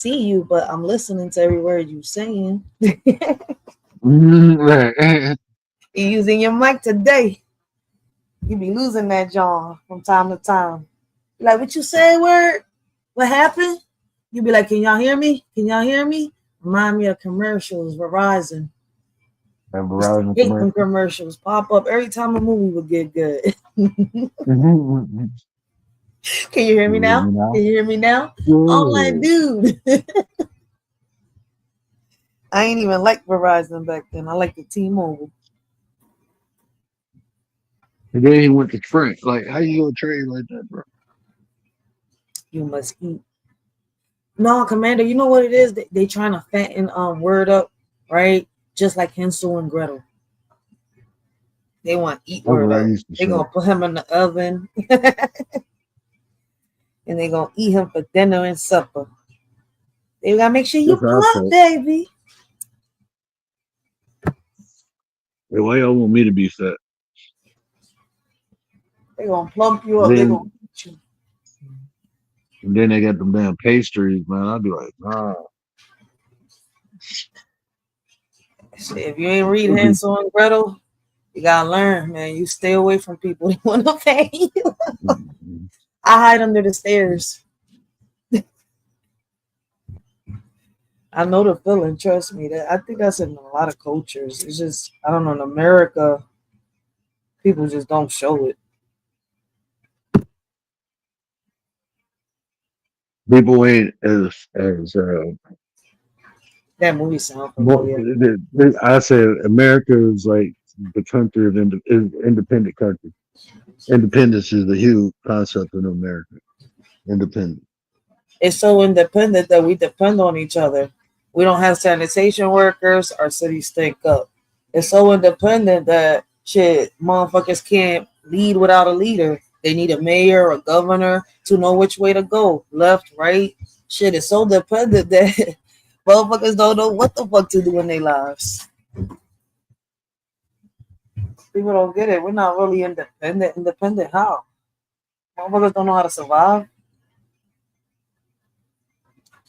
see you, but I'm listening to every word you saying. Right. You using your mic today. You be losing that jaw from time to time. Like, what you say, word? What happened? You be like, can y'all hear me? Can y'all hear me? Remind me of commercials, Verizon. And Used to Verizon hate them commercial. commercials pop up every time a movie would get good. Mhm. Can you hear me You hear now? me Can now? you hear me now? I'm like, Good. dude, I ain't even like Verizon back then. I like the T-Mobile. And then he went to Sprint. Like, how you gonna trade like that, bro? You must eat. No, Commander, you know what it is? They trying to fatten word up, right? Just like Hansel and Gretel. They want to eat That's word what I up. used to They say. gonna put him in the oven and they gonna eat him for dinner and supper. They gotta make sure you That's our plump, fault. baby. Hey, why y'all want me to be fat? They gonna plump you And up. They gonna then, eat you. and then they got them damn pastries, man. I'd be like, nah. Shit, if you ain't read Hansel and Gretel, you gotta learn, man. You stay away from people who want to pay you. I hide under the stairs. I know the feeling. Trust me. That I think that's in a lot of cultures. It's just I don't know. In America, people just don't show it. People ain't as That movie sound more. familiar. I said America is like the country of independent country. Independence is the huge concept in America. Independent. It's so independent that we depend on each other. We don't have sanitation workers. Our cities stink up. It's so independent that shit, motherfuckers can't lead without a leader. They need a mayor or governor to know which way to go, left, right. Shit is so dependent that motherfuckers don't know what the fuck to do in their lives. People don't get it. We're not really independent. Independent how? Motherfuckers don't know how to survive.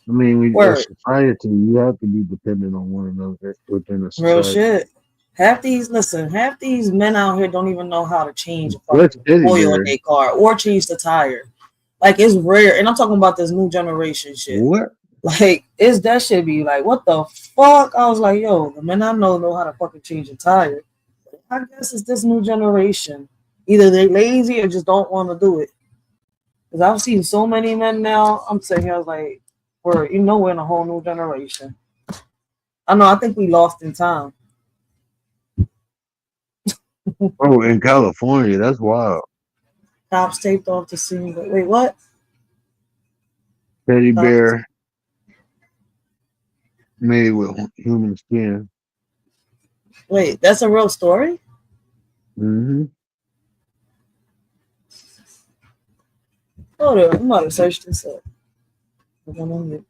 I mean, a Word. society, you have to be dependent on one another within a Real society. shit. Half these men out here don't even know how to change a Let's fucking teddy oil in bear. their car or change the tire. Like it's rare, and I'm talking about this new generation shit. What? Like it's that shit be like, what the fuck? I was like, yo, the men I know how to fucking change a tire. I guess it's this new generation. Either they lazy or just don't want to do it. Because I've seen so many men now. I'm sitting here, I was like, we're in a whole new generation. I know. I think we lost in time. Oh, in California, that's wild. Cops taped off the scene. But wait, what? Teddy Cops. bear made with human skin. Wait, that's a real story? Hmm. Hold on, I'm about to search this up. Hold on.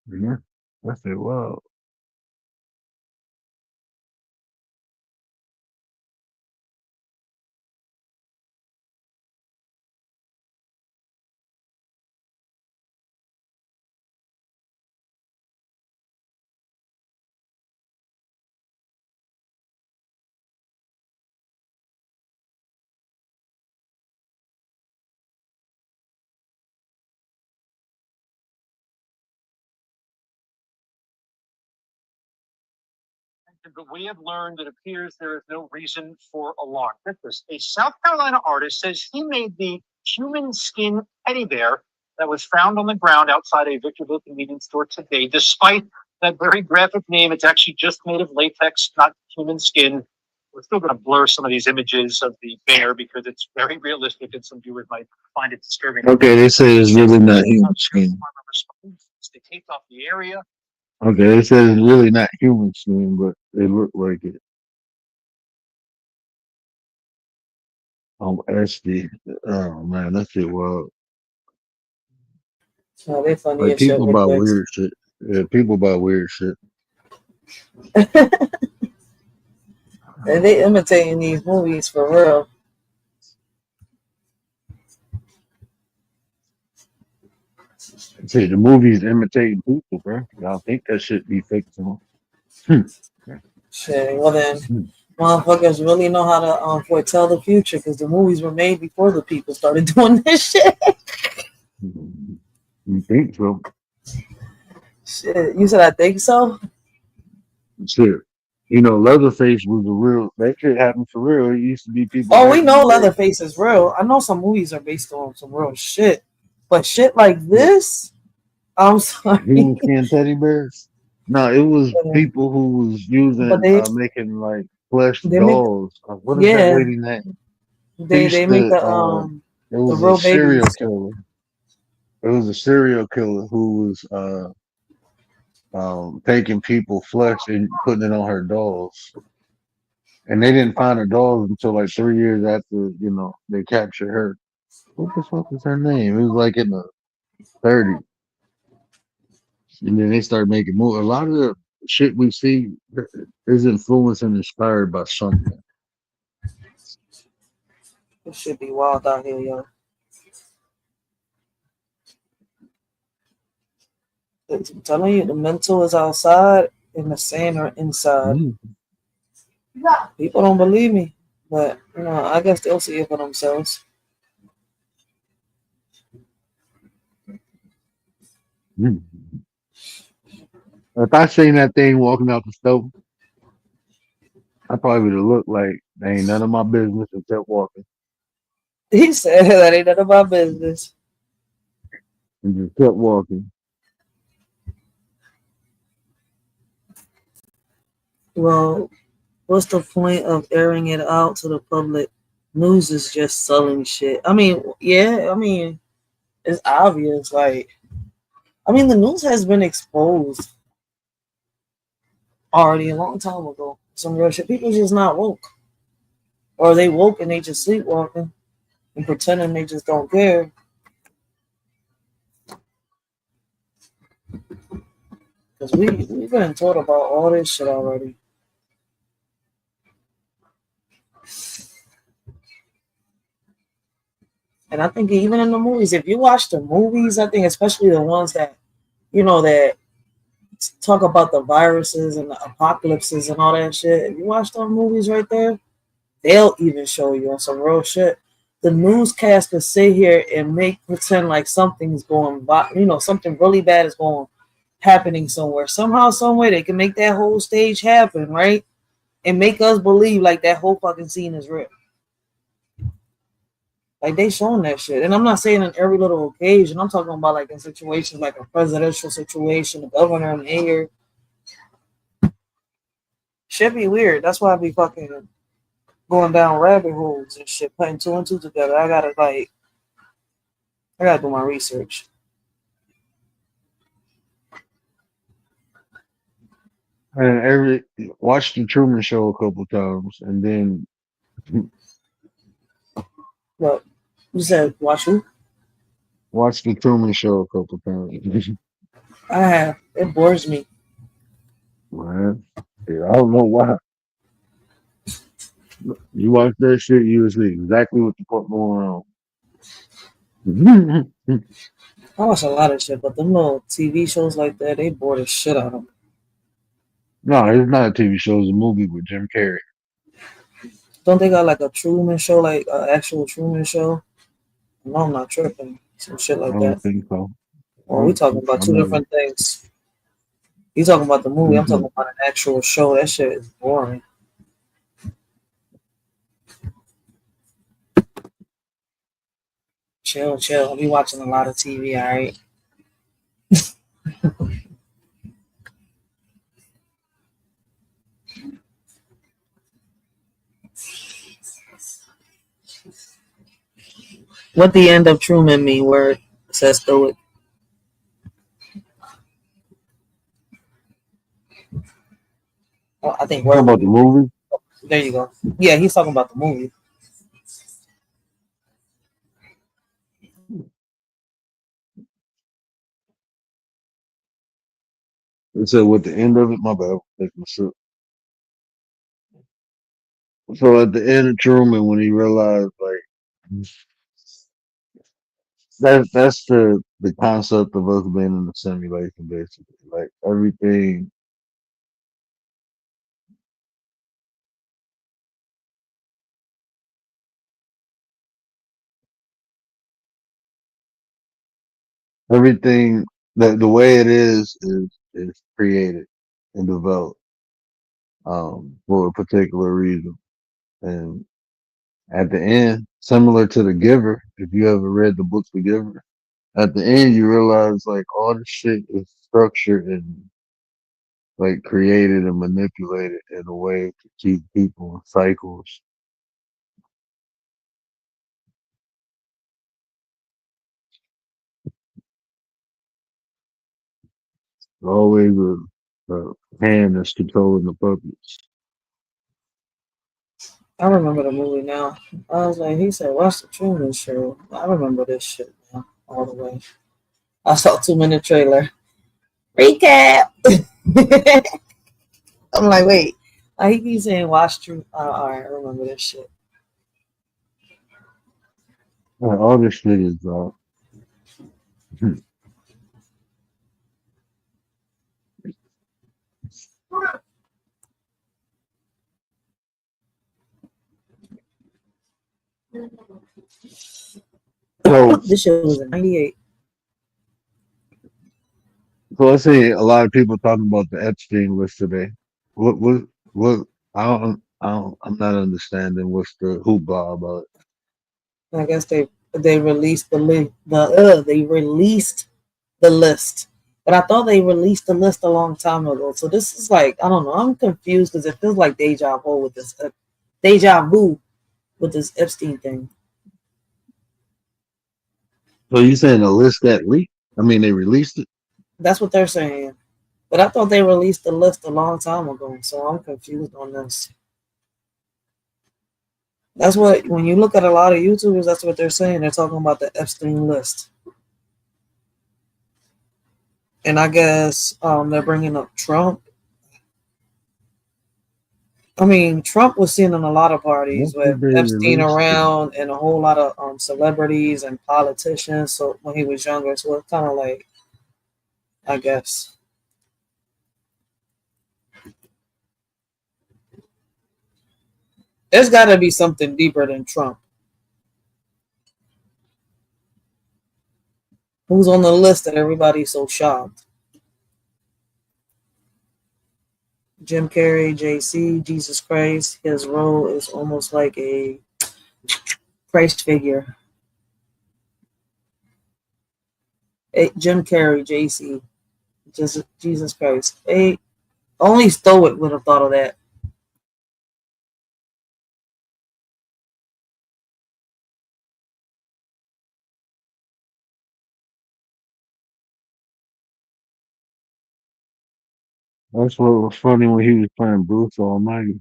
Yeah, that's it. Wow. But we have learned it appears there is no reason for alarm. This a South Carolina artist says he made the human skin teddy bear that was found on the ground outside a Victorville convenience store today. Despite that very graphic name, it's actually just made of latex, not human skin. We're still going to blur some of these images of the bear because it's very realistic and some viewers might find it disturbing. Okay, they say it's really not human skin. They taped off the area. Okay, they said it's really not human skin, but they look like it. SD. Oh man, that's it. Well, Oh, they funny like as shit people with buy this. weird shit. Yeah, people buy weird shit. And they imitating these movies for real. See, the movies imitating people, bro. Y'all think that shit be fictional? Shit. Well then, motherfuckers really know how to foretell the future because the movies were made before the people started doing this shit. You think so? Shit. You said I think so? Shit. You know, Leatherface was a real. That shit happened for real. It used to be people Oh, back we in the know day. Leatherface is real. I know some movies are based on some real shit. But shit like Yeah. this, I'm He sorry. was seeing teddy bears. No, it was people who was But using making like flesh they make dolls. What is that yeah, lady name? She they used make to. It the was a real serial babies. killer. It was a serial killer who was taking people flesh and putting it on her dolls. And they didn't find her dolls until like 3 years after, they captured her. What the fuck was her name? It was like in the 30s. And then they started making movies. A lot of the shit we see is influenced and inspired by something. It should be wild out here, yo. I'm telling you, the mental is outside and the sane are inside. Mm. People don't believe me, but I guess they'll see it for themselves. Mm. If I seen that thing walking out the stove, I probably would have looked like they ain't none of my business and kept walking He said that ain't none of my business. and just kept walking. Well, what's the point of airing it out to the public? News is just selling shit. I mean, yeah, it's obvious. Like, the news has been exposed already a long time ago. Some real shit. People just not woke. Or they woke and they just sleepwalking and pretending they just don't care. Because we've been taught about all this shit already. And I think even in the movies, if you watch the movies, I think especially the ones that talk about the viruses and the apocalypses and all that shit, if you watch those movies right there, they'll even show you on some real shit. The newscasters sit here and make pretend like something's going by, something really bad is happening somewhere. Somehow, some way they can make that whole stage happen, right? And make us believe like that whole fucking scene is real. Like they showing that shit. And I'm not saying in every little occasion. I'm talking about like in situations like a presidential situation, a governor, mayor. Should be weird. That's why I be fucking going down rabbit holes and shit, putting two and two together. I gotta do my research. And watched the Truman Show a couple times, and then But you said watch who? watched the Truman Show a couple times. I have. It bores me. Man, yeah, I don't know why. You watch that shit, you see exactly what the fuck going on. I watch a lot of shit, but them little TV shows like that, they bore the shit out of me. No, it's not a TV show. It's a movie with Jim Carrey. Don't they got like a Truman show, like an actual Truman show? No, I'm not tripping. Some shit I like don't that. think so. Well, we talking about I two never. different things. You talking about the movie? I'm Mhm. talking about an actual show. That shit is boring. Chill, chill. I'll be watching a lot of TV. All right. What the end of Truman mean? Where it says throw it. Oh, I think Talking where would about the be. movie? There you go. Yeah, he's talking about the movie. It said what the end of it. My bad. Take my sip. So at the end of Truman, when he realized like that's the concept of us being in the simulation, basically. Like everything that the way it is created and developed for a particular reason. And at the end, similar to The Giver, if you ever read the book The Giver, at the end you realize like all this shit is structured and like created and manipulated in a way to keep people in cycles. Always a hand that's controlling the puppets. I remember the movie now. I was like, he said, watch the Truman Show. I remember this shit now, all the way. I saw 2 minute trailer. Recap. I'm like, wait. He keeps saying watch Truman. All right, I remember this shit. All this shit is so This shit was in '98. so I see a lot of people talking about the Epstein list today. What I'm not understanding what's the hoopla about it. I guess they released they released the list, but I thought they released the list a long time ago. So this is like I don't know. I'm confused because it feels like deja vu with this Epstein thing. So you saying the list that leaked? I mean they released it? That's what they're saying. But I thought they released the list a long time ago. So I'm confused on this. That's what when you look at a lot of YouTubers, that's what they're saying. They're talking about the Epstein list. And I guess they're bringing up Trump. I mean, Trump was seen in a lot of parties What with did they Epstein release it? around and a whole lot of celebrities and politicians. So when he was younger, so it's kind of like, I guess. There's got to be something deeper than Trump. Who's on the list that everybody's so shocked? Jim Carrey, JC, Jesus Christ. His role is almost like a Christ figure. Jim Carrey, JC, just Jesus Christ. Only Stoic would have thought of that. That's what was funny when he was playing Bruce Almighty.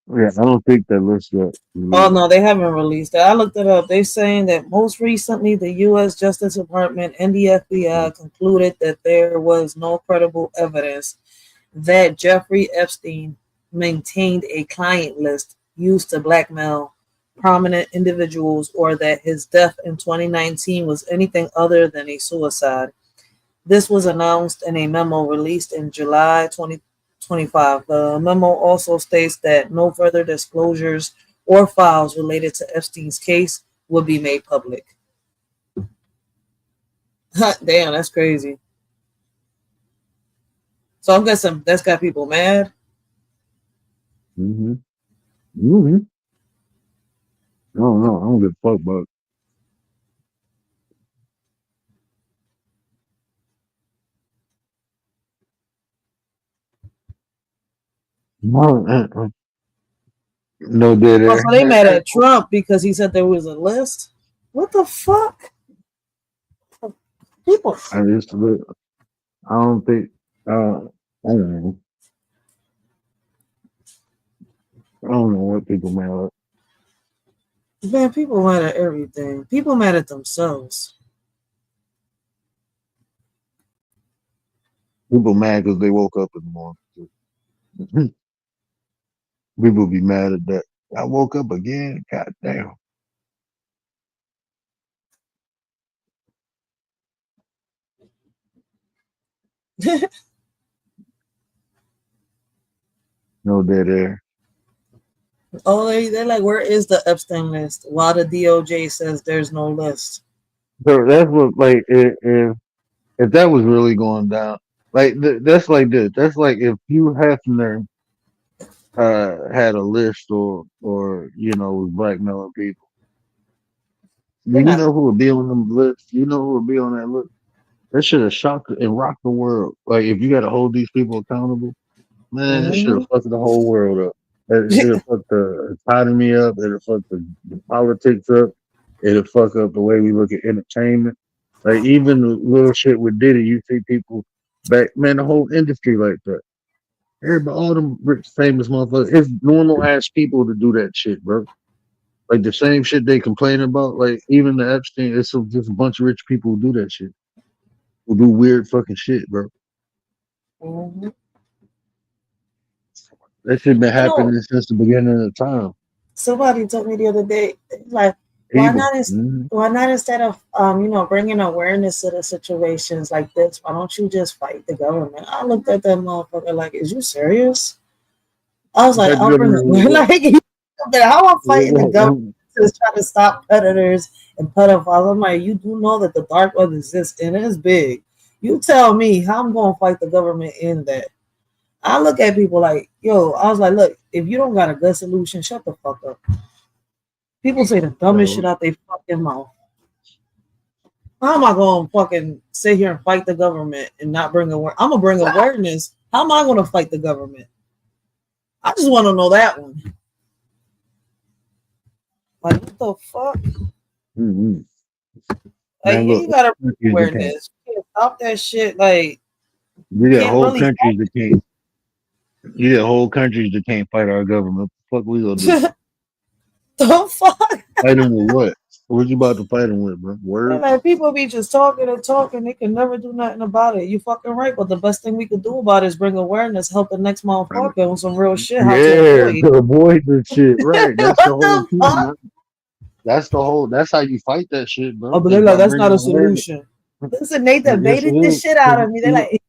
Yeah, I don't think that list got Oh released. no, they haven't released it. I looked it up. They're saying that most recently the U.S. Justice Department and the FBI concluded that there was no credible evidence that Jeffrey Epstein maintained a client list used to blackmail prominent individuals or that his death in 2019 was anything other than a suicide. This was announced in a memo released in July 2025. The memo also states that no further disclosures or files related to Epstein's case will be made public. Damn, that's crazy. So I'm guessing that's got people mad. Mm-hmm. Mm-hmm. I don't know. I don't give a fuck about. No, no did Oh, it. so they mad at Trump because he said there was a list. What the fuck? People, I just look. I don't think. I don't know. I don't know what people mad at. man, people mad at everything. People mad at themselves. People mad because they woke up in the morning. People be mad at that. I woke up again. God damn. No dead air. Oh, they're like, where is the Epstein list? While the DOJ says there's no list. So that's what like if that was really going down, like that's like this. That's like if Hugh Hefner had a list or was blackmailing people. Do They're you not. know who would be on them lists? You know who would be on that list? That should have shocked and rocked the world. Like if you got to hold these people accountable, man, it should have Mhm. fucked the whole world up. It'll fuck the economy up. It'll fuck the politics up. It'll fuck up the way we look at entertainment. Like even the little shit with Diddy, you see people back, man, the whole industry like that. Everybody, all them rich, famous motherfuckers, it's normal ass people to do that shit, bro. Like the same shit they complain about, like even the Epstein, just a bunch of rich people who do that shit, who do weird fucking shit, bro. Mhm. That shit been You know, happening since the beginning of time. somebody told me the other day, like, why Evil. not? Why not instead of bringing awareness to the situations like this? Why don't you just fight the government? I looked at that motherfucker like, is you serious? I was like, That I'll bring government, like, how I'm fighting the government what, to try to stop predators and pedophiles. I'm like, you do know that the dark web exists and it's big. You tell me how I'm going to fight the government in that. I look at people like, yo, I was like, look, if you don't got a good solution, shut the fuck up. People say the dumbest shit out their fucking mouth. How am I going to fucking sit here and fight the government and not bring awareness? I'm going to bring awareness. How am I going to fight the government? I just want to know that one. Like, what the fuck? mm-hmm. Like, Man, yeah, look, you gotta bring countries that can't. awareness. You can't stop that shit. Like, You you got can't whole really countries that can't. You got whole countries that can't fight our government. What the fuck we gonna do? the fuck. Fight them with what? What you about to fight them with, bro? And Word? like, people be just talking and talking. They can never do nothing about it. You fucking right. But the best thing we could do about it is bring awareness, help the next motherfucker on some real shit, how to Yeah, avoid. to avoid this shit. Right. That's the what whole the point, fuck? man. That's the whole. That's how you fight that shit, Oh, bro. but they're Is like, by that's not bringing a awareness. solution. Listen, they Yes, it debated this is. shit out of me. They're like,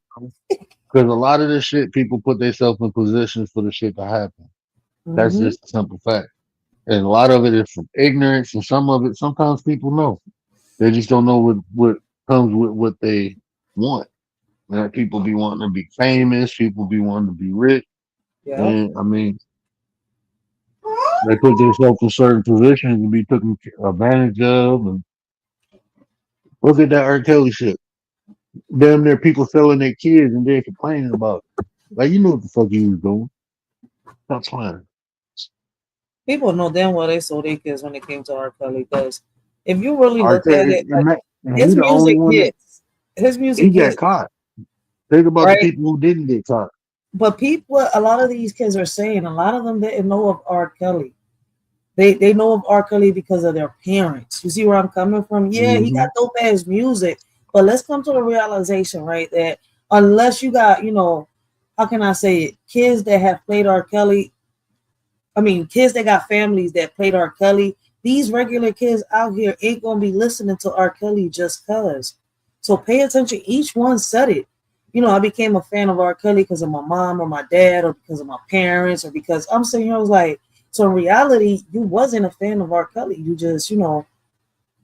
Because a lot of this shit, people put themselves in positions for the shit to happen. That's mm-hmm. just a simple fact. And a lot of it is from ignorance, and some of it, sometimes people know. They just don't know what comes with what they want. And people be wanting to be famous, people be wanting to be rich. Yeah. And I mean, they put themselves in certain positions and be taken advantage of. And look at that R. Kelly shit. Damn near people selling their kids and they're complaining about it. Like, you know what the fuck he was doing. That's fine. People know damn well they sold their kids when it came to R. Kelly. Because if you really R. look at Kelly, it, like, and he his the only music one that hits. His he music got hits, caught. Think about the right? people who didn't get caught. But people, a lot of these kids are saying, a lot of them didn't know of R. Kelly. They know of R. Kelly because of their parents. You see where I'm coming from? Yeah, he Mm-hmm. got dope ass music, but let's come to the realization, right? That unless you got, how can I say it? Kids that have played R. Kelly, kids that got families that played R. Kelly, these regular kids out here ain't gonna be listening to R. Kelly just cause. So pay attention. Each one said it. I became a fan of R. Kelly because of my mom or my dad or because of my parents or because I'm saying, I was like, so in reality, you wasn't a fan of R. Kelly. You just,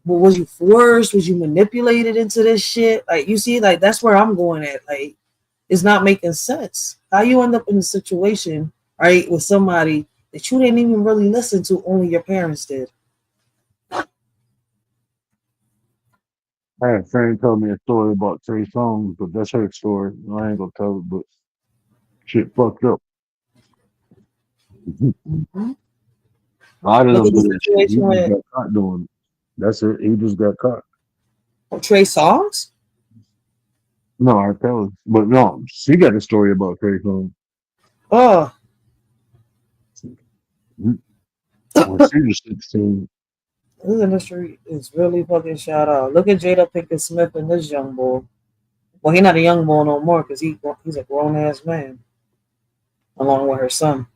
was you forced? Was you manipulated into this shit? Like, you see, like, that's where I'm going at. Like, it's not making sense. How you end up in a situation, right, with somebody that you didn't even really listen to, only your parents did. I had a friend tell me a story about Trey Songz, but that's her story. I ain't gonna tell it, but shit fucked up. Mm-hmm. A lot of Look them at the do that shit. He situation just with got caught doing it. That's it. He just got caught. Trey Songz. No, I tell her. But no, she got a story about Trey Songz. Oh, When she was 16. this industry is really fucking shout out. Look at Jada Pinkett Smith and this young boy. Well, he's not a young boy no more because he's a grown ass man, along with her son.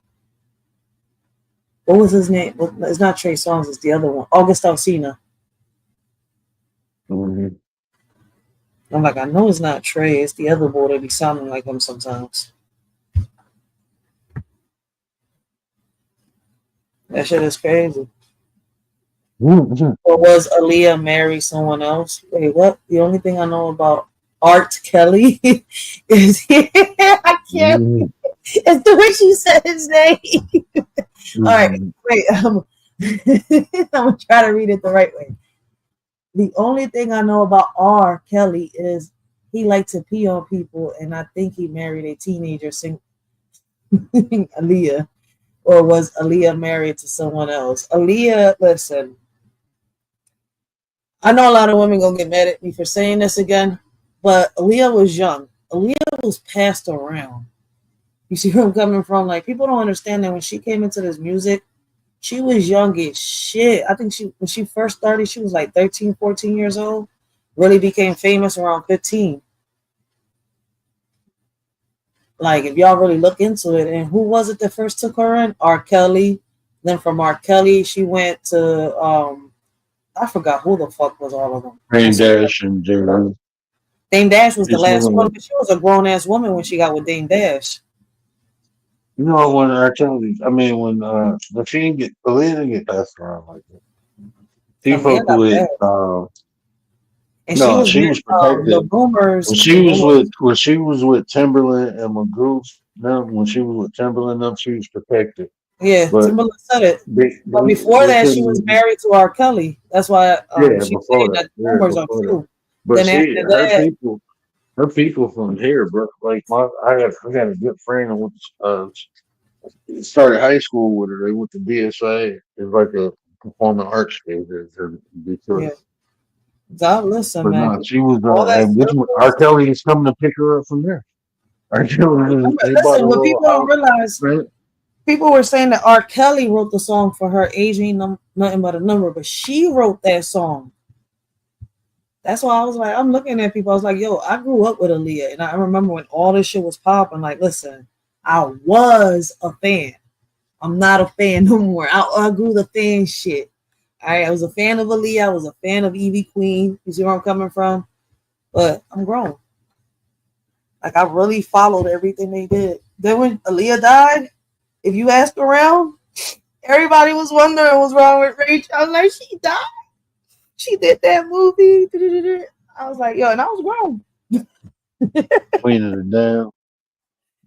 What was his name? Well, it's not Trey Songz. It's the other one, August Alsina. Mhm. I'm like, I know it's not Trey. It's the other boy that be sounding like him sometimes. That shit is crazy. Mhm. Or was Aaliyah married someone else? Wait, what? The only thing I know about Art Kelly is I can't. Mhm. It's the way she said his name. All right, Mhm. wait. I'm gonna try to read it the right way. The only thing I know about R. Kelly is he liked to pee on people, and I think he married a teenager, Aaliyah, or was Aaliyah married to someone else? Aaliyah, listen, I know a lot of women gonna get mad at me for saying this again, but Aaliyah was young. Aaliyah was passed around. You see where I'm coming from? Like people don't understand that when she came into this music, she was young as shit. I think when she first started, she was like 13, 14 years old. Really became famous around 15. Like if y'all really look into it, and who was it that first took her in? R. Kelly. Then from R. Kelly, she went to I forgot who the fuck was all of them. Rain Dash and Jerry. Dame Dash was the It's last one, one. but she was a grown ass woman when she got with Dame Dash. You know when I tell you, I mean when she didn't get Aaliyah didn't get passed around like that. She Aaliyah fucked got with passed, and she no, was she with was protected. the rumors. When The she was rumors. with Timberland and Magoo's them, when she was with Timberland them, she was protected. Yeah, But Timberland said it. But before they that, she was couldn't. married to R. Kelly. That's why Yeah, she's before saying that. that the Yeah, rumors are before that. true. But Then she, after that, her people from here, bro. Like I got a good friend who started high school with her. They went to BSA. It's like a performing arts school here in yeah, Detroit. God, listen, But man, no, she was. all that And this R. circles. Kelly is coming to pick her up from there. R. Kelly, they bought Listen, a what little people don't house. realize, Right? people were saying that R. Kelly wrote the song for her, age ain't nothing but a number, but she wrote that song. That's why I was like, I'm looking at people. I was like, yo, I grew up with Aaliyah, and I remember when all this shit was popping. Like, listen, I was a fan. I'm not a fan no more. I grew the fan shit. I was a fan of Aaliyah. I was a fan of Evie Queen. You see where I'm coming from? But I'm grown. Like I really followed everything they did. Then when Aaliyah died, if you ask around, everybody was wondering what's wrong with Rachel. I was like, she died. She did that movie. I was like, yo, and I was grown. Queen of the Damn.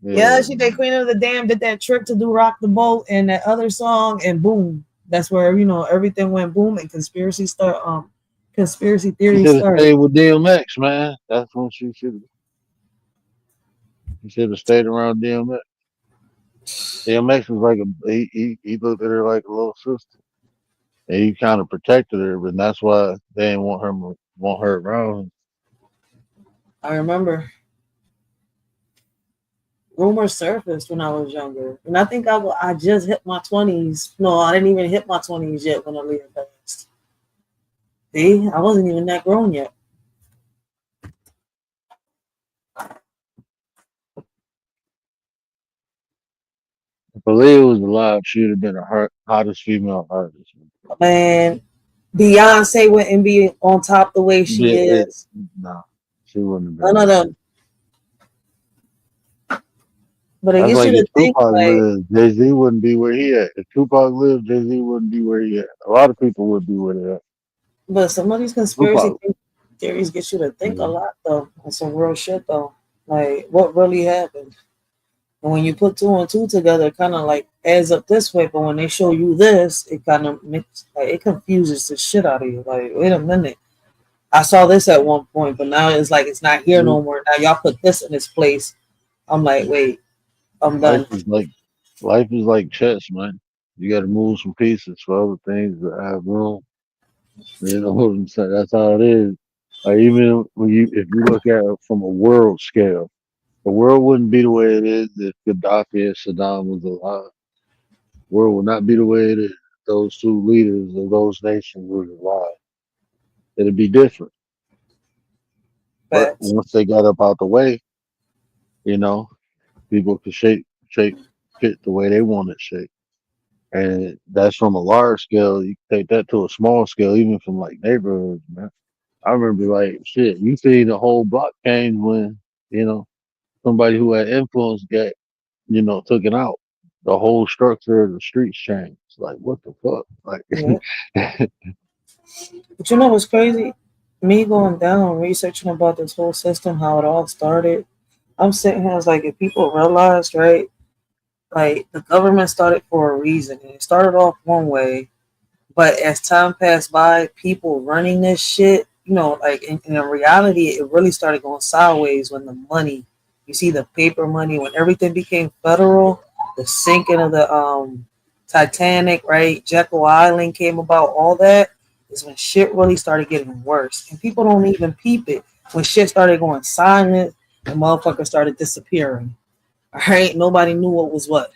Yeah, Yeah, she did Queen of the Dam, did that trip to do Rock the Boat and that other song, and boom. That's where, everything went boom and conspiracy she theory should have started. stayed with DMX, man. That's when she should have. She should have stayed around DMX. DMX was like he looked at her like a little sister, and he kind of protected her, and that's why they didn't want her around. I remember rumors surfaced when I was younger. And I think I just hit my 20s. No, I didn't even hit my 20s yet when Aaliyah passed. See, I wasn't even that grown yet. If Aaliyah was alive, she would have been the hottest female artist. Man, Beyonce wouldn't be on top the way she It, is. no, she wouldn't have None been of there. them. But it That's gets you like to if think, Tupac like, lived, Jay Z wouldn't be where he at. If Tupac lived, Jay Z wouldn't be where he at. A lot of people would be where they at. but some of these conspiracy Tupac. theories get you to think a Yeah. lot, though, on some real shit, though. Like, what really happened? And when you put two and two together, it kind of like adds up this way. But when they show you this, it kind of makes like it confuses the shit out of you. Like, wait a minute, I saw this at one point, but now it's like it's not here no more. Now y'all put this in its place. I'm like, wait, I'm Life done. is like life is like chess, man. You got to move some pieces for other things to have room. You know what I'm saying? That's how it is. Like even if you look at it from a world scale, the world wouldn't be the way it is if Gaddafi and Saddam was alive. The world would not be the way it is if those two leaders of those nations were alive. It'd be different. But Facts. once they got up out the way, you know, people could shape shit the way they want it shaped. And that's from a large scale. You take that to a small scale, even from like neighborhoods, man. I remember like shit, you see the whole block change when, you know, somebody who had influence got, taken out. The whole structure of the streets changed. Like what the fuck? Yeah. Like But you know what's crazy? Me going down researching about this whole system, how it all started. I'm sitting here, I was like, if people realized, right? Like the government started for a reason, and it started off one way, but as time passed by, people running this shit, like in reality, it really started going sideways when the money, you see the paper money, when everything became federal, the sinking of the Titanic, right? Jekyll Island came about, all that is when shit really started getting worse. And people don't even peep it. When shit started going silent, the motherfuckers started disappearing. All right, nobody knew what was what.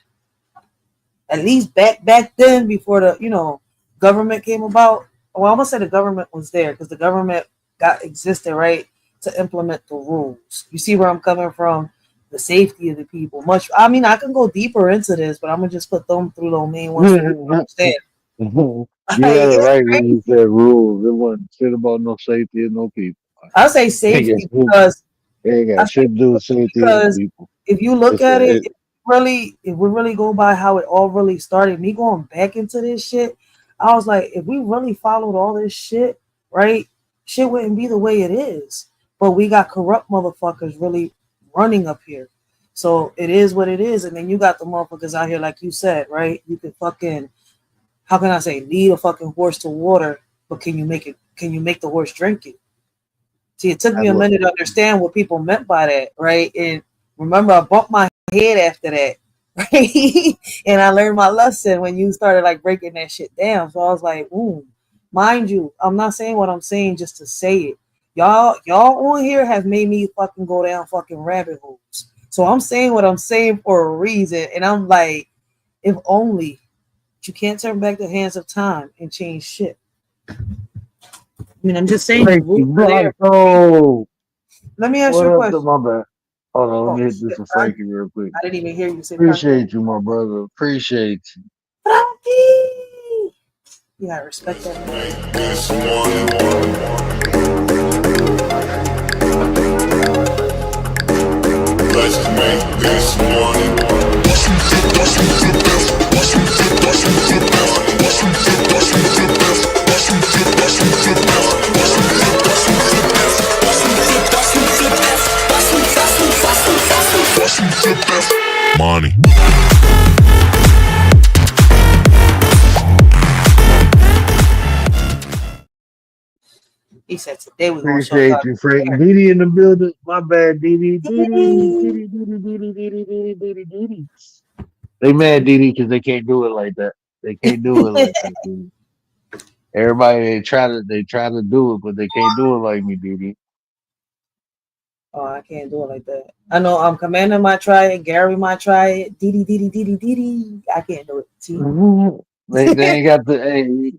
At least back then, before the government came about. Well, I'm gonna say the government was there because the government got existed, right, to implement the rules. You see where I'm coming from? The safety of the people. I mean, I can go deeper into this, but I'm gonna just put them through the main ones for you to understand. you Like, had it it's right when you crazy. said rules. It wasn't shit about no safety and no people. I say They safety because ain't I got say shit to do with safety or because people. if you look It's at it, it, if we really go by how it all really started, me going back into this shit, I was like, if we really followed all this shit, right, shit wouldn't be the way it is. But we got corrupt motherfuckers really running up here. So it is what it is. And then you got the motherfuckers out here, like you said, right? You can fucking, how can I say, lead a fucking horse to water, but can you make the horse drink it? See, it took I me a look. minute to understand what people meant by that, right? And remember, I bumped my head after that, right? And I learned my lesson when you started like breaking that shit down. So I was like, ooh, mind you, I'm not saying what I'm saying just to say it. Y'all on here have made me fucking go down fucking rabbit holes. So I'm saying what I'm saying for a reason. And I'm like, if only. But you can't turn back the hands of time and change shit. I mean, I'm just saying the Thank rules you, are there. Bronco. Let me ask What you a up to question. my bad? Hold on, let Oh me hit this shit! for I, Frankie real quick. I didn't even hear you say Frankie. Appreciate you, my brother. Appreciate you. Frankie! You gotta respect that man. This one, let's make this one. Money. He said today we're gonna show Appreciate y'all you, Frank. hair. Diddy in the building. My bad, Diddy. Diddy, Diddy, Diddy, Diddy, Diddy, Diddy, Diddy, Diddy. They mad, Diddy, because they can't do it like that. They can't do it like that, Diddy. Everybody they try to do it, but they can't do it like me, Diddy. Oh, I can't do it like that. I know Commander might try it, Gary might try it, Diddy. I can't do it. See? They ain't got the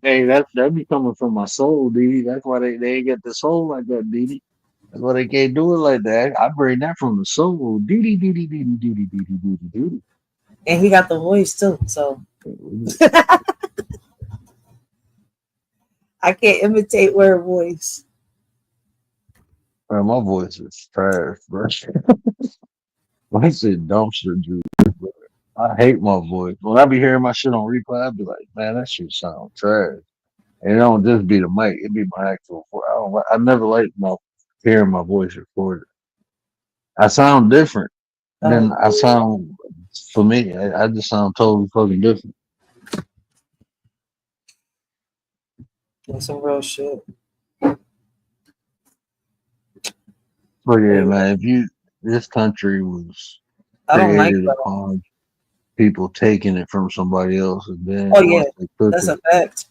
hey that be coming from my soul, Diddy. That's why they ain't got the soul like that, Diddy. That's why they can't do it like that. I bring that from the soul. Diddy, Diddy, Diddy, Diddy, Diddy, Diddy, Diddy. And he got the voice too, so I can't imitate her voice. Man, my voice is trash, bro. My shit dumpster juice. Bro. I hate my voice. When I be hearing my shit on replay, I be like, man, that shit sound trash. And it don't just be the mic; it be my actual voice. I never like my hearing my voice recorded. I sound different. Then Oh, I sound for me. I just sound totally fucking different. that's some real shit. But But yeah, yeah, man, this country was I don't like created upon people taking it from somebody else, and then oh yeah, once they took that's a it, fact.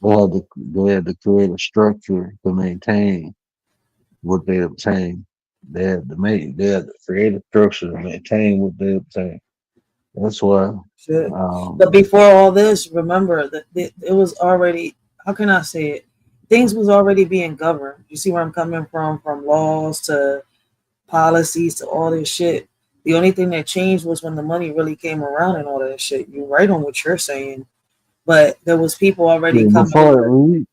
they had to create a structure to maintain what they obtained. They had to create a structure to maintain what they obtained. That's why. Shit. Um, But before all this, remember that it was already, how can I say it? Things was already being governed. You see where I'm coming from laws to policies to all this shit. The only thing that changed was when the money really came around and all that shit. You're right on what you're saying, but there was people already Yeah, coming before over.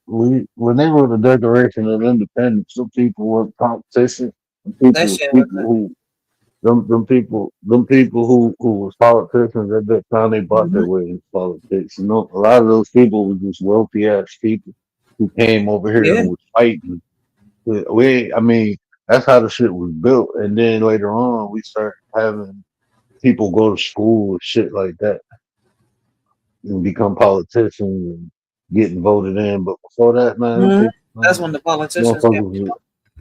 when they wrote the Declaration of Independence, some people were politicians. Some That people was shit people wasn't. who them people who was politicians at that time. They bought their Mhm. way into politics. You know, a lot of those people were just wealthy ass people who came over here Yeah. and was fighting. I mean, that's how the shit was built. And then later on, we started having people go to school and shit like that and become politicians and getting voted in. But before that, man, them Mhm. people, That's when the politicians came. motherfuckers,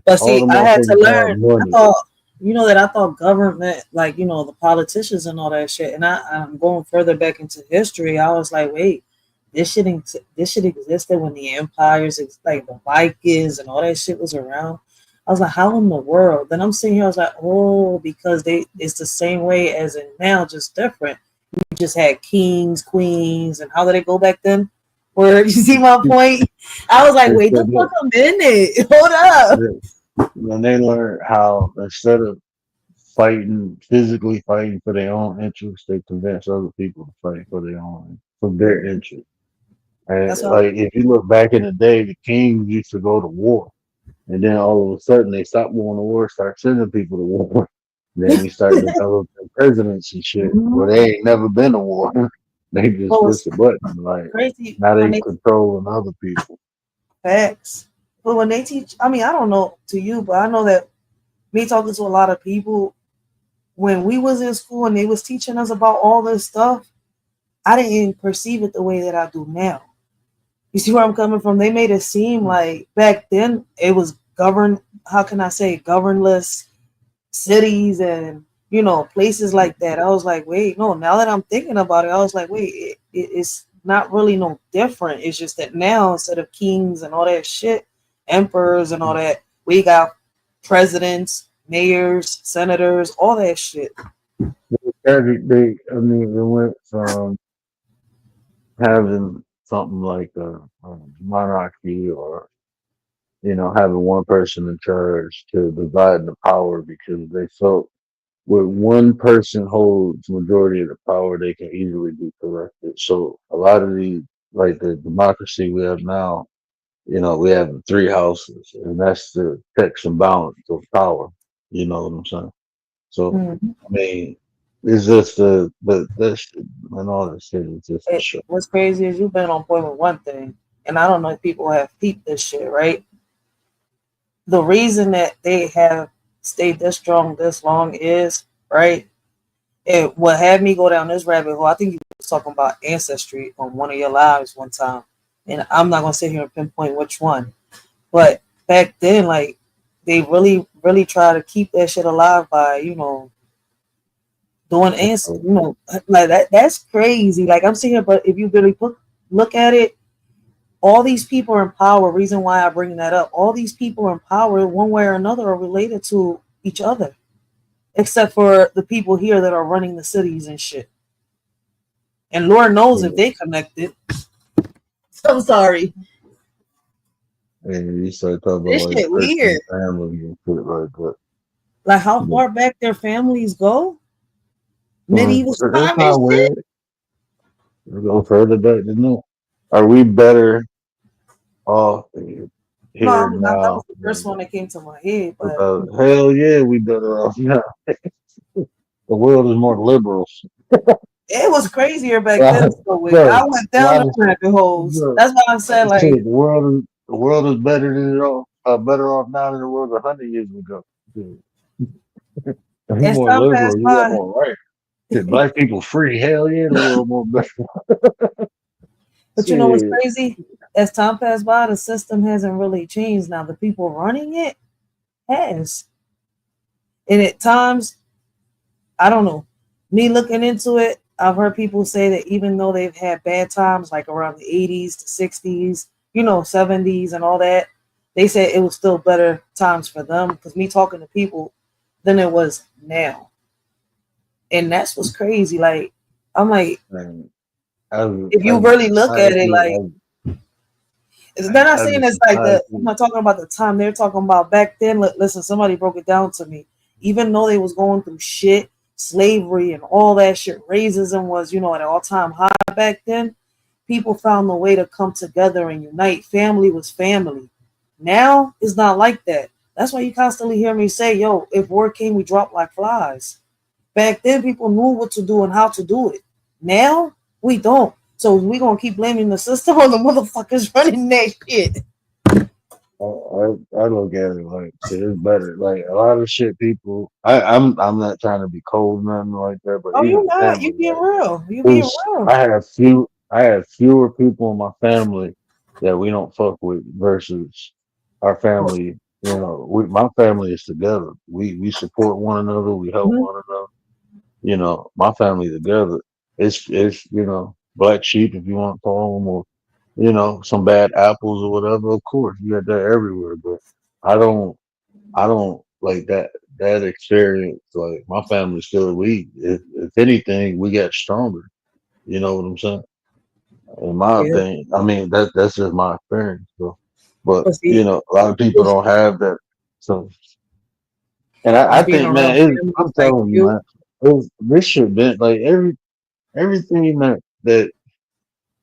But all see, the I had to motherfuckers had learn. I money. thought, I thought government, like, the politicians and all that shit. And I'm going further back into history. I was like, wait, this shit existed when the empires, like the Vikings and all that shit was around. I was like, how in the world? Then I'm sitting here, I was like, oh, because it's the same way as in now, just different. You just had kings, queens, and how did it go back then? Where you see my point? I was like, wait the Instead fuck of, a minute. Hold up. when they learned how instead of physically fighting for their own interests, they convince other people to fight for their interests. And That's all. like if you look back in the day, the kings used to go to war, and then all of a sudden they stopped going to war, start sending people to war. Then we start developing presidents and shit where Mhm. they ain't never been to war. They just What push was the button. Like crazy now when they they controlling other people. facts. But when they teach, I mean, I don't know to you, but I know that me talking to a lot of people when we was in school and they was teaching us about all this stuff, I didn't perceive it the way that I do now. You see where I'm coming from? They made it seem like back then it was governed. How can I say governless cities and places like that. I was like, wait, no. Now that I'm thinking about it, I was like, wait, it's not really no different. It's just that now instead of kings and all that shit, emperors and all that, we got presidents, mayors, senators, all that shit. I mean, it went from having something like a monarchy or having one person in charge to dividing the power because they felt when one person holds majority of the power, they can easily be corrected. So a lot of like the democracy we have now, we have the three houses, and that's the checks and balance of power. You know what I'm saying? So Mhm. I mean, it's just but this and all this shit is just a show. What's crazy is you've been on point with one thing, and I don't know if people have peeped this shit, right? The reason that they have stayed this strong this long is, right? What had me go down this rabbit hole, I think you was talking about ancestry on one of your lives one time. And I'm not gonna sit here and pinpoint which one. But back then, like they really, really try to keep that shit alive by, doing So, like that's crazy. Like I'm sitting here, but if you really look at it, all these people in power, reason why I bring that up, all these people in power, one way or another, are related to each other. Except for the people here that are running the cities and shit. And Lord knows if they connected. I'm sorry. and you start talking about This like shit weird. personal family and shit like that. Like how You far back their families go? know, Medieval it's time and not shit. weird. We go further back than that. Are we better off No, here that now? was the first one that came to my head, but Hell yeah, we better off now. The world is more liberal. it was crazier back then. Right, So I right. went A down lot the of rabbit holes. look, That's why I said like the world is better than it all. Better off now than it was 100 years ago. Dude. You as more time passed liberal, you got by. more right. Shit, black people free. Hell yeah, the world more better. But you know what's Shit. crazy? As time passed by, the system hasn't really changed. Now the people running it has. And at times, I don't know. Me looking into it, I've heard people say that even though they've had bad times, like around the 80s to 60s, 70s and all that, they said it was still better times for them. Because me talking to people than it was now. And that's what's crazy. Like, I'm like, Man, if as you a really look at it, society, like, they're not as a saying it's like the, I'm society, not talking about the time. They're talking about back then. Listen, somebody broke it down to me. even though they was going through shit, slavery and all that shit, racism was, at an all-time high back then. People found a way to come together and unite. Family was family. Now it's not like that. That's why you constantly hear me say, yo, if war came, we drop like flies. Back then, people knew what to do and how to do it. Now, we don't. So we going to keep blaming the system or the motherfuckers running that shit. I look at it like shit, it's better. Like a lot of shit, people. I'm not trying to be cold, nothing like that. But Oh, you even not. You family, being like, real. You being real. I have fewer people in my family that we don't fuck with versus our family. My family is together. We support one another. We help Mhm. one another. My family together. It's black sheep if you want to call them, or some bad apples or whatever. Of course, you got that everywhere, but I don't like that experience. Like my family still we if anything we got stronger. You know what I'm saying? In my Yeah. opinion, I mean that's just my experience. So, but But see, a lot of people don't have that. So, and I just being think, man, around I'm families like telling you, you. man, this should been like everything that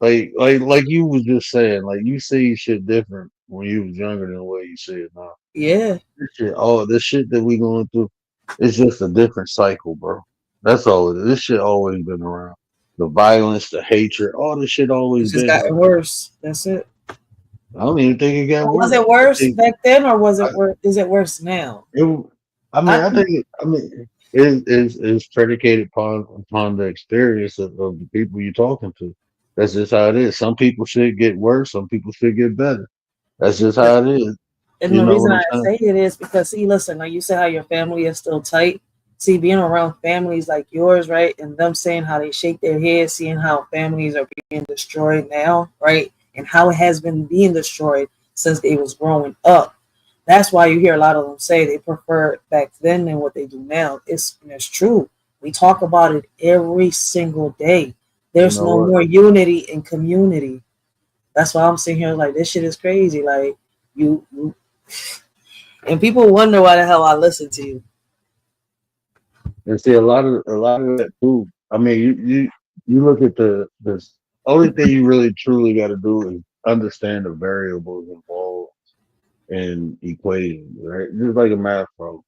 like you was just saying, like you see shit different when you was younger than the way you see it now. Yeah. This shit that we going through, it's just a different cycle, bro. That's all it is. This shit always been around. The violence, the hatred, all this shit always It's just been gotten here. worse. That's it. I don't even think it got Was worse. it worse back then or was it worse? Is it worse now? It, I mean, I I think, think it is predicated upon the experience of the people you're talking to. That's just how it is. Some people should get worse. Some people should get better. That's just how it is. and You the know reason what I'm I saying? say it is because, see, listen, like you said, how your family is still tight. See, being around families like yours, right, and them saying how they shake their heads, seeing how families are being destroyed now, right, and how it has been being destroyed since they was growing up. That's why you hear a lot of them say they prefer it back then than what they do now. It's true. We talk about it every single day. You There's know no what? more unity in community. That's why I'm sitting here like this shit is crazy. Like you and people wonder why the hell I listen to you. And see a lot of that too. I mean, you look at the only thing you really truly got to do is understand the variables involved in equations, right? Just like a math problem.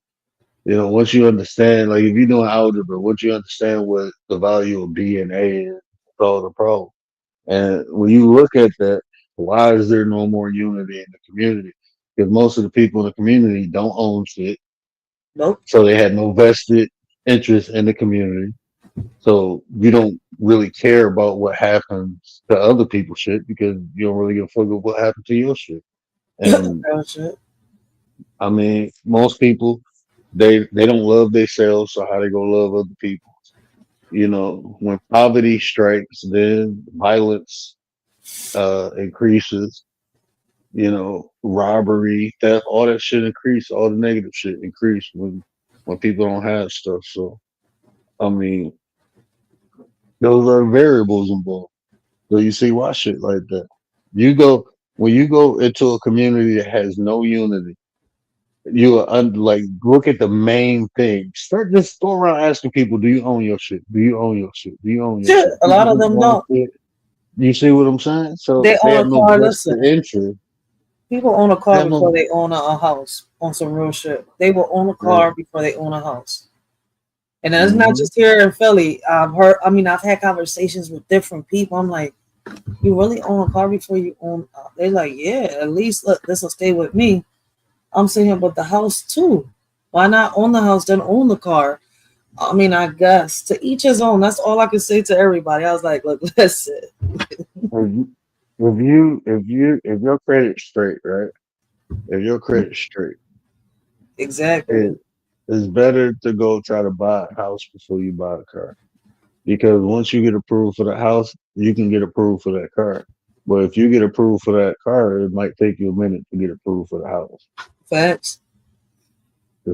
Once you understand, like if you're doing algebra, once you understand what the value of B and A is, solve the problem. And when you look at that, why is there no more unity in the community? Because most of the people in the community don't own shit, Nope. so they had no vested interest in the community. So you don't really care about what happens to other people's shit because you don't really give a fuck about what happened to your shit. And Real shit. I mean, most people they don't love themselves, so how they gonna love other people? When poverty strikes, then violence increases. Robbery, theft, all that shit increase. All the negative shit increase when people don't have stuff. So I mean, those are variables involved. So you see why shit like that. You go when you go into a community that has no unity, you are like look at the main thing. Start just go around asking people, do you own your shit? Do you own your shit? Do you own your Shit, shit? a People lot of just them don't don't. fit. You see what I'm saying? So They they own have a no car. vested Listen, interest. people own a They car have before no they own a house on some real shit. They will own a yeah. car before they own a house. And it's not Hmm. just here in Philly. I've had conversations with different people. I'm like, you really own a car before you own? They're like, yeah, at least look, this will stay with me. I'm saying, but the house too. Why not own the house, then own the car? I mean, I guess to each his own. That's all I can say to everybody. I was like, look, listen. If your credit's straight, right? If your credit's straight, Exactly. it is better to go try to buy a house before you buy a car. Because once you get approved for the house, you can get approved for that car. But if you get approved for that car, it might take you a minute to get approved for the house. Facts.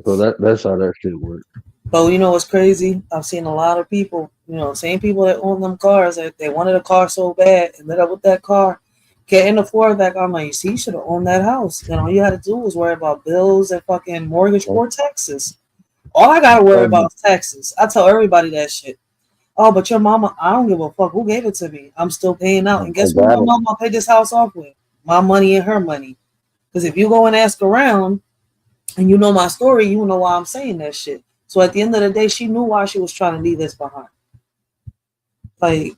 So that's how that shit works. But you know what's crazy? I've seen a lot of people, same people that own them cars, they wanted a car so bad, ended up with that car, can't afford that car. I'm like, see, you should have owned that house. Then all you had to do was worry about bills and fucking mortgage or taxes. All I gotta worry about is taxes. I tell everybody that shit. Oh, but your mama, I don't give a fuck who gave it to me. I'm still paying out. And I guess what my got it. mama paid this house off with? My money and her money. Because if you go and ask around and you know my story, you know why I'm saying that shit. So at the end of the day, she knew why she was trying to leave this behind. Like,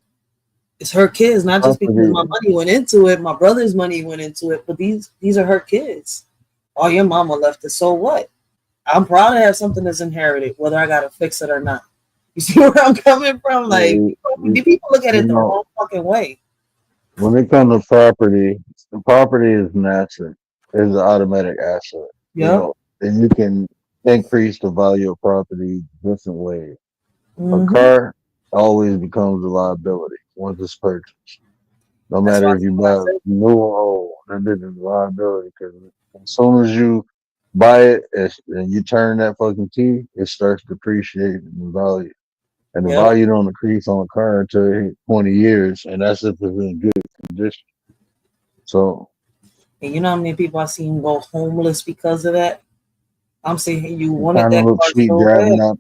it's her kids, not just because Property, my money went into it, my brother's money went into it, but these are her kids. Oh, your mama left it, so what? I'm proud to have something that's inherited, whether I gotta fix it or not. You see where I'm coming from? Like, people look at you it the know, wrong fucking way. when it comes to property, the property is an asset, is an automatic asset. You Yeah. know, and you can increase the value of property different ways. A Mm-hmm. car always becomes a liability once it's purchased. No That's why matter if you buy a new or old, that is a liability because as soon as you buy it and you turn that fucking key, it starts depreciating in value. And the yeah. value don't increase on a car until it hit 20 years, and that's if it's in good condition. So, And you know how many people I've seen go homeless because of that? I'm saying you it wanted kind of that looks car sweet so driving bad. up.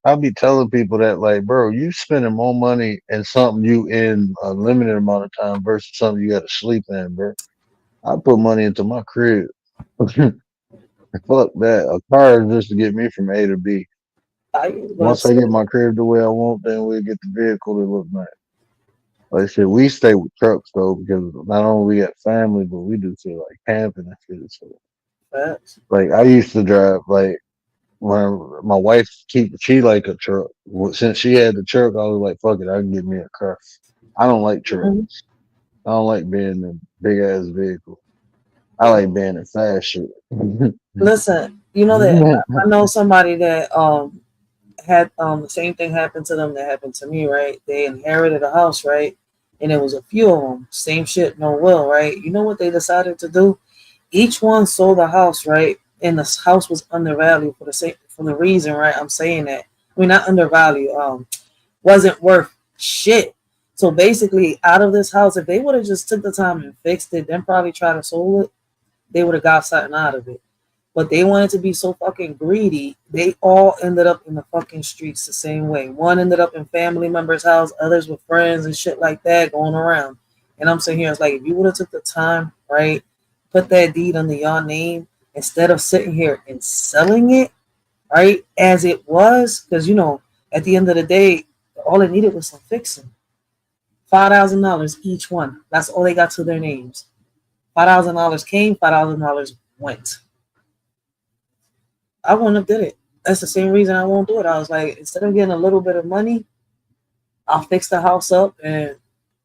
I be telling people that like, bro, you spending more money in something you in a limited amount of time versus something you got to sleep in, bro. I put money into my crib. Fuck that. A car is just to get me from A to B. I was gonna Once I say, get my crib the way I want, then we'll get the vehicle that look nice. Like I said, we stay with trucks though because not only we got family, but we do shit like camping and shit. So, facts. like I used to drive like when my wife she like a truck. Well, since she had the truck, I was like, fuck it, I can get me a car. I don't like trucks. Mhm. I don't like being in a big ass vehicle. I like being in fast shit. Listen, you know that I know somebody that had the same thing happen to them that happened to me, right? They inherited a house, right? And it was a few of them, same shit, no will, right? You know what they decided to do? Each one sold the house, right? And the house was undervalued for the same for the reason, right? I'm saying that. I mean, not undervalued. Wasn't worth shit. So basically, out of this house, if they would have just took the time and fixed it, then probably try to sold it, they would have got something out of it. But they wanted to be so fucking greedy. They all ended up in the fucking streets the same way. One ended up in family members' house, others with friends and shit like that going around. And I'm sitting here, it's like if you would have took the time, right, put that deed under your name instead of sitting here and selling it, right, as it was, because you know, at the end of the day, all it needed was some fixing. $5,000 each one. That's all they got to their names. $5,000 came, $5,000 went. I wouldn't have did it. That's the same reason I won't do it. I was like, instead of getting a little bit of money, I'll fix the house up and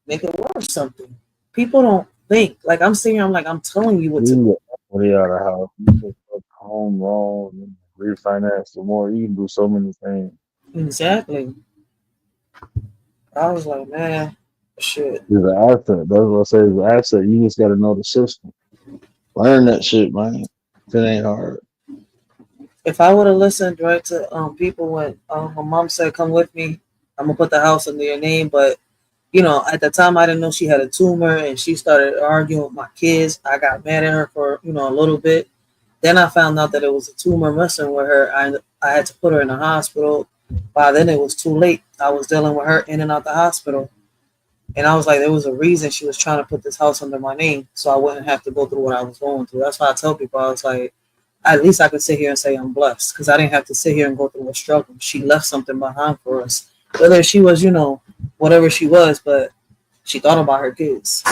make it worth something. People don't think. Like I'm sitting here, I'm like, I'm telling you what to You do. can get equity out of the house. You can fuck home loan and refinance some more. You can do so many things. Exactly. I was like, man, shit. It's an asset. That's what I say. It's an asset. You just got to know the system. Learn that shit, man. It ain't hard. If I would have listened right to people when my mom said, "Come with me," I'm gonna put the house under your name. But you know, at the time, I didn't know she had a tumor, and she started arguing with my kids. I got mad at her for a little bit. Then I found out that it was a tumor messing with her. I had to put her in the hospital. By then it was too late. I was dealing with her in and out the hospital. And I was like, there was a reason she was trying to put this house under my name so I wouldn't have to go through what I was going through. That's why I tell people, I was like, at least I could sit here and say I'm blessed because I didn't have to sit here and go through a struggle. She left something behind for us. Whether she was, whatever she was, but she thought about her kids.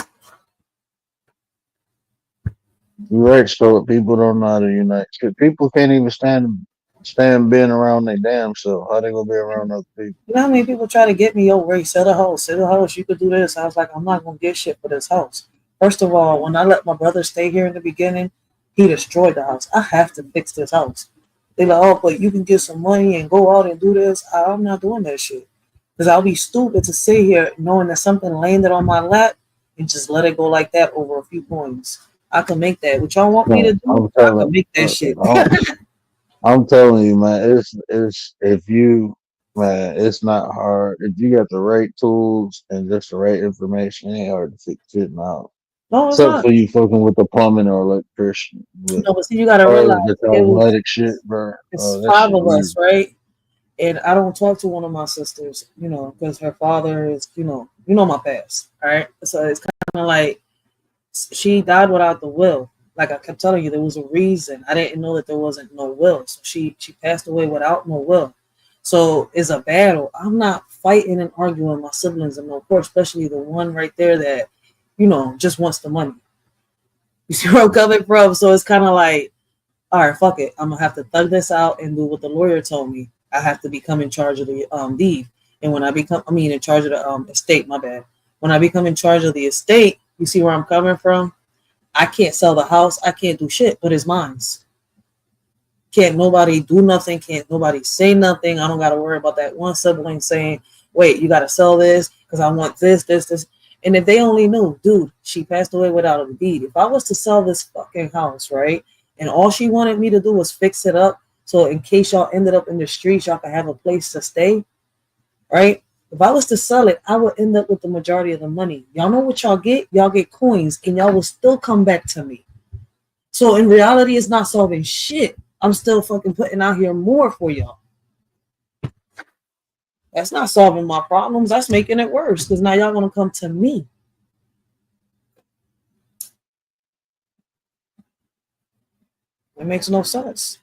You're right, so people don't know how to unite. Shit, people can't even stand being around their damn self. How they gonna be around other people? You know how many people try to get me, yo, Ray, sell the house, you could do this. I was like, I'm not gonna get shit for this house. First of all, when I let my brother stay here in the beginning, he destroyed the house. I have to fix this house. They like, oh, but you can get some money and go out and do this. I'm not doing that shit. Because I'll be stupid to sit here knowing that something landed on my lap and just let it go like that over a few coins. I can make that. What y'all want me to No, do? I can make that shit. I'm telling you, man. It's if you, man, it's not hard. If you got the right tools and just the right information, it ain't hard to fix shit now. No, it's Except not. for you fucking with the plumbing or electrician. But No, but see, you gotta or realize the it was cosmetic shit, bro. it's That five shit of weird. us, right? And I don't talk to one of my sisters, because her father is, my past, all right? So it's kind of like she died without the will. Like I kept telling you, there was a reason. I didn't know that there wasn't no will. So she passed away without no will. So it's a battle. I'm not fighting and arguing with my siblings in no court, especially the one right there that, just wants the money. You see where I'm coming from? So it's kind of like, all right, fuck it. I'm gonna have to thug this out and do what the lawyer told me. I have to become in charge of the deed. And when in charge of the estate, my bad. When I become in charge of the estate, you see where I'm coming from? I can't sell the house. I can't do shit, but it's mine. Can't nobody do nothing. Can't nobody say nothing. I don't got to worry about that one sibling saying, wait, you got to sell this because I want this, this, this. And if they only knew, dude, she passed away without a deed. If I was to sell this fucking house, right, and all she wanted me to do was fix it up so in case y'all ended up in the streets, y'all could have a place to stay, right? If I was to sell it, I would end up with the majority of the money. Y'all know what y'all get? Y'all get coins, and y'all will still come back to me. So in reality, it's not solving shit. I'm still fucking putting out here more for y'all. That's not solving my problems. That's making it worse because now y'all gonna come to me. It makes no sense.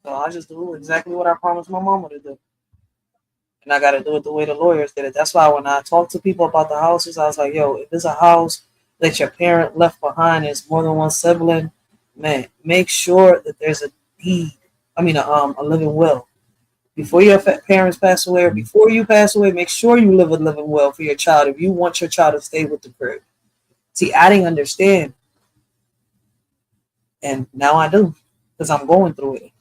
So I just do exactly what I promised my mama to do. And I got to do it the way the lawyers did it. That's why when I talk to people about the houses, I was like, yo, if it's a house that your parent left behind is more than one sibling, man, make sure that there's a deed. I mean, a living will. Before your parents pass away or before you pass away, make sure you live a living will for your child if you want your child to stay with the crib. See, I didn't understand. And now I do because I'm going through it.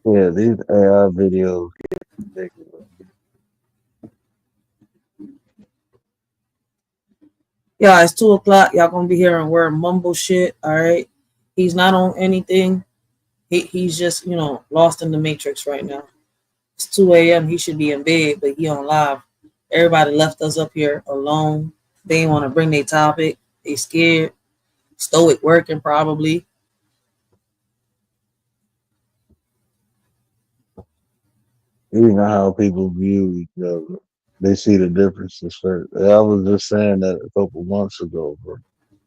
Yeah, these AI videos get ridiculous. Yeah, it's 2:00. Y'all gonna be hearing word mumble shit. All right, he's not on anything. He's just lost in the matrix right now. It's 2 a.m. He should be in bed, but he on live. Everybody left us up here alone. They didn't want to bring their topic. They scared. Stoic working probably. You know how people view each other. They see the differences first. I was just saying that a couple months ago, bro.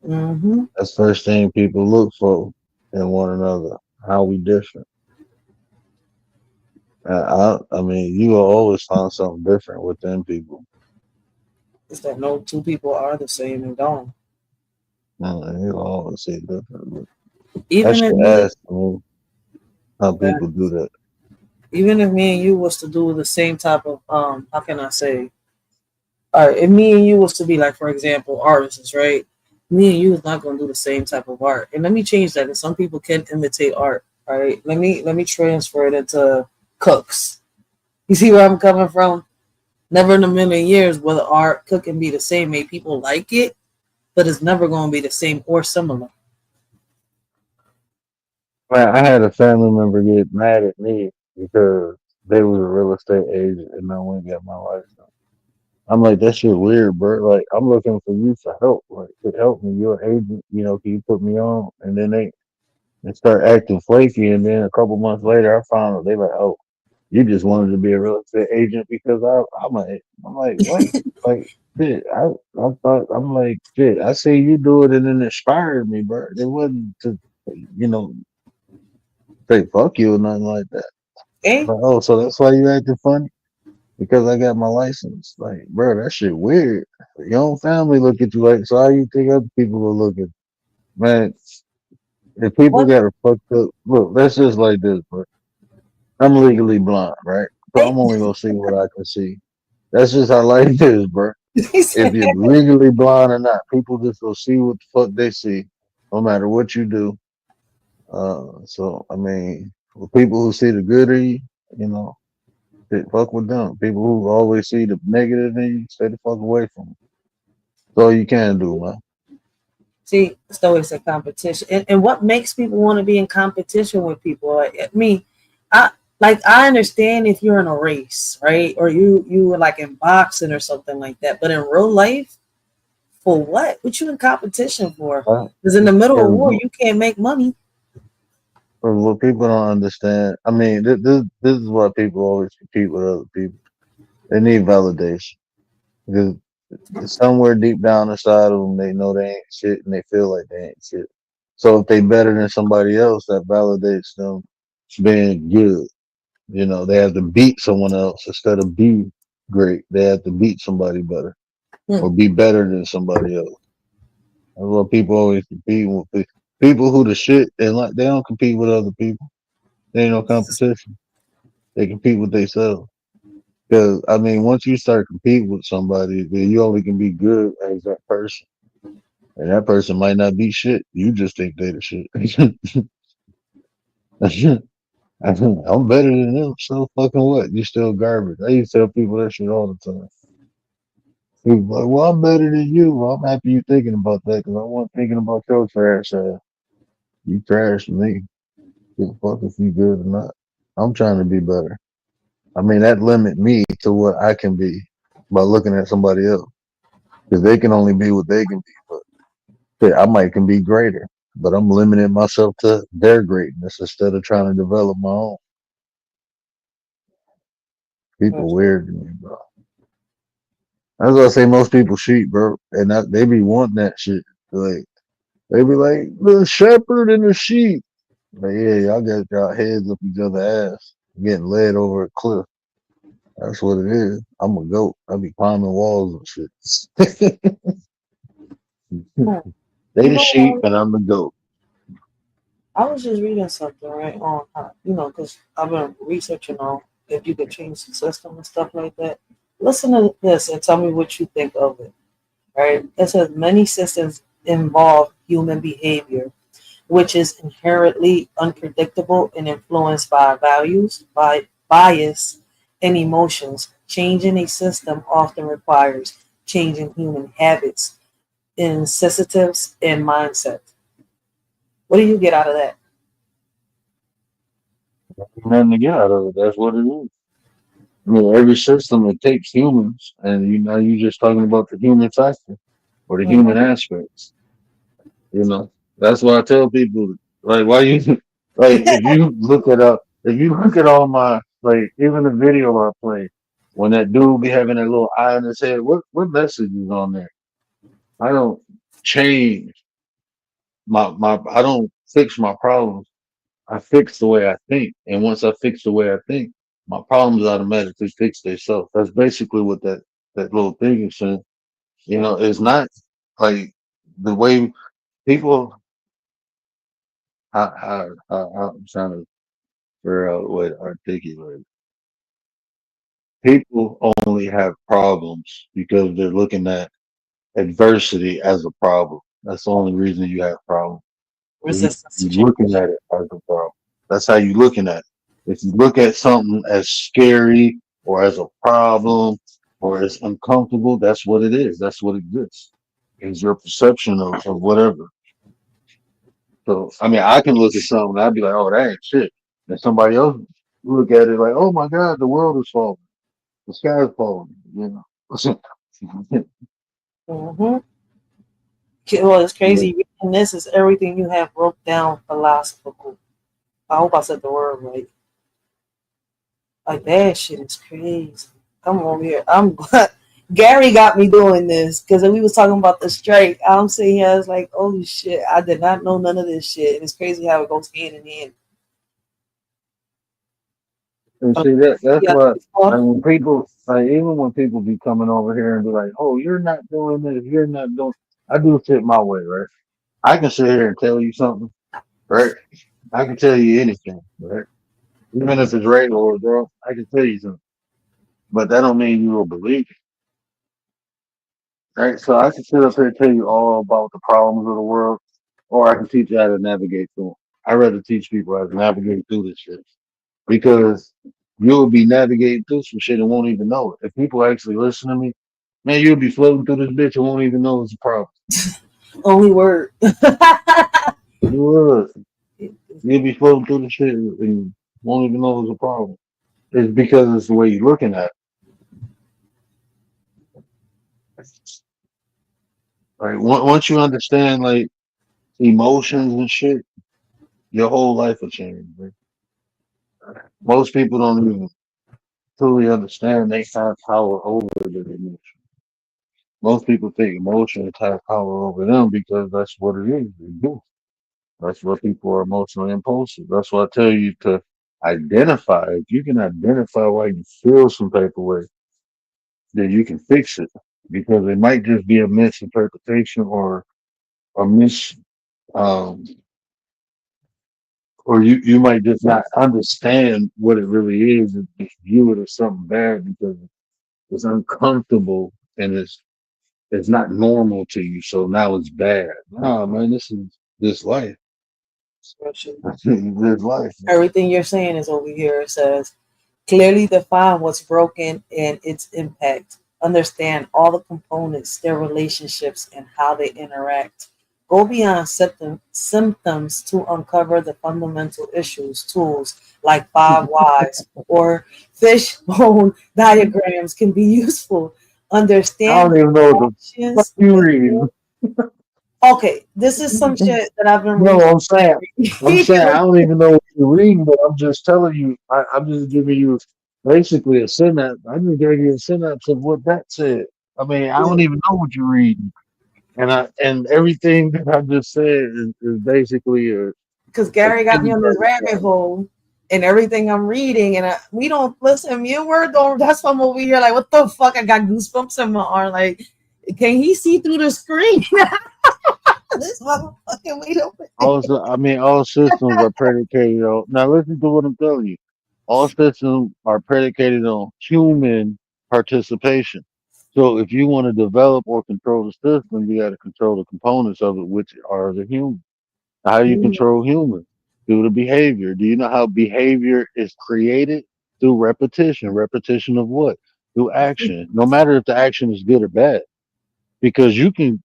Mm-hmm. That's the first thing people look for in one another. How we different. I mean, you will always find something different within people. It's that no two people are the same and don't. You'll always see different. But I Even if should me, ask me how people do that. even if me and you was to do the same type of how can I say? All right, if me and you was to be like, for example, artists, right? Me and you is not gonna do the same type of art. And let me change that. And some people can imitate art. All right. Let me transfer it into cooks. You see where I'm coming from? Never in a million years will art cooking be the same. May people like it, but it's never gonna be the same or similar. Man, I had a family member get mad at me because they was a real estate agent and I went and got my license. I'm like, that shit weird, bro. Like, I'm looking for you for help. Like, to help me. You're an agent, can you put me on? And then they start acting flaky. And then a couple months later, I found out they like, oh, you just wanted to be a real estate agent because I'm like, what? Like, shit, I thought, I'm like, shit, I see you do it and it inspired me, bro. It wasn't to, you know, say fuck you or nothing like that. Okay? Like, oh, so that's why you acting funny? Because I got my license. Like, bro, that shit weird. Your own family look at you like, so how you think other people are looking? Man, if people What? got a fucked up, look, that's just like this, bro. I'm legally blind, right? So Hey. I'm only gonna see what I can see. That's just how life is, bro. He If said, you're legally blind or not, people just will see what the fuck they see, no matter what you do. So I mean, for people who see the good in you, you know, fuck with them. People who always see the negative in you, stay the fuck away from them. That's all you can do, man. see, it's always a competition. And what makes people want to be in competition with people? Like me, like I understand if you're in a race, right? Or you were like in boxing or something like that. But in real life, for what? What you in competition for? Well, Because in the middle of war, for you can't make money. what people don't understand, I mean, this is why people always compete with other people. They need validation because somewhere deep down inside of them, they know they ain't shit and they feel like they ain't shit. So if they better than somebody else, that validates them being good. You know, they have to beat someone else instead of be great. They have to beat somebody better Hmm. or be better than somebody else. That's what people always compete with. People who the shit and like they don't compete with other people. They ain't no competition. They compete with themselves. Because I mean, once you start competing with somebody, then you only can be good as that person, and that person might not be shit. You just think they the shit. I'm better than them. So fucking what? You still garbage. I used to tell people that shit all the time. People like, well, I'm better than you. Well, I'm happy you thinking about that because I wasn't thinking about your trash ass. You trash me. Give a fuck if you good or not. I'm trying to be better. I mean, that limit me to what I can be by looking at somebody else because they can only be what they can be. But shit, I might can be greater, but I'm limiting myself to their greatness instead of trying to develop my own. People weird to me, bro. That's why I say most people cheat, bro, and they be wanting that shit. Like they be like the shepherd and the sheep. Like yeah, y'all got y'all heads up each other's ass, getting led over a cliff. That's what it is. I'm a goat. I be climbing walls and shit. Hmm. They You the know sheep what? and I'm the goat. I was just reading something right on, because I've been researching on if you could change the system and stuff like that. Listen to this and tell me what you think of it. Right? It says many systems involve human behavior, which is inherently unpredictable and influenced by values, by bias, and emotions. Changing a system often requires changing human habits, incentives, and mindset. What do you get out of that? Nothing to get out of it. That's what it is. I mean, every system it takes humans, and you just talking about the human factor or the Mhm. human aspects. You know, that's why I tell people like, why you like if you look at all my like even the video I play when that dude be having that little eye in his head, what message is on there? I don't change my I don't fix my problems. I fix the way I think, and once I fix the way I think, my problems automatically fix themselves. That's basically what that little thing is saying. You know, it's not like the way people. How I'm trying to figure out what articulate. People only have problems because they're looking at adversity as a problem. That's the only reason you have problems. Resistance to You change. looking at it as a problem. That's how you looking at it. If you look at something as scary or as a problem or as uncomfortable, that's what it is. That's what exists. Is your perception of whatever. So I mean I can look at something and I'd be like, oh that ain't shit. And somebody else look at it like, oh my God, the world is falling. The sky is falling, you know. Mm-hmm. Well, it's Yeah. crazy. Reading this is everything you have broke down philosophical. I hope I said the word right. Like that shit is crazy. Come over here. I'm Gary got me doing this because we was talking about the strike. I'm sitting here, I was like, oh shit, I did not know none of this shit. And it's crazy how it goes hand in hand. And But see that's yeah, what like when people like even when people be coming over here and be like, oh, you're not doing this, you're not doing I do shit my way, right? I can sit here and tell you something, right? I can tell you anything, right? Even if it's right or wrong, I can tell you something. But that don't mean you will believe it, right? So I can sit up here and tell you all about the problems of the world, or I can teach you how to navigate through them. I rather teach people how to navigate through this shit because you'll be navigating through some shit and won't even know it. If people actually listen to me, man, you'll be floating through this bitch and won't even know it's a problem. only word. You will. You'll be floating through the shit and Won't even know it's a problem. It's because it's the way you're looking at it. Like once you understand like emotions and shit, your whole life will change. Man. Most people don't even truly understand they have power over their emotions. Most people think emotions have power over them because that's what it is. They do. That's what people are emotionally impulsive. That's why I tell you to identify. If you can identify why you feel some type of way, then you can fix it. Because it might just be a misinterpretation or a um or you might just not understand what it really is and just view it as something bad because it's uncomfortable and it's not normal to you. So now it's bad. Nah, man, this is this life. This life. Everything you're saying is over here. It says clearly define what's broken and its impact. Understand all the components, their relationships, and how they interact. Go beyond symptoms to uncover the fundamental issues. Tools like five whys or fishbone diagrams can be useful. I Understand don't even know what the fuck actions. you reading. Okay, this is some shit that I've been No, reading. I'm saying I don't even know what you're reading, but I'm just telling you. I'm just giving you basically a synapse. I just gave you a synapse of what that said. I mean, I don't even know what you're reading, and everything that I just said is basically Because a Gary got me pity on this rabbit party. hole and everything I'm reading, and we don't listen. Me and Word don't. That's why I'm over here like, what the fuck? I got goosebumps in my arm. Like, can he see through the screen? This motherfucking wait open. Also, I mean, all systems are predicated on. Now, listen to what I'm telling you. All systems are predicated on human participation. So, if you want to develop or control the system, you got to control the components of it, which are the human. How do you control humans? Through the behavior. Do you know how behavior is created? Through repetition. Repetition of what? Through action. No matter if the action is good or bad, because you can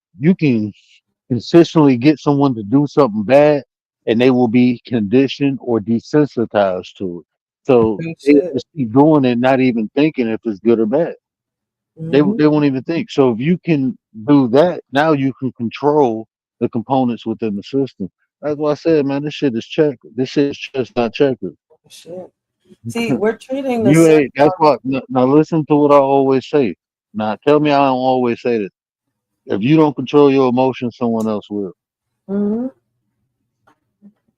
consistently get someone to do something bad and they will be conditioned or desensitized to it. So they Shit. just keep doing it, not even thinking if it's good or bad. Mm-hmm. They won't even think. So if you can do that, now you can control the components within the system. That's why I said, man, this shit is check. This shit is just not checkers. Shit. See, we're treating the You system. ain't. That's why. Now listen to what I always say. Now tell me I don't always say this. If you don't control your emotions, someone else will. Mm-hmm.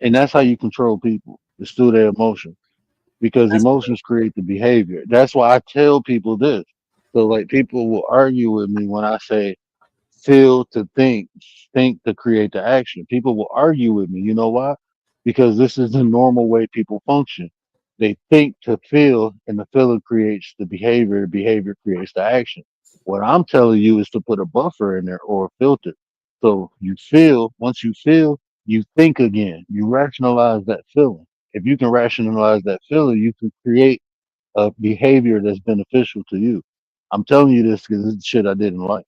And that's how you control people. It's through their emotions. Because That's emotions create the behavior. That's why I tell people this. So like people will argue with me when I say feel to think to create the action. People will argue with me. You know why? Because this is the normal way people function. They think to feel, and the feeling creates the behavior creates the action. What I'm telling you is to put a buffer in there or a filter. So you feel, once you feel, you think again. You rationalize that feeling. If you can rationalize that feeling, you can create a behavior that's beneficial to you. I'm telling you this because it's shit I didn't like.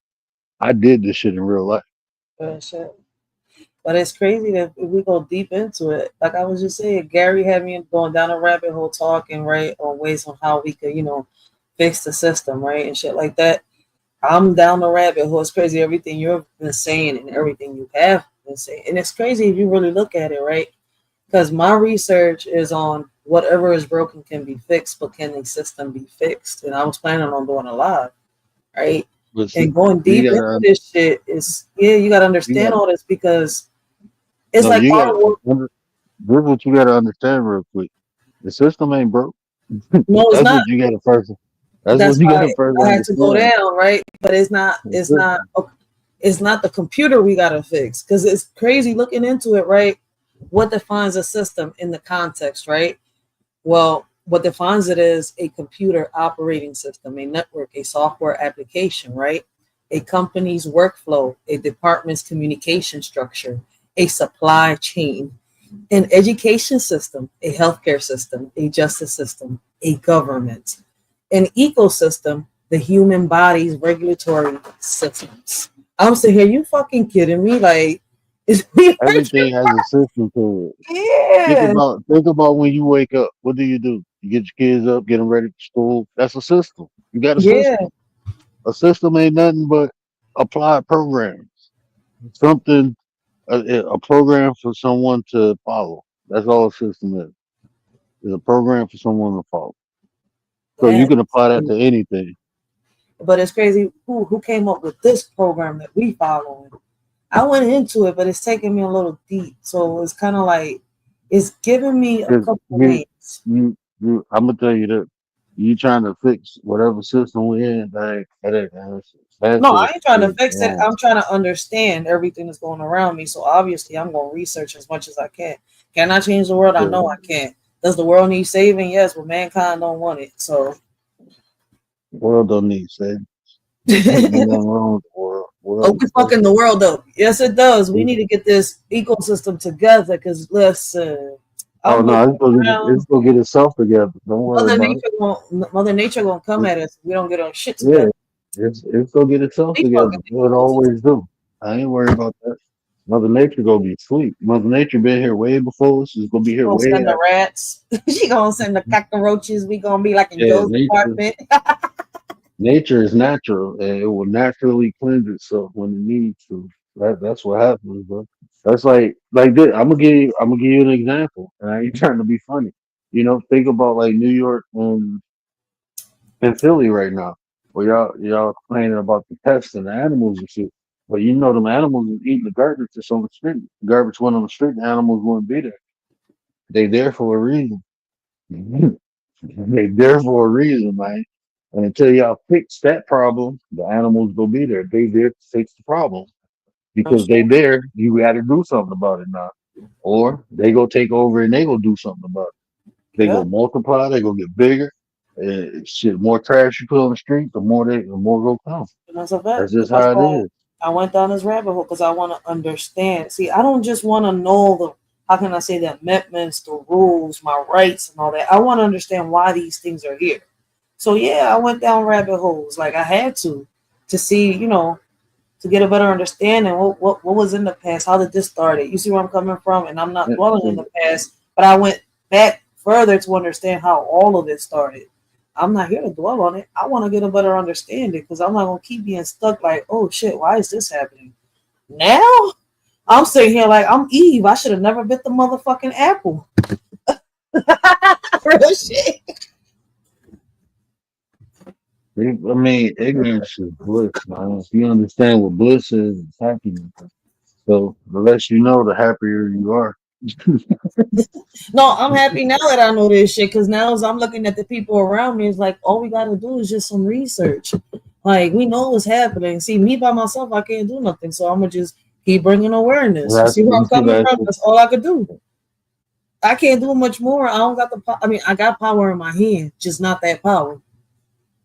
I did this shit in real life. shit. But it's crazy that if we go deep into it. Like I was just saying, Gary had me going down a rabbit hole talking, right, on ways on how we could, fix the system, right, and shit like that. I'm down the rabbit hole. It's crazy everything you've been saying and everything you have been saying. And it's crazy if you really look at it, right? Because my research is on whatever is broken can be fixed, but can the system be fixed? And I was planning on doing a live, right? But see, And going you deep into gotta, this shit is, yeah, you got to you understand got all this because it's no, like you all got. the work. This is what you gotta understand real quick. The system ain't broke. No, it's That's not. what you gotta first. That's what That's you why gotta first I had to go understand. down, right? But it's not. The It's not. system. It's not the computer we gotta fix because it's crazy looking into it, right? What defines a system in the context, right? Well, what defines it is a computer operating system, a network, a software application, right? A company's workflow, a department's communication structure, a supply chain, an education system, a healthcare system, a justice system, a government, an ecosystem, the human body's regulatory systems. I'm sitting here, you fucking kidding me? Like, Everything has a system to it. Yeah. Think about when you wake up. What do? You get your kids up, get them ready for school. That's a system. You got a Yeah. system. A system ain't nothing but applied programs. Something, a program for someone to follow. That's all a system is. It's a program for someone to follow. So you That, can apply that to anything. but it's crazy who came up with this program that we following. I went into it, but it's taking me a little deep. So it's kind of like it's giving me a 'Cause couple of names. I'm gonna tell you that you trying to fix whatever system we're in. That No, I shit ain't trying to is fix it. wrong. I'm trying to understand everything that's going around me. So obviously, I'm going to research as much as I can. Can I change the world? I know I can. Does the world need saving? Yes, but mankind don't want it. So World don't need saving. Ain't nothing wrong with the world. oh, World we is fucking the world up. Yes, it does. We perfect. need to get this ecosystem together. Because listen, Oh I'm no, looking around. it's gonna get itself together. Don't worry about it. Mother Nature gonna come at us. If we don't get our shit Yeah, together. it's gonna get itself They together. fucking It always do. I ain't worried about that. Mother Nature gonna be sweet. Mother Nature been here way before us. It's gonna be She here gonna way send the after. rats. She gonna send the cockroaches. We gonna be like in Yeah, Joe's apartment. nature is natural, and it will naturally cleanse itself when it needs to. That's what happens, bro. That's like this. I'm gonna give you an example, and I ain't trying to be funny. Think about like New York and Philly right now, where y'all complaining about the pests and the animals and shit. But them animals is eating the garbage that's on the street. Garbage went on the street, the animals wouldn't be there. They there for a reason. They there for a reason, man. And until y'all fix that problem, the animals will be there. They there to fix the problem. Oh, Because they shit. there, you gotta do something about it now. Or they go take over and they go do something about it. They go Yeah, multiply, they go get bigger. Shit, more trash you put on the street, the more go come. that's a fact. That's just That's how it why is. I went down this rabbit hole because I want to understand. See, I don't just want to know the how can I say the amendments, the rules, my rights, and all that. I want to understand why these things are here. So yeah, I went down rabbit holes like I had to see, to get a better understanding what was in the past, how did this start? You see where I'm coming from? And I'm not And- dwelling in and the past, but I went back further to understand how all of it started. I'm not here to dwell on it. I want to get a better understanding because I'm not gonna keep being stuck like, oh shit, why is this happening? Now I'm sitting here like I'm Eve. I should have never bit the motherfucking apple. Real shit. I mean, ignorance is bliss, man. If you understand what bliss is, it's happiness. So the less you know, the happier you are. No, I'm happy now that I know this shit because now as I'm looking at the people around me, it's like all we got to do is just some research. Like we know what's happening. See, me by myself, I can't do nothing, so I'm gonna just keep bringing awareness. You see where I'm coming from? That's all I could do. I can't do much more. I don't got the. I mean, I got power in my hand, just not that power.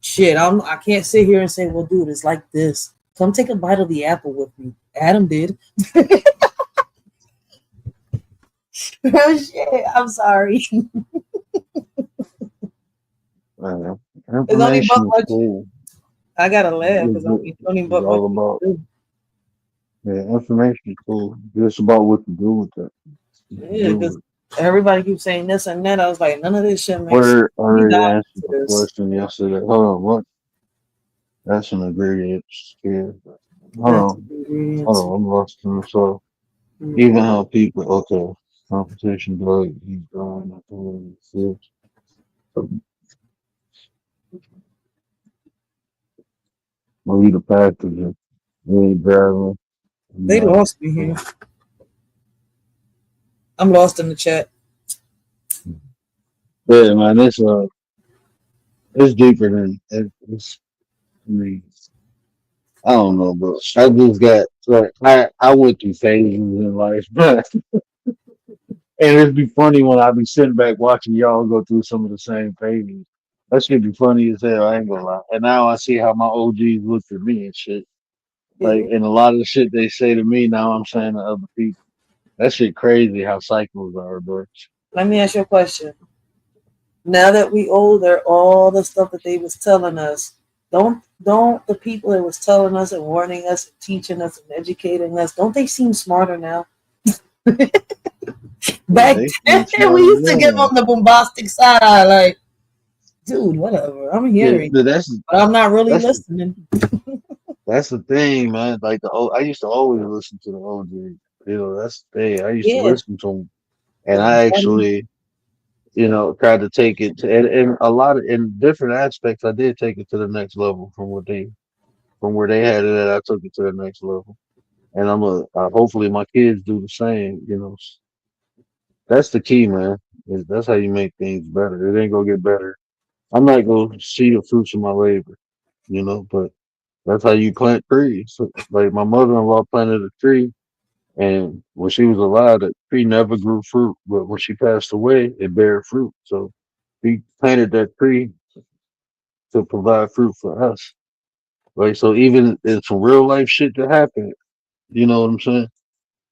Shit, I can't sit here and say, "Well, dude, it's like this." Come take a bite of the apple with me. Adam did. Oh shit! I'm sorry. It's only but Information is much. cool. I gotta laugh because It's, it's only it's but much all we about can information is cool. It's about what to do with it. do. What to Yeah, do because with it. everybody keeps saying this and that. I was like, none of this shit makes sense. Where I We already dive answered into the this. question yesterday. Hold on, what? That's an ingredient. Yeah. That's Hold ingredients. on, I'm lost in the soul. Mm. Even how people, okay, competition, drug, he's gone, lead the package, really driving. They lost me here. I'm lost in the chat. Yeah, man, it's deeper than it's. I mean, I don't know, bro. I just got like I went through phases in life, but and it'd be funny when I be sitting back watching y'all go through some of the same phases. That should be funny as hell. I ain't gonna lie. And now I see how my OGs looked at me and shit. Like, Yeah. and a lot of the shit they say to me now, I'm saying to other people. That shit crazy how cycles are, bro. Let me ask you a question. Now that we older, all the stuff that they was telling us, don't the people that was telling us and warning us and teaching us and educating us, don't they seem smarter now? Back They then, from we used to give China. them the bombastic side eye, like, dude, whatever. I'm Yeah, hearing, but but I'm not really that's listening. that's the thing, man. Like I used to always listen to the OG. You know, that's the thing. I used to Yeah, listen to them, and it was I funny. actually, tried to take it to, and a lot of in different aspects. I did take it to the next level from where they had it at. I took it to the next level, and hopefully my kids do the same. That's the key, man. That's how you make things better. It ain't gonna get better. I'm not gonna see the fruits of my labor, but that's how you plant trees. So, like my mother-in-law planted a tree, and when she was alive, the tree never grew fruit. But when she passed away, it bare fruit. So we planted that tree to provide fruit for us. Right. So even in some real life shit that happened, you know what I'm saying?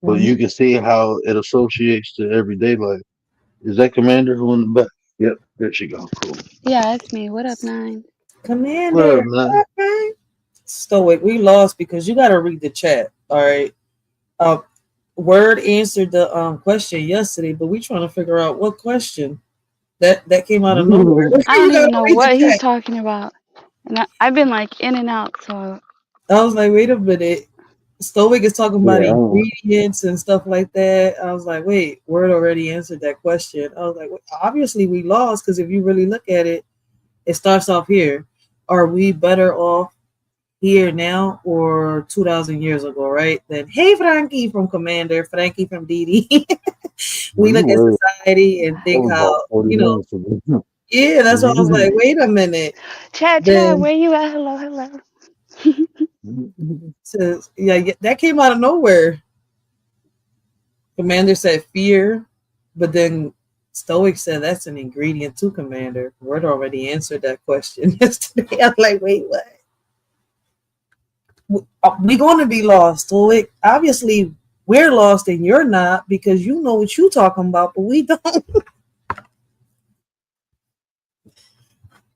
But Mhm. you can see how it associates to everyday life. Is that Commander who in the back? Yep, there she go. Cool. Yeah, it's me. What up, Nine? What Commander, up, man? okay. Stoic, we lost because you got to read the chat. All right. Uh, Word answered the question yesterday, but we trying to figure out what question that came out of nowhere. I don't You got even to know read the what he's chat. talking about. And I've been like in and out, so I was like, wait a minute. Stoic is talking about Yeah, I don't. ingredients and stuff like that. I was like, wait, Word already answered that question. I was like, well, obviously we lost because if you really look at it, it starts off here. Are we better off here now or 2,000 years ago, right? Then, hey, Frankie from Commander, Frankie from DD. We look at That society and think was about how, 40 minutes ago. yeah, that's what I was like, wait a minute. Chad, Then, where you at? Hello, hello. says, yeah, that came out of nowhere. Commander said fear, but then Stoic said that's an ingredient to Commander. Word already answered that question yesterday. I'm like, wait, what? We're going to be lost. Stoic. Obviously, we're lost and you're not because you know what you're talking about, but we don't.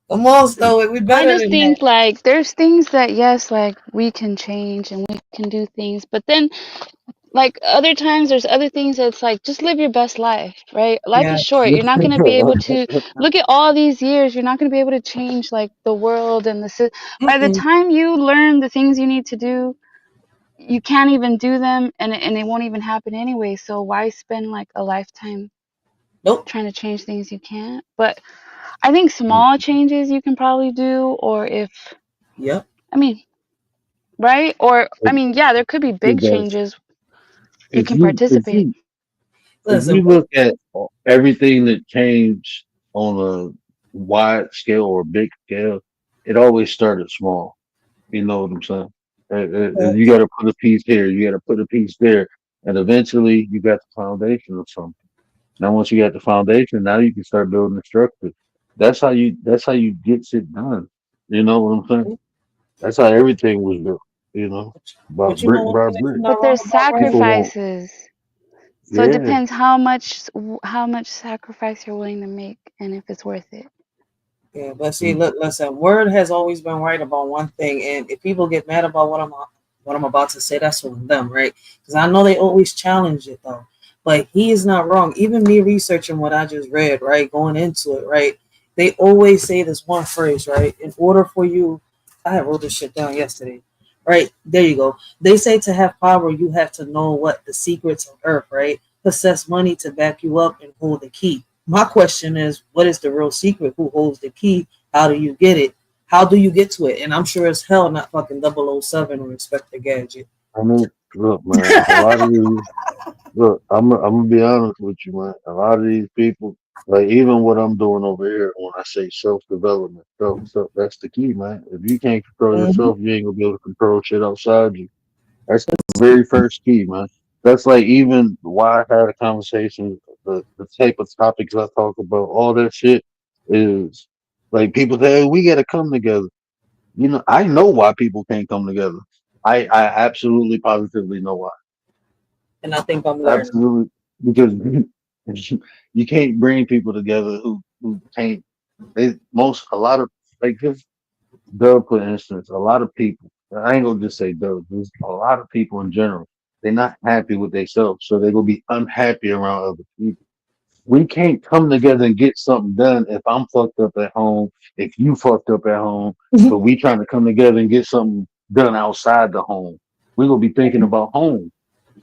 Come on, Stoic. We I better just than that. think like there's things that yes, like we can change and we can do things, but then like other times there's other things that's like just live your best life, right? Life Yeah. is short. You're not going to be able to look at all these years. You're not going to be able to change like the world and by the Mm-mm. time you learn the things you need to do, you can't even do them and it won't even happen anyway. So why spend like a lifetime Nope. trying to change things you can't? But I think small changes you can probably do, or if, Yep. I mean, right? Or, I mean, yeah, there could be big Because changes you if can you if participate. you if Listen, you look at everything that changed on a wide scale or big scale, it always started small. You know what I'm saying? And you got to put a piece here, you got to put a piece there, and eventually you got the foundation of something. Now, once you got the foundation, now you can start building the structure. That's how you get shit done. You know what I'm saying? That's how everything was built. By but you know brick one by thing that brick. you're not But wrong there's about, right? People don't. sacrifices. So it Yeah. depends how much sacrifice you're willing to make and if it's worth it. Yeah, but see, Mm. look, listen, Word has always been right about one thing, and if people get mad about what I'm about to say, that's on them, right? Because I know they always challenge it though. But he is not wrong. Even me researching what I just read, right, going into it, right? They always say this one phrase, right? In order for you, I wrote this shit down yesterday, right? There you go. They say to have power, you have to know what the secrets of Earth, right? Possess money to back you up and hold the key. My question is, what is the real secret? Who holds the key? How do you get it? How do you get to it? And I'm sure as hell not fucking 007 or Inspector Gadget. I mean, look, man. A lot of these. Look, I'm gonna be honest with you, man. A lot of these people, like even what I'm doing over here, when I say self development, that's the key, man. If you can't control Mhm. yourself, you ain't gonna be able to control shit outside you. That's the very first key, man. That's like even why I had a conversation, the type of topics I talk about, all that shit is like people say, hey, we gotta come together. I know why people can't come together. I absolutely positively know why. And I think I'm learning. Absolutely, because you can't bring people together who can't. A lot of like just Doug, for instance, a lot of people. I ain't gonna just say Doug. There's a lot of people in general. they're not happy with themselves, so they're gonna be unhappy around other people. We can't come together and get something done if I'm fucked up at home, if you fucked up at home, but we trying to come together and get something done outside the home. We're gonna be thinking about home.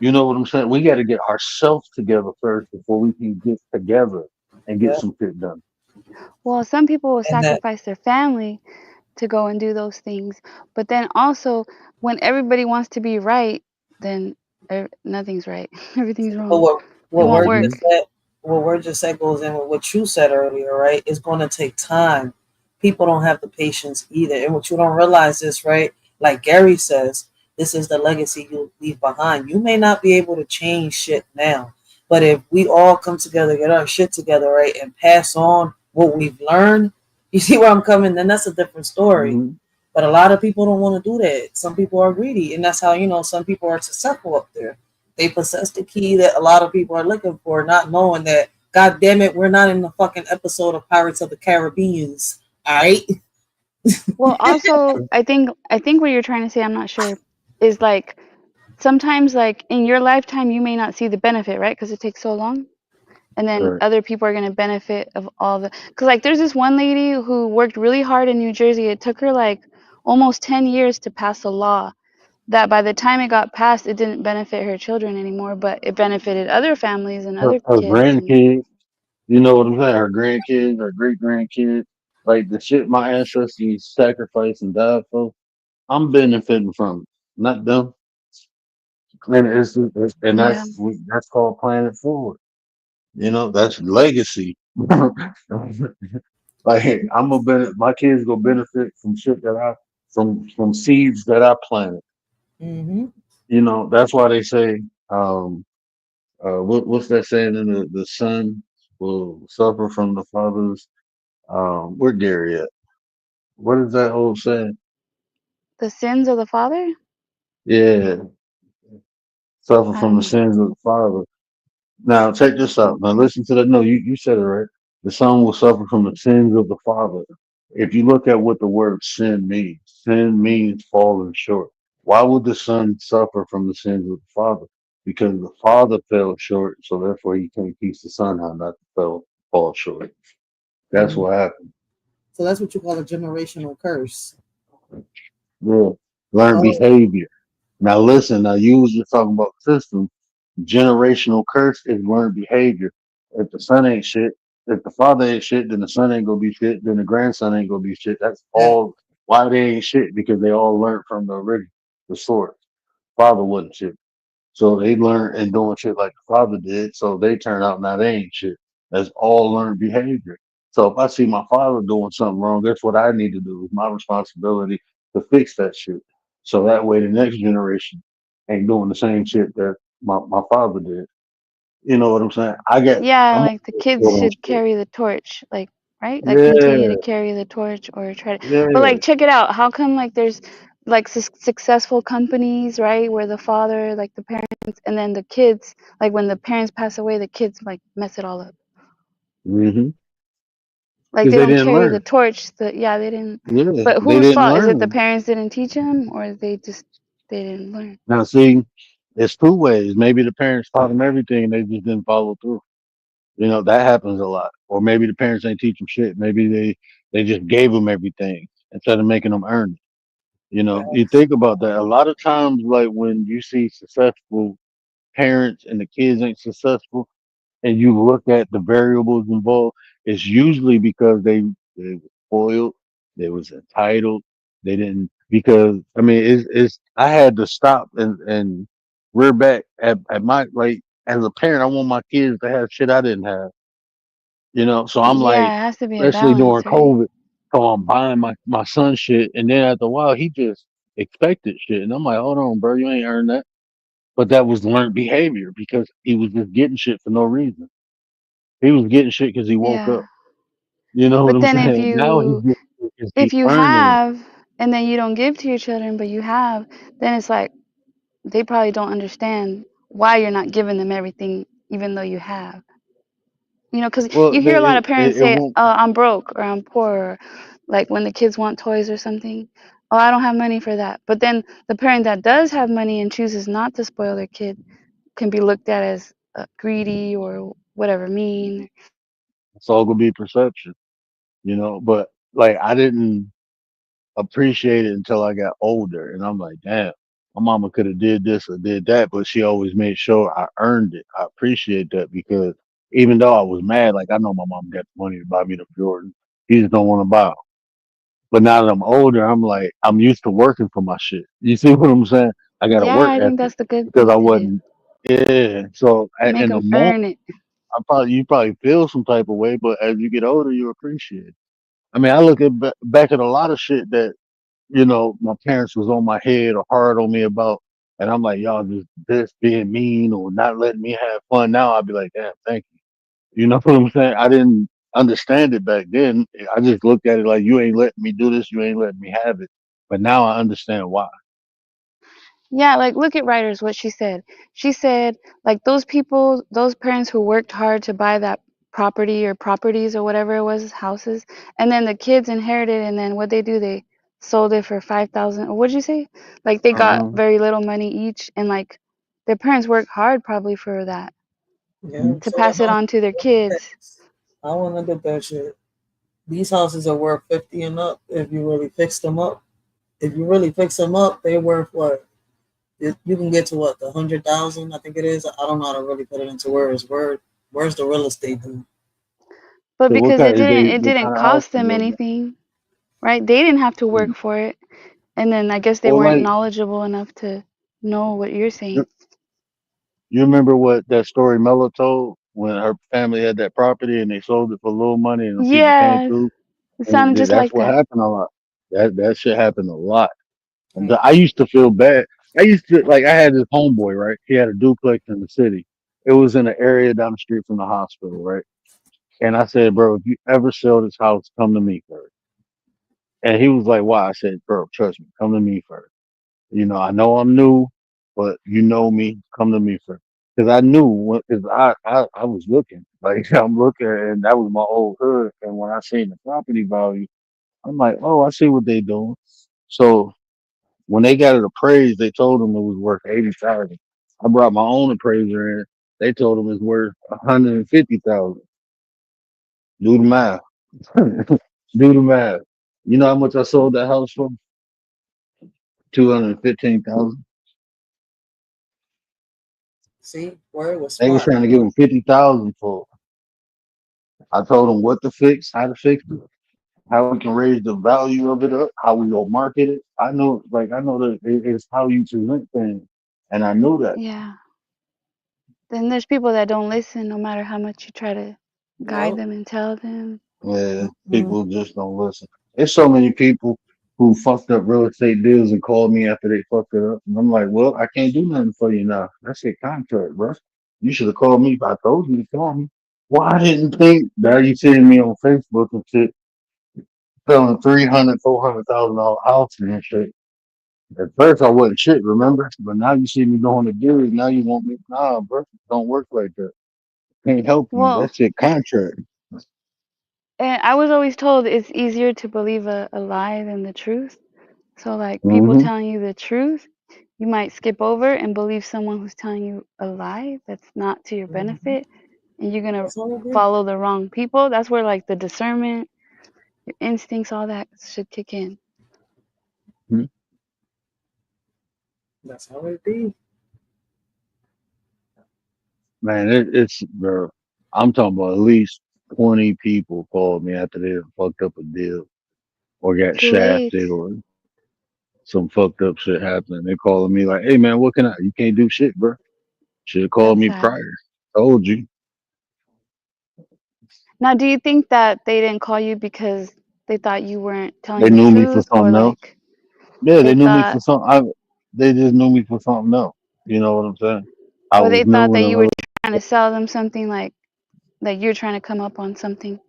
You know what I'm saying? We got to get ourselves together first before we can get together and get Yeah. some shit done. Well, some people will And that sacrifice their family to go and do those things. But then also, when everybody wants to be right, then nothing's right. Everything's but wrong. what It what won't we're Hmm. just work. said what we're just said goes in with what you said earlier, right? It's going to take time. People don't have the patience either, and what you don't realize is, right, like Gary says, this is the legacy you leave behind. You may not be able to change shit now, but if we all come together, get our shit together, right, and pass on what we've learned, you see where I'm coming, then that's a different story. Hmm. But a lot of people don't want to do that. Some people are greedy, and that's how some people are successful up there. They possess the key that a lot of people are looking for, not knowing that. God damn it, we're not in the fucking episode of Pirates of the Caribbeans. All right. Well, also, I think what you're trying to say, I'm not sure, is like sometimes like in your lifetime you may not see the benefit, right? Because it takes so long. And then Right. other people are going to benefit of all the, because like there's this one lady who worked really hard in New Jersey. It took her like almost 10 years to pass a law that by the time it got passed, it didn't benefit her children anymore, but it benefited other families and other Her kids. And grandkids, you know what I'm saying? Her grandkids, her great grandkids, like the shit my ancestors sacrificed and died for. I'm benefiting from it, not them. And and yeah, that's called playing it forward. You know, that's legacy. Like I'm gonna benefit, my kids gonna benefit from shit that I from seeds that I planted. Mm-hmm. You know, that's why they say, what's that saying? In the son will suffer from the father's. Where Gary at? What is that old saying? the sins of the father. Yeah, suffer I from don't the know. sins of the father. Now check this out. Now listen to that. No, you said it right. The son will suffer from the sins of the father. If you look at what the word sin means falling short. Why would the son suffer from the sins of the father? Because the father fell short, so therefore he can't teach the son how not to fall short. That's Mm-hmm. what happened. So that's what you call a generational curse. Yeah. Learn Oh, behavior. Now listen, now you was just talking about systems. Generational curse is learned behavior. If the son ain't shit, if the father ain't shit, then the son ain't gonna be shit, then the grandson ain't gonna be shit. That's that. all why they ain't shit, because they all learned from the original, the source. Father wasn't shit. So they learn and doing shit like the father did. So they turn out now they ain't shit. That's all learned behavior. So if I see my father doing something wrong, that's what I need to do. It's my responsibility to fix that shit. So that way the next generation ain't doing the same shit that my father did. You know what I'm saying? Yeah, I'm like the kids on should shit. carry the torch, like, right? Like continue to Yeah, carry the torch or try to. But yeah. like check it out. How come like there's like successful companies, right, where the father, like the parents, and then the kids, like when the parents pass away, the kids like mess it all up. Mm-hmm. Like Because they they don't didn't carry the learn. torch. Yeah, they didn't. Yeah, But they whose didn't fault is it? The learn. parents didn't teach them, or they didn't learn? Now see, it's two ways. Maybe the parents taught them everything and they just didn't follow through. You know, that happens a lot. Or maybe the parents ain't teach them shit. Maybe they just gave them everything instead of making them earn it. You know, you think about that. A lot of times, like when you see successful parents and the kids ain't successful, and you look at the variables involved, it's usually because they were spoiled, they was entitled, they didn't because I mean it's I had to stop and rear back at my like as a parent, I want my kids to have shit I didn't have. You know, so I'm like, Yeah, it has to be a especially during balance, right? COVID, so I'm buying my son shit, and then after a while, he just expected shit, and I'm like, hold on, bro, you ain't earned that. But that was learned behavior because he was just getting shit for no reason. He was getting shit because he woke up. Yeah. You know what But I'm then if saying? Now he's you getting shit because he if you earning it. have and then you don't give to your children, but you have, then it's like they probably don't understand why you're not giving them everything, even though you have. Because Well, you hear a lot of it, parents it say, won't. I'm broke or I'm poor, or like when the kids want toys or something. oh, I don't have money for that. But then the parent that does have money and chooses not to spoil their kid can be looked at as greedy or whatever, mean. It's all gonna be perception, But like I didn't appreciate it until I got older, and I'm like, damn, my mama could have did this or did that, but she always made sure I earned it. I appreciate that because even though I was mad, like I know my mom got the money to buy me the Jordan, he just don't want to buy 'em. But now that I'm older, I'm like, I'm used to working for my shit. You see what I'm saying? I got a Yeah, work I think ethic that's the good because thing I to do. wasn't. Yeah. So Make in the them moment, earn it. you probably feel some type of way, but as you get older, you appreciate it. I mean, I look back at a lot of shit that my parents was on my head or hard on me about, and I'm like, y'all just this being mean or not letting me have fun. Now I'd be like, damn, thank you. You know what I'm saying? I didn't understand it back then. I just looked at it like you ain't letting me do this, you ain't letting me have it. But now I understand why. Yeah, like look at writers, what she said. She said, like those people, those parents who worked hard to buy that property or properties or whatever it was, houses, and then the kids inherited, and then what they do, they sold it for 5,000. Or what'd you say? Like they got Uh-huh. very little money each, and like their parents worked hard probably for that Yeah, to so pass it on to their kids. I want to get that shit. These houses are worth 50 and up if you really fix them up. If you really fix them up, they're worth what? You can get to what, the 100,000? I think it is. I don't know how to really put it into words. Where's the real estate dude? But So what because kind is they it what didn't kind of house cost you them living anything, right? They didn't have to in? work for it. And then I guess they Or weren't like knowledgeable enough to know what you're saying. you you remember what that story Mello told when her family had that property and they sold it for a little money and the people came Yeah, through it and sounded just that's like what that. happened a lot. That shit happened a lot. And Mm. I used to feel bad. I used to like I had this homeboy, right? He had a duplex in the city. It was in an area down the street from the hospital, right? And I said, bro, if you ever sell this house, come to me first. And he was like, why? I said, bro, trust me, come to me first. I know I'm new, but you know me, come to me first. Because I knew, because I was looking, like I'm looking, and that was my old hood. And when I seen the property value, I'm like, oh, I see what they doing. So when they got it appraised, they told them it was worth 80,000. I brought my own appraiser in. They told them it's worth 150,000. Do the math. Do the math. You know how much I sold that house for? 215,000. See, word was They was smart. trying to give them 50,000 for it. I told them what to fix, how to fix it, how we can raise the value of it up, how we gonna market it. I know that it's how you present things, and I knew that. Yeah. Then there's people that don't listen no matter how much you try to guide Yep. them and tell them. Yeah, Mm. people just don't listen. There's so many people who fucked up real estate deals and called me after they fucked it up. And I'm like, well, I can't do nothing for you now. That's a contract, bro. You should have called me if I told you to call me. Well, I didn't think. Now you seeing me on Facebook and shit, selling $300,000, $400,000 houses and shit. At first I wasn't shit, remember? But now you see me doing the deals. Now you want me? Nah, bro, don't work like that. Can't help you. Well, That's your contract. and I was always told it's easier to believe a lie than the truth. So, like, people Mm-hmm. telling you the truth, you might skip over and believe someone who's telling you a lie that's not to your Mhm. benefit, and you're gonna That's all it is. follow the wrong people. That's where, like, the discernment, your instincts, all that should kick in. That's how it be. Man, it's bro. I'm talking about at least 20 people called me after they done fucked up a deal or got Too late. shafted or some fucked up shit happened. They calling me like, "Hey man, what can I? You can't do shit, bro. Should have called That's me sad. prior. Told you." Now, do you think that they didn't call you because they thought you weren't telling They the knew me for truth, or something else. like Yeah, they they knew me for thought, something. They just knew me for something else. You know what I'm saying? I or was they new thought in that the you were hood. trying to sell them something, like you're trying to come up on something?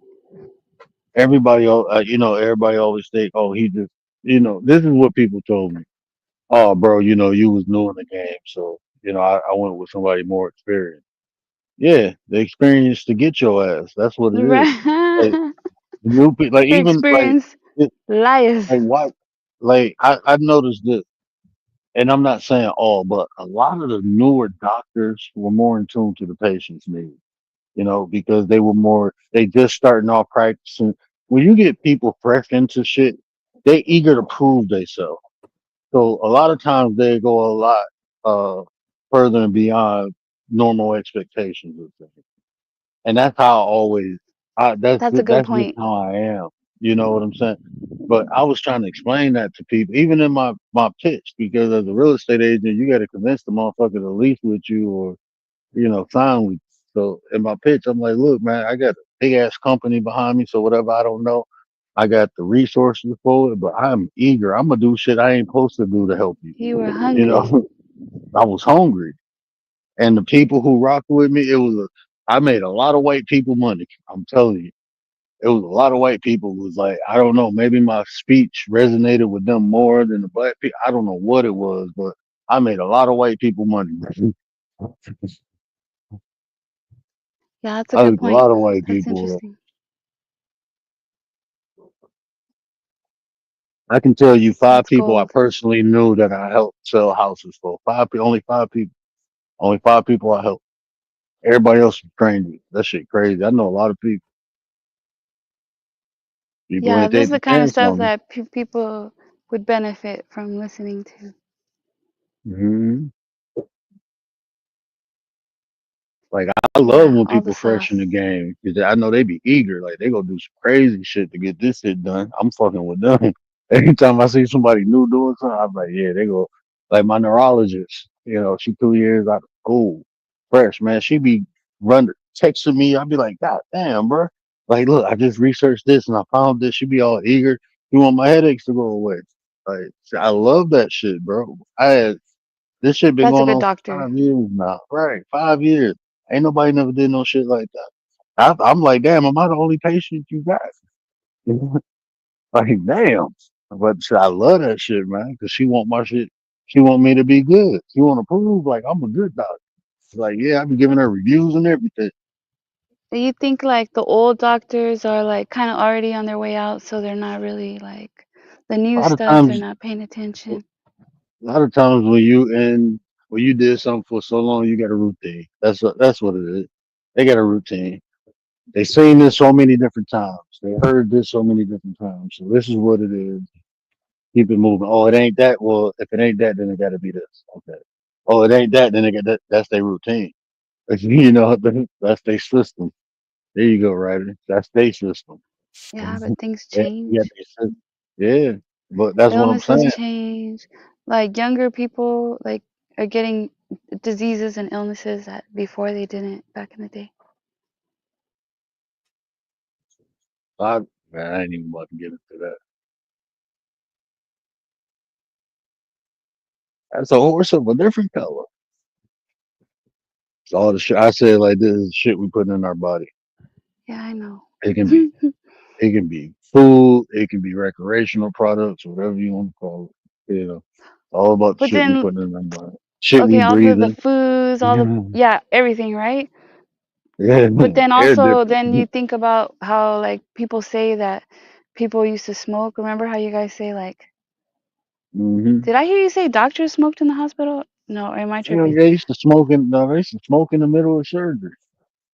Everybody always think, oh, he just, this is what people told me. Oh, bro, you was new in the game, so I went with somebody more experienced. Yeah, the experience to get your ass. That's what it is. Like Right. new people, like The even like experience it, liars. like why? like I noticed that, and I'm not saying all, but a lot of the newer doctors were more in tune to the patient's needs. Because they just starting off practicing. When you get people fresh into shit, they eager to prove themselves. So a lot of times they go a lot uh further and beyond normal expectations of things. And that's how I always That's a good that's just point. how I am. You know what I'm saying? But I was trying to explain that to people, even in my pitch, because as a real estate agent, you got to convince the motherfucker to lease with you or sign with. So in my pitch, I'm like, look, man, I got a big ass company behind me, so whatever I don't know, I got the resources for it, but I'm eager. I'm gonna do shit I ain't supposed to do to help you. You were You hungry. know, I was hungry, and the people who rocked with me, I made a lot of white people money. I'm telling you, it was a lot of white people who was like, I don't know, maybe my speech resonated with them more than the black people. I don't know what it was, but I made a lot of white people money. Yeah, that's a I good hooked a point. lot of white That's people up. interesting. I can tell you five That's people I gold. personally knew that I helped sell houses for. Only 5 people. Only 5 people I helped. Everybody else was strangers. That shit crazy. I know a lot of people. People Yeah, ain't this is take the the kind of chance stuff on me. that people would benefit from listening to. Hmm. Like I love Yeah, when all the people fresh in sauce. the game because I know they be eager. Like they gonna do some crazy shit to get this shit done. I'm fucking with them. Anytime I see somebody new doing something, I'm like, yeah, they go. Like my neurologist, she 2 years out of school, fresh man. She be running, texting me. I'd be like, God damn, bro. Like, look, I just researched this and I found this. She be all eager. You want my headaches to go away? Like, I love that shit, bro. This shit been That's a going good on for doctor. 5 years now. Right, 5 years. Ain't nobody never did no shit like that. I'm like, damn, am I the only patient you got? Like, damn. But shit, I love that shit, man, because she want my shit. She want me to be good. She want to prove like I'm a good doctor. Like, yeah, I be giving her reviews and everything. Do you think like the old doctors are like kind of already on their way out, so they're not really like the A new lot of stuff, they're times, not paying a attention? lot of times when you did something for so long, you got a routine. That's what it is. They got a routine. They seen this so many different times. They heard this so many different times. So this is what it is. Keep it moving. Oh, it ain't that. Well, if it ain't that, then it got to be this. Okay. Oh, it ain't that. Then it got that. That's their routine. That's their system. There you go, Ryder. That's their system. Yeah, but things Yeah, yeah, change. they system. Yeah, but that's what I'm Illnesses saying. change. Like younger people like are getting diseases and illnesses that before they didn't back in the day. I, man, I ain't even about to get into that. That's a horse of a different color. It's all the shit I said. Like this is shit we put in our body. Yeah, I know. It can be. It can be food. It can be recreational products, whatever you want to call it. All about the But shit we then put in our body. Shit we okay, all breathe the in. foods, all the Yeah, yeah, everything, right? yeah, But then air also then you different. think about how like people say that people used to smoke. Remember how you guys say like Hmm. did I hear you say doctors smoked in the hospital? No, or am I tripping? They used to smoke in. No, they used to smoke in the middle of surgery.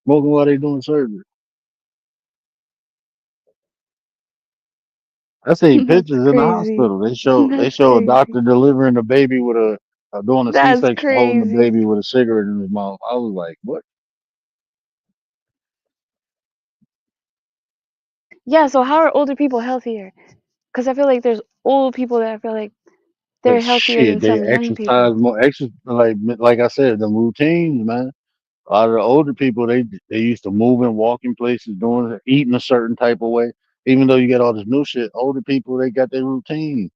Smoking while they doing surgery. I seen That's pictures in the crazy. hospital. They show That's a crazy. doctor delivering a baby with doing a That's C-section, holding the crazy. baby with a cigarette in his mouth. I was like, what? Yeah, so how are older people healthier? Because I feel like there's old people that I feel like they're But healthier shit, than they some young exercise people. more. Like I said, the routines, man. A lot of the older people, they used to move in walking places, eating a certain type of way. Even though you got all this new shit, older people they got their routine.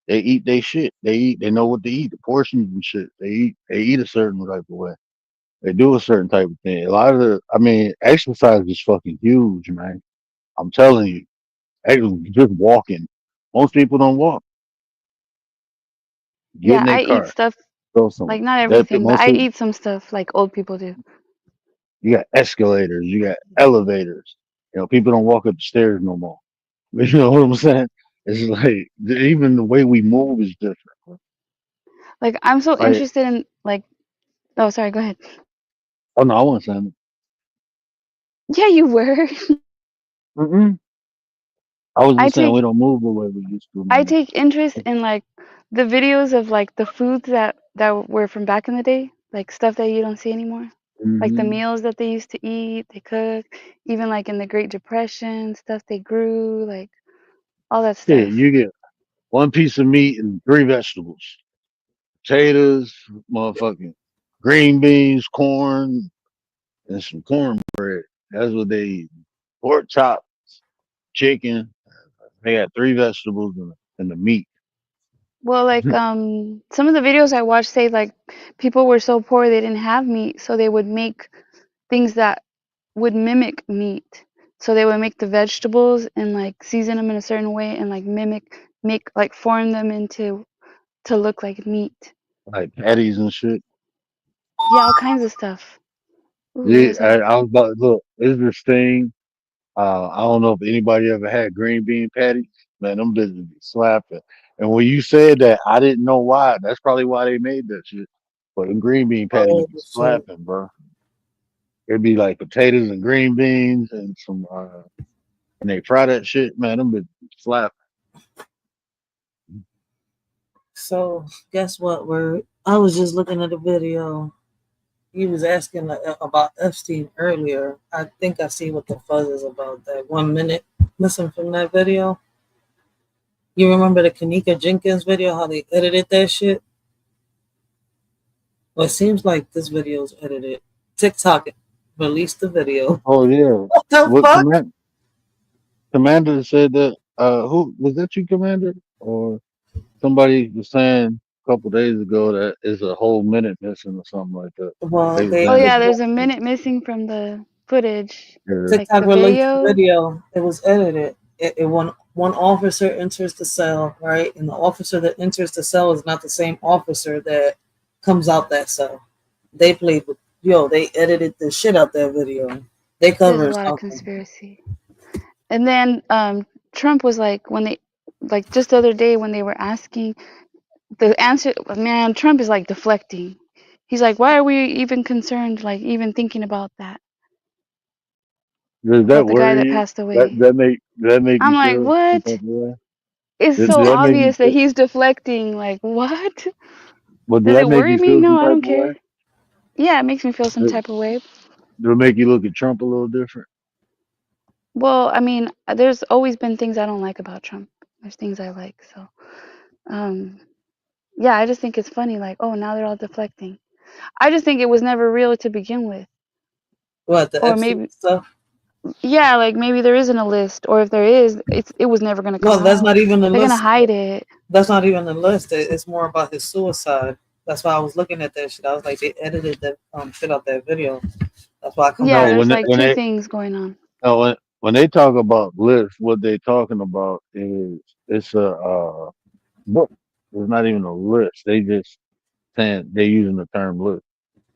They eat their shit. They know what to eat, the portions and shit. They eat a certain type of way. They do a certain type of thing. A lot of exercise is fucking huge, man. I'm telling you, just walking. Most people don't walk. Get Yeah, in their I eat car, stuff go somewhere. like not That everything, but most I people. eat some stuff like old people do. You got escalators. You got elevators. People don't walk up the stairs no more. You know what I'm saying? It's like even the way we move is different. Like I'm so Like, interested in like. Oh, sorry. Go ahead. oh no, I wasn't saying Yeah, you were. it. I was I just saying take we don't move the way we used to no I more. take interest in like the videos of like the foods that were from back in the day, like stuff that you don't see anymore. Like the Hmm. meals that they used to eat, they cook, even like in the Great Depression, stuff they grew, like all that Yeah, stuff. you get one piece of meat and three vegetables: potatoes, motherfucking green beans, corn, and some cornbread. That's what they eat. Pork chop, chicken. They got three vegetables and the meat. Well, like some of the videos I watched say like people were so poor they didn't have meat, so they would make things that would mimic meat. So they would make the vegetables and like season them in a certain way and like make like form them into to look like meat. Like patties and shit. Yeah, all kinds of stuff. Ooh, what Yeah, was that? I was about to look. Is this thing? I don't know if anybody ever had green bean patties. Man, them bitches be slapping. And when you said that, I didn't know why. That's probably why they made that shit. But them green bean patties Oh be shit. slapping, bro. It'd be like potatoes and green beans and some, and they fry that shit. Man, them bitches be slapping. So guess what? I was just looking at a video. He was asking about Epstein earlier. I think I see what the fuzz is about. That 1 minute missing from that video. You remember the Kanika Jenkins video? How they edited that shit? Well, it seems like this video's edited. TikTok released the video. Oh yeah. What the What fuck? Commander said that? Who was that? You, Commander, or somebody was saying a couple days ago that is a whole minute missing or something like that. Well, They was they Oh saying yeah, it's there's a a minute missing from the footage, yeah. like TikTok the released the video. video. It was edited. It one officer enters the cell, right? And the officer that enters the cell is not the same officer that comes out that cell. They played with they edited the shit out that video. They There's a covered lot of something. conspiracy. And then Trump was like when they like just the other day when they were asking the answer, man, Trump is like deflecting. He's like, why are we even concerned, like even thinking Does that about the guy worry that you? passed away? That make I'm you like, feel some type what? of way? It's Did so that make you obvious that feel? he's deflecting. Like, what? Well, did Does that it make worry you me? feel No, some I type don't of way? care. Yeah, it makes me feel some Did type of way. did it make you look at Trump a little different? Well, I mean, there's always been things I don't like about Trump. There's things I like. So, um, yeah, I just think it's funny. Like, oh, now they're all deflecting. I just think it was never real to begin with. What the Or Epstein maybe, stuff? yeah, like maybe there isn't a list. Or if there is, it was never gonna come No, that's out. not even the They're gonna list. hide it. That's not even the list. It's more about his suicide. That's why I was looking at that shit. I was like, they edited that shit out that video. That's why I come Yeah, No, back. there's like two things going on. no, when they talk about lists, what they talking about is it's a book. It's not even a list. They just saying they using the term list.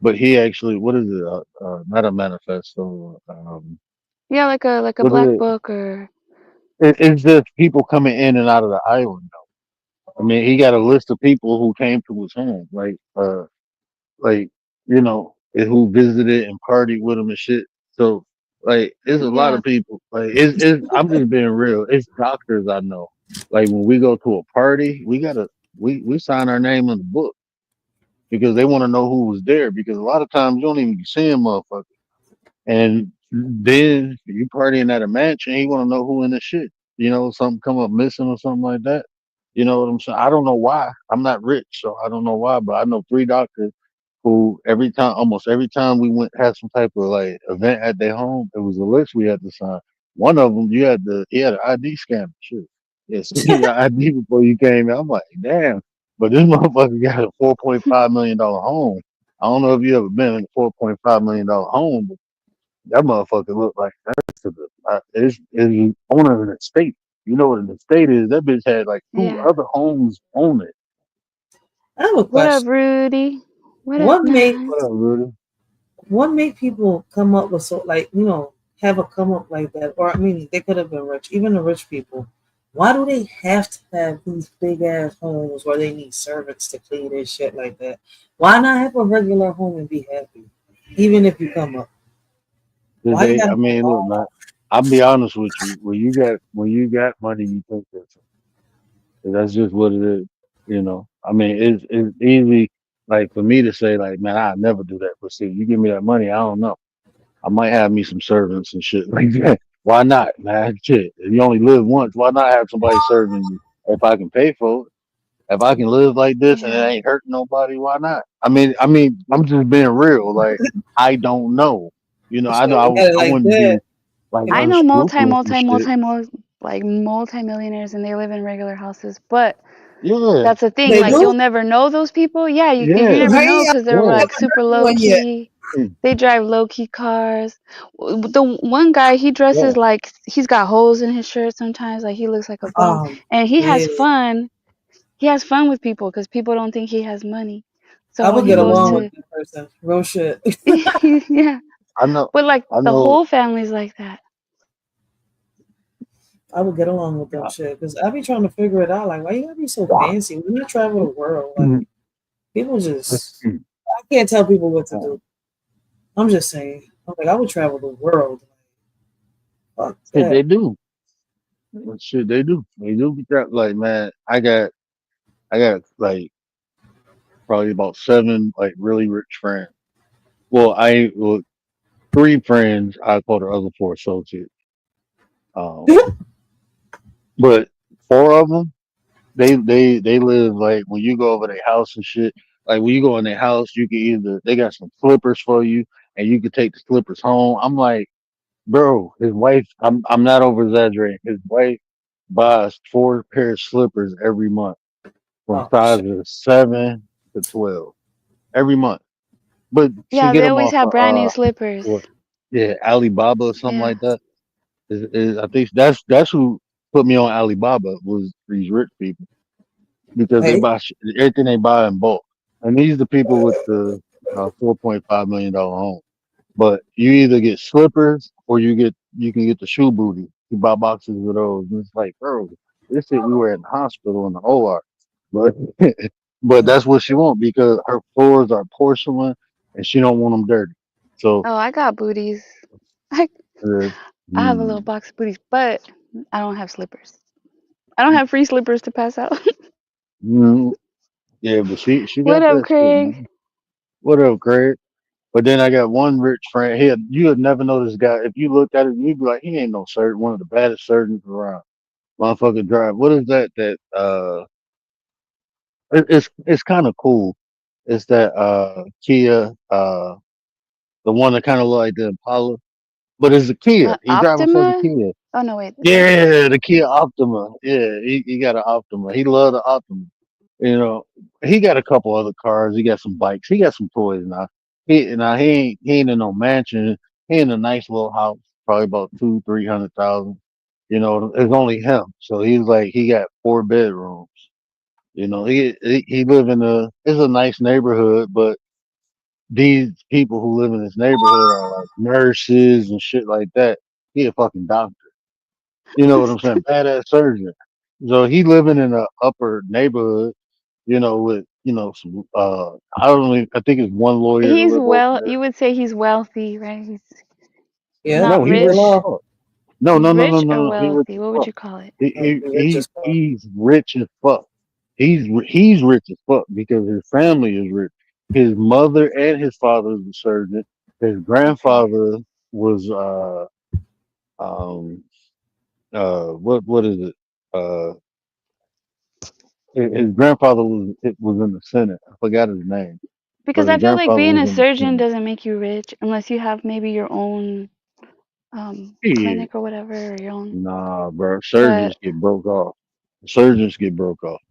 But he actually, what is it? Not a manifesto. Yeah, like a What black is book or it? It's just people coming in and out of the island. I mean, he got a list of people who came to his home, like who visited and partied with him and shit. So, like, there's a lot yeah, of people. Like, it's I'm just being real. It's doctors I know. Like when we go to a party, we sign our name in the book because they want to know who was there. Because a lot of times you don't even be seeing motherfuckers. And then you partying at a mansion, you want to know who in the shit. Something come up missing or something like that. You know what I'm saying? I don't know why. I'm not rich, so I don't know why. But I know three doctors who almost every time we went had some type of like event at their home, it was a list we had to sign. One of them, he had an ID scanner. Shit, yeah, so you got ID before you came in. I'm like, damn. But this motherfucker got a $4.5 million home. I don't know if you ever been in a $4.5 million home, but that motherfucker look like is owner of an estate. You know what an estate is? That bitch had like two yeah. other homes on it. I have a What up, question. Rudy? What up, What make man? What up, Rudy? what make people come up with have a come up like that? Or I mean, they could have been rich, even the rich people. Why do they have to have these big ass homes where they need servants to clean and shit like that? Why not have a regular home and be happy, even if you come up? Did Why you they? I gotta be mean, look, man. I'll be honest with you. When you got money, you think this. That's just what it is. I mean, it's easy, like for me to say, like, man, I never do that. But see, you give me that money, I don't know. I might have me some servants and shit like that. Why not, man? Shit, you only live once. Why not have somebody serving you if I can pay for it? If I can live like this and it Yeah. ain't hurting nobody, why not? I'm just being real. Like, I don't know. I know shit, look at it I like wouldn't that? be like You I know, know unscrupulous and shit. like multi-millionaires and they live in regular houses, but Yeah, that's the thing, they like do. you'll never know those people. Yeah, you yeah, never know Right? I've because they're yeah. like never super heard of low one yet. key. Mm, They drive low key cars. The one guy, he yeah. dresses like he's got holes in his shirt sometimes, like he looks like a bum, and he has Yeah, fun. He has fun with people because people don't think he has money. So I when would he get goes along with to, Mhm. that person. Real shit. yeah, I know, but like I the know. whole family's like that. I would get along with them shit because I be trying to figure it out. Like, why you gotta be so fancy? When I travel the world, like people just I can't tell people what to do. I'm just saying. I'm like, I would travel the world. Fuck Shit, that. they do. Shit, they do. They do be like, man. I got like probably about seven like really rich friends. Well, three friends. I call the other four associates. Um, but four of them, they live like when you go over their house and shit. Like when you go in their house, you can either they got some slippers for you, and you can take the slippers home. I'm like, bro, his wife. I'm not over exaggerating. His wife buys four pair of slippers every month from Oh shit. sizes 7 to 12 every month. But she Yeah, get they them always off have of brand new slippers. what, yeah, Alibaba or something Yeah. like that. I think that's who put me on Alibaba was these rich people because they Hey, buy everything they buy in bulk, and these the people with the $4.5 million home. But you either get slippers or you can get the shoe booty. You buy boxes of those, and it's like, bro, this shit we were in the hospital in the OR, but but that's what she want because her floors are porcelain and she don't want them dirty. So Oh, I got booties. I uh, I have a little mm, box of booties, but I don't have slippers. I don't have free slippers to pass out. mm, yeah, but she What got up, that shit, Craig? man. What up, Craig? But then I got one rich friend. You would never know this guy. If you looked at him, you'd be like, he ain't no surgeon. One of the baddest surgeons around. Motherfucker drive. What is that? It's kind of cool. It's that Kia, the one that kind of look like the Impala, but it's a Kia. He drive a fucking Optima? Kia. Oh no, wait. Yeah, the Kia Optima. Yeah, he got an Optima. He love the Optima. You know, he got a couple other cars. He got some bikes. He got some toys now. He ain't in no mansion. He in a nice little house, probably about 200,000 300,000. It's only him. So he's like he got 4 bedrooms. He live in it's a nice neighborhood, but these people who live in this neighborhood are like nurses and shit like that. He a fucking doctor. You know what I'm saying? Badass surgeon. So he living in a upper neighborhood, with some I think it's one lawyer to He's live over well. there. You would say he's wealthy, right? He's yeah, not No, he we're rich as rich. law. fuck. No, He's no, no, no, rich or no, no. He rich wealthy. as What would fuck. you call it? He he, We're he just fuck. he's rich as fuck. He's rich as fuck because his family is rich. His mother and his father is a surgeon. His Okay. grandfather was um what is it? Uh his grandfather was in the Senate. I forgot his name, but Because his I feel like grandfather being was a in the surgeon Senate. doesn't make you rich unless you have maybe your own Yeah, clinic or whatever, or your own. nah, bro. But Surgeons get broke off. Surgeons get broke off.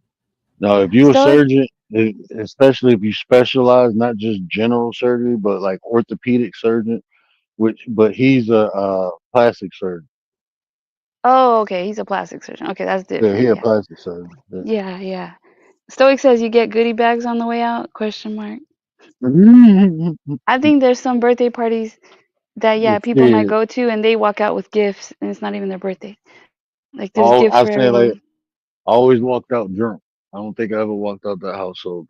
Now, if you a stoic, surgeon, especially if you specialize, not just general surgery, but like orthopedic surgeon, but he's a plastic surgeon. oh, okay, he's a plastic surgeon. Okay, that's Yeah, he different. a Yeah. plastic surgeon. Yeah. Yeah, yeah. Stoic says you get goodie bags on the way out? Question mark. I think there's some birthday parties that yeah, people might Shit, go to and they walk out with gifts and it's not even their birthday. Like there's gifts I for say like everyone. I always walked out drunk. I don't think I ever walked out that household.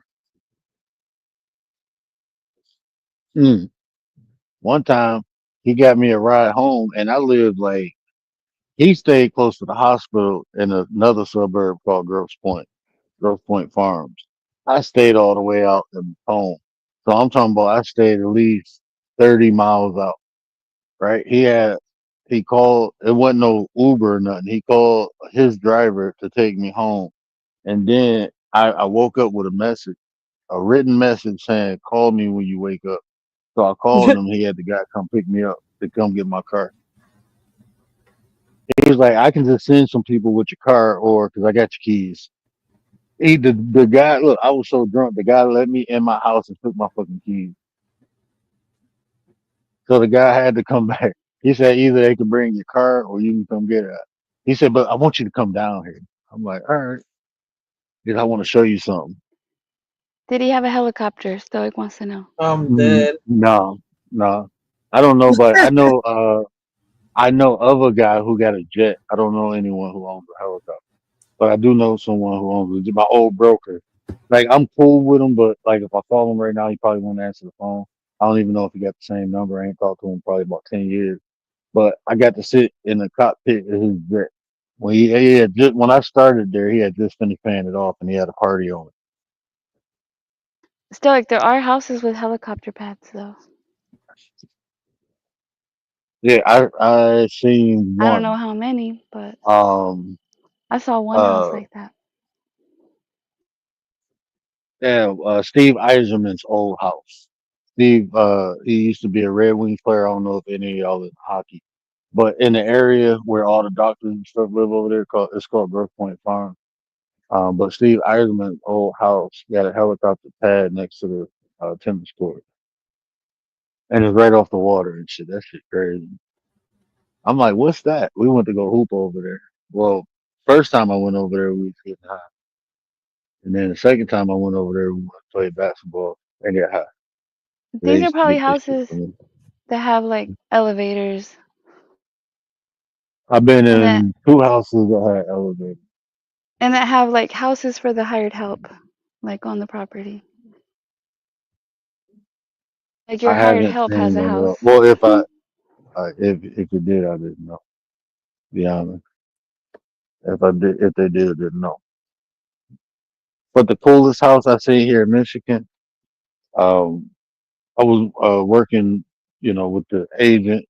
Mm. One time he got me a ride home, and I lived like he stayed close to the hospital in another suburb called Grosse Point Farms. I stayed all the way out in home. So I'm talking about I stayed at least 30 miles out, right? He called, it wasn't no Uber or nothing. He called his driver to take me home. And then I woke up with a written message saying, call me when you wake up. So I called him. He had the guy come pick me up to come get my car. He was like, I can just send some people with your car or because I got your keys. The guy, look, I was so drunk. The guy let me in my house and took my fucking keys. So the guy had to come back. He said either they can bring your car or you can come get it. He said, but I want you to come down here. I'm like, all right, because I want to show you something. Did he have a helicopter? Stoic wants to know. I'm dead. No, no, I don't know, but I know of a guy who got a jet. I don't know anyone who owns a helicopter, but I do know someone who owns it. My old broker. Like I'm cool with him, but like if I call him right now, he probably won't answer the phone. I don't even know if he got the same number. I ain't talked to him probably about 10 years. But I got to sit in the cockpit of his jet. He had just when I started there, he had just finished paying it off, and he had a party on it. Stoic, there are houses with helicopter pads though. Yeah, I seen I don't know one. how many, but Um, I saw one house uh, like that. yeah, Steve Eiserman's old house. Steve, he used to be a Red Wings player. I don't know if any of y'all in hockey, but in the area where all the doctors and stuff live over there, it's called Grosse Point Farm. But Steve Eiserman's old house got a helicopter pad next to the tennis court, and it's right off the water and shit. That shit crazy. I'm like, what's that? We went to go hoop over there. Well, first time I went over there, we was getting high, and then the second time I went over there, we went to play basketball and get high. They These are used to probably get this shit houses from me. that have like elevators I've been and that in two houses that had elevators. have like houses for the hired help, like on the property. Like your I hired haven't help has seen a one of house. those. Well, if it did, I didn't know. To be honest, if they did, I didn't know. But the coolest house I see here in Michigan, um, I was working, with the agent.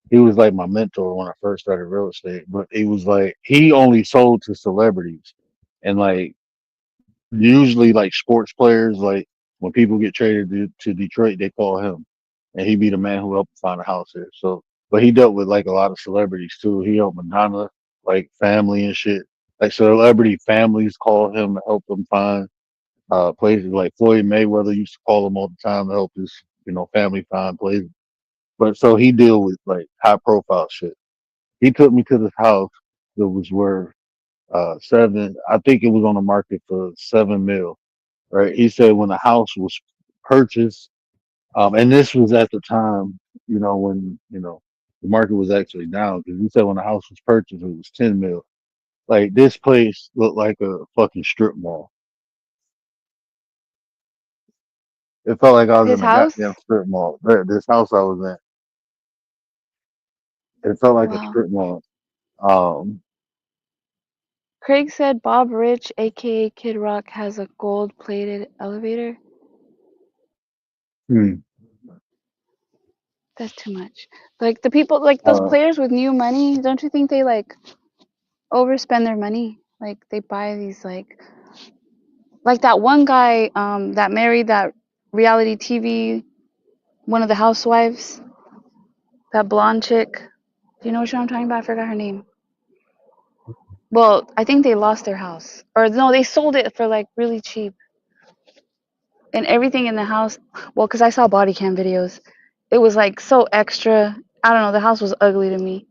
He was like my mentor when I first started real estate, but he was like he only sold to celebrities, and like usually like sports players, like when people get traded to Detroit, they call him, and he be the man who helped find a house here. So, but he dealt with like a lot of celebrities too. He helped Madonna, like family and shit. Like celebrity families call him to help them find places. Like Floyd Mayweather used to call him all the time to help his family find places. But so he deal with like high profile shit. He took me to this house that was worth seven. I think it was on the market for 7 mil. Right? He said when the house was purchased, and this was at the time, when the market was actually down. Because he said when the house was purchased, it was 10 mil. Like this place looked like a fucking strip mall. It felt like I was His in a goddamn house? strip mall. This house I was in, it felt like a Wow. strip mall. Um, Craig said Bob Rich, aka Kid Rock, has a gold plated elevator. hmm, That's too much. Like the people, like those uh, players with new money, don't you think they like overspend their money? Like they buy these like that one guy that married that reality TV, one of the housewives, that blonde chick. Do you know what I'm talking about? I forgot her name. Well, I think they lost their house. Or no, they sold it for like really cheap. And everything in the house, well, cuz I saw body cam videos. It was like so extra. I don't know, the house was ugly to me.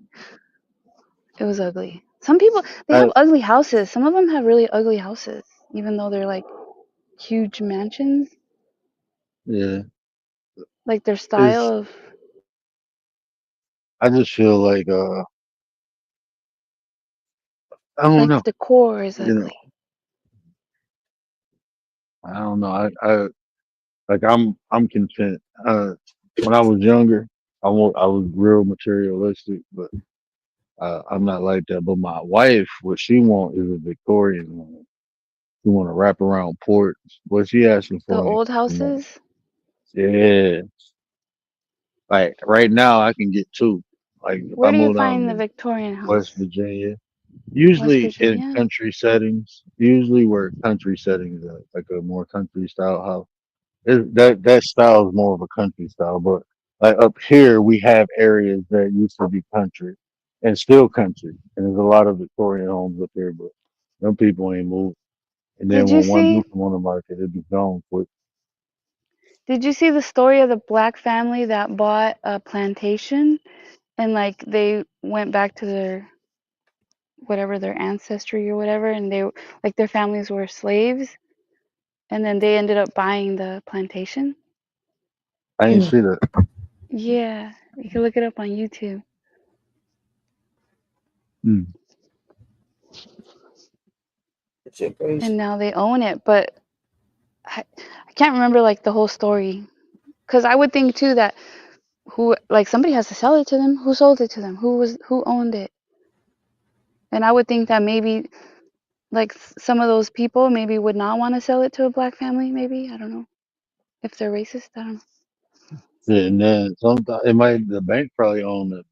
It was ugly. Some people they have I, ugly houses. Some of them have really ugly houses, even though they're like huge mansions. yeah, Like their style it's. of I just feel like I don't Like know. the decor is You know, ugly. I don't know. I like I'm content. When I was younger, I was real materialistic, but I'm not like that. But my wife, what she want is a Victorian one. She want a wraparound porch. What she asking The for? old You know, houses. yeah. Like right now, I can get two. Like if I Where do you move down find the to Victorian West house? Virginia, West usually in Virginia. country settings, usually where country settings are, like a more country style house. That style is more of a country style, but like up here we have areas that used to be country and still country, and there's a lot of Victorian homes up here, but some people ain't moved. And then Did you when one do see? come on the market, it be gone quick. Did you see the story of the black family that bought a plantation and like they went back to their whatever their ancestry or whatever, and they like their families were slaves, and then they ended up buying the plantation? I ain't Mm, see that. Yeah, you can look it up on YouTube. Mm. that shit crazy. And now they own it, but I can't remember like the whole story. Because I would think too that who like somebody has to sell it to them. Who sold it to them? Who owned it? And I would think that maybe like some of those people maybe would not want to sell it to a black family. Maybe I don't know if they're racist. I don't know. Yeah, and then sometimes it might the bank probably own it.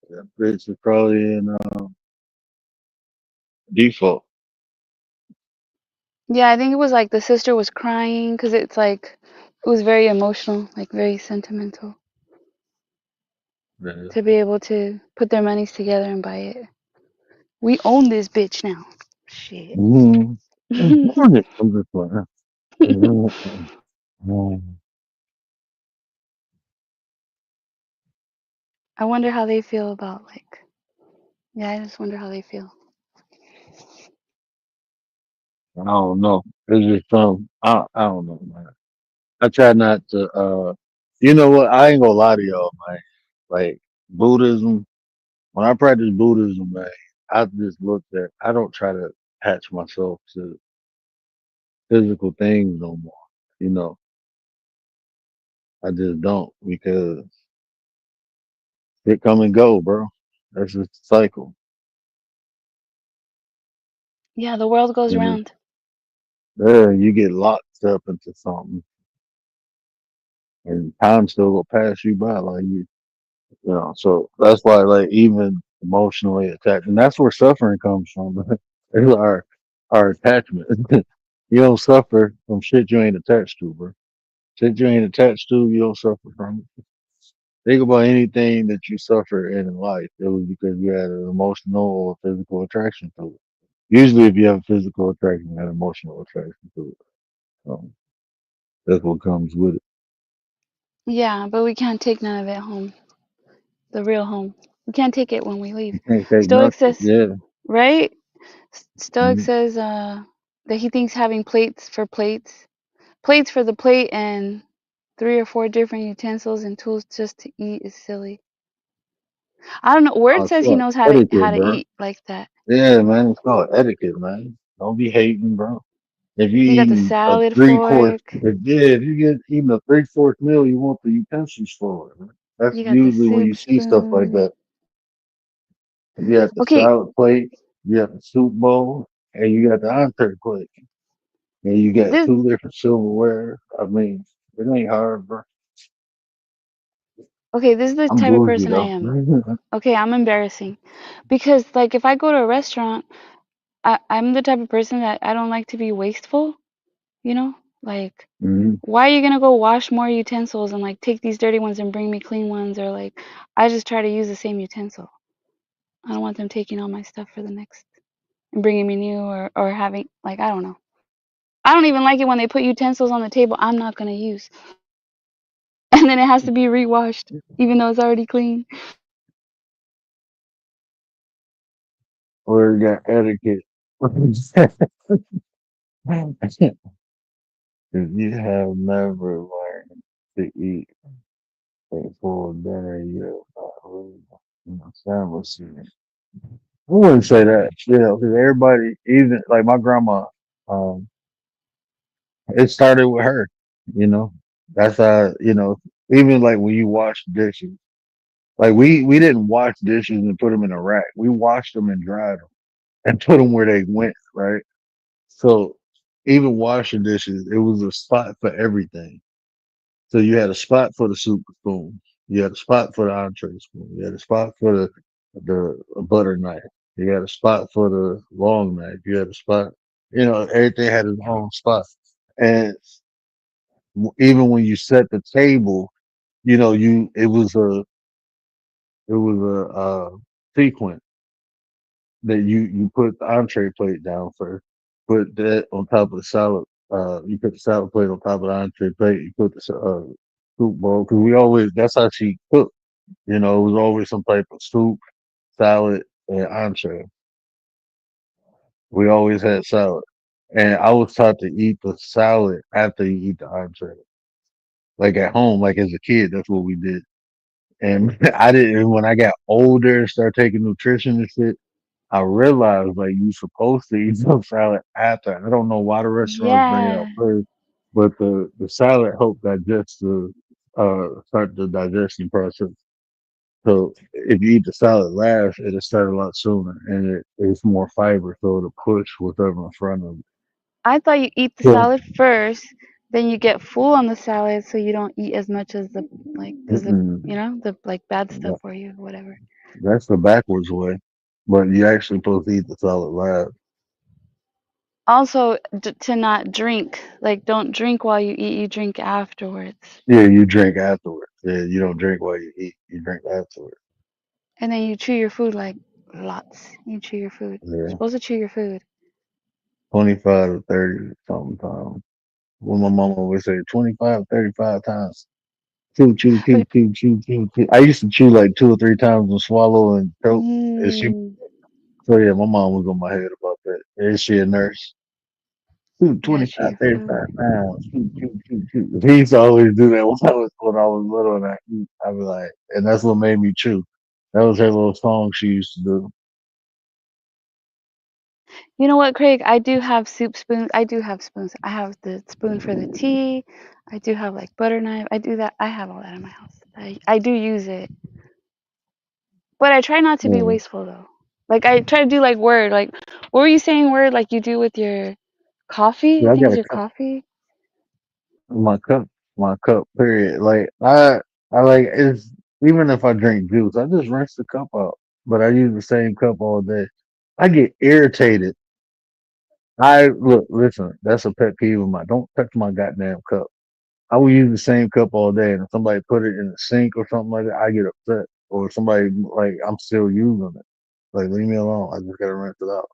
That bitch is probably in default. Yeah, I think it was like the sister was crying because it's like it was very emotional, like very sentimental Yeah. to be able to put their monies together and buy it. We own this bitch now. Shit. Mm-hmm. I'm just playing. I wonder how they feel about like. Yeah, I just wonder how they feel. I don't know. It's just some. I don't know, man. I try not to. You know what? I ain't gonna lie to y'all, man. Like Buddhism. When I practice Buddhism, man, I just look at. I don't try to attach myself to physical things no more. You know, I just don't because it come and go, bro. That's just a cycle. Yeah, the world goes And it, round. there, you get locked up into something, and time still go pass you by. Like you know. So that's why, like, even emotionally attached, and that's where suffering comes from. It's our attachment. You don't suffer from shit you ain't attached to, bro. Shit you ain't attached to, you don't suffer from it. Think about anything that you suffer in life. It was because you had an emotional or physical attraction to it. Usually, if you have a physical attraction, you have emotional attraction to it. Um, that's what comes with it. Yeah, but we can't take none of it home. The real home. We can't take it when we leave. You can't take Stoic nothing. says, Yeah. right? Stoic Mhm. says that he thinks having plates for the plate, and 3 or 4 different utensils and tools just to eat is silly. I don't know. Word Oh, says he fuck. knows how Etiquette, to bro. eat like that. Yeah, man, it's called etiquette, man. Don't be hating, bro. If you You got the eating a salad 3 course, fork. if you get eating a 3 course meal, you want the utensils for it. Man. That's You got the usually when soup you see stuff like spoon. that. You got the Okay, salad plate, you got the soup bowl, and you got the entree plate, and you got this 2 different silverware. I mean, it ain't hard, bro. this is the I'm type of bougie person I though. am. Okay, I'm embarrassing. Because like if I go to a restaurant, I'm the type of person that I don't like to be wasteful, you know? Like Hmm. why are you gonna go wash more utensils and like take these dirty ones and bring me clean ones, or like I just try to use the same utensil. I don't want them taking all my stuff for the next and bringing me new, or having like I don't know. I don't even like it when they put utensils on the table I'm not gonna use, and then it has to be rewashed even though it's already clean. Or you got etiquette. If you have never learned to eat a full dinner, you're not really, sandwich eating. I wouldn't say that, you know, because everybody, even like my grandma, um, it started with her, you know. That's how, you know, even like when you wash dishes, like we didn't wash dishes and put them in a rack. We washed them and dried them and put them where they went, right? So even washing dishes, it was a spot for everything. So you had a spot for the soup spoon. You had a spot for the entree spoon. You had a spot for the butter knife. You had a spot for the long knife. You had a spot. You know, everything had its own spot. And even when you set the table, you know, you it was a sequence that you put the entree plate down first, put that on top of the salad. You put the salad plate on top of the entree plate. You put the soup bowl because we always that's how she cooked. You know, it was always some type of soup, salad, and entree. We always had salad, and I was taught to eat the salad after you eat the entree. Like at home, like as a kid, that's what we did. And I didn't. When I got older and started taking nutrition and shit, I realized like you supposed to eat some salad after. I don't know why the restaurants bring it out Yeah. first, but the salad helped digest the start the digestion process. So if you eat the salad last, it'll start a lot sooner, and it's more fiber, so it'll push whatever in front of it. I thought you eat the So, salad first, then you get full on the salad so you don't eat as much as the like as the mm-mm, the like bad stuff that- for you, whatever. that's the backwards way. But you actually supposed to eat the salad last. Also, to not drink, like don't drink while you eat, you drink afterwards. Yeah, you drink afterwards. Yeah, you don't drink while you eat. You drink afterwards. And then you chew your food like lots. You chew your food. You're Yeah, supposed to chew your food. 25 to 30 sometimes. What my mom always say, 25, 35 times. Chew, chew, chew, Okay. chew, chew, chew, chew. I used to chew like 2 or 3 times and swallow and choke. And she, Mm, so yeah, my mom was on my head about that. Is she a nurse? Chew you gotta 25, chew your 35 food. pounds. Chew, chew, chew, chew. He used to always do that when I was little and I'd be like, and that's what made me chew. That was her little song she used to do. You know what, Craig? I do have soup spoons. I do have spoons. I have the spoon for the tea. I do have like butter knife. I do that. I have all that in my house. I do use it. But I try not to be Mm. wasteful though. Like I try to do like Word. Like what were you saying, Word? Like you do with your coffee? Yeah, I I think got it's a your cup. coffee. My cup, period. Like I like it's even if I drink juice, I just rinse the cup out. But I use the same cup all day. I get irritated. Listen, that's a pet peeve of mine. Don't touch my goddamn cup. I will use the same cup all day, and if somebody put it in the sink or something like that, I get upset. Or somebody like I'm still using it. Like leave me alone. I just gotta rinse it out.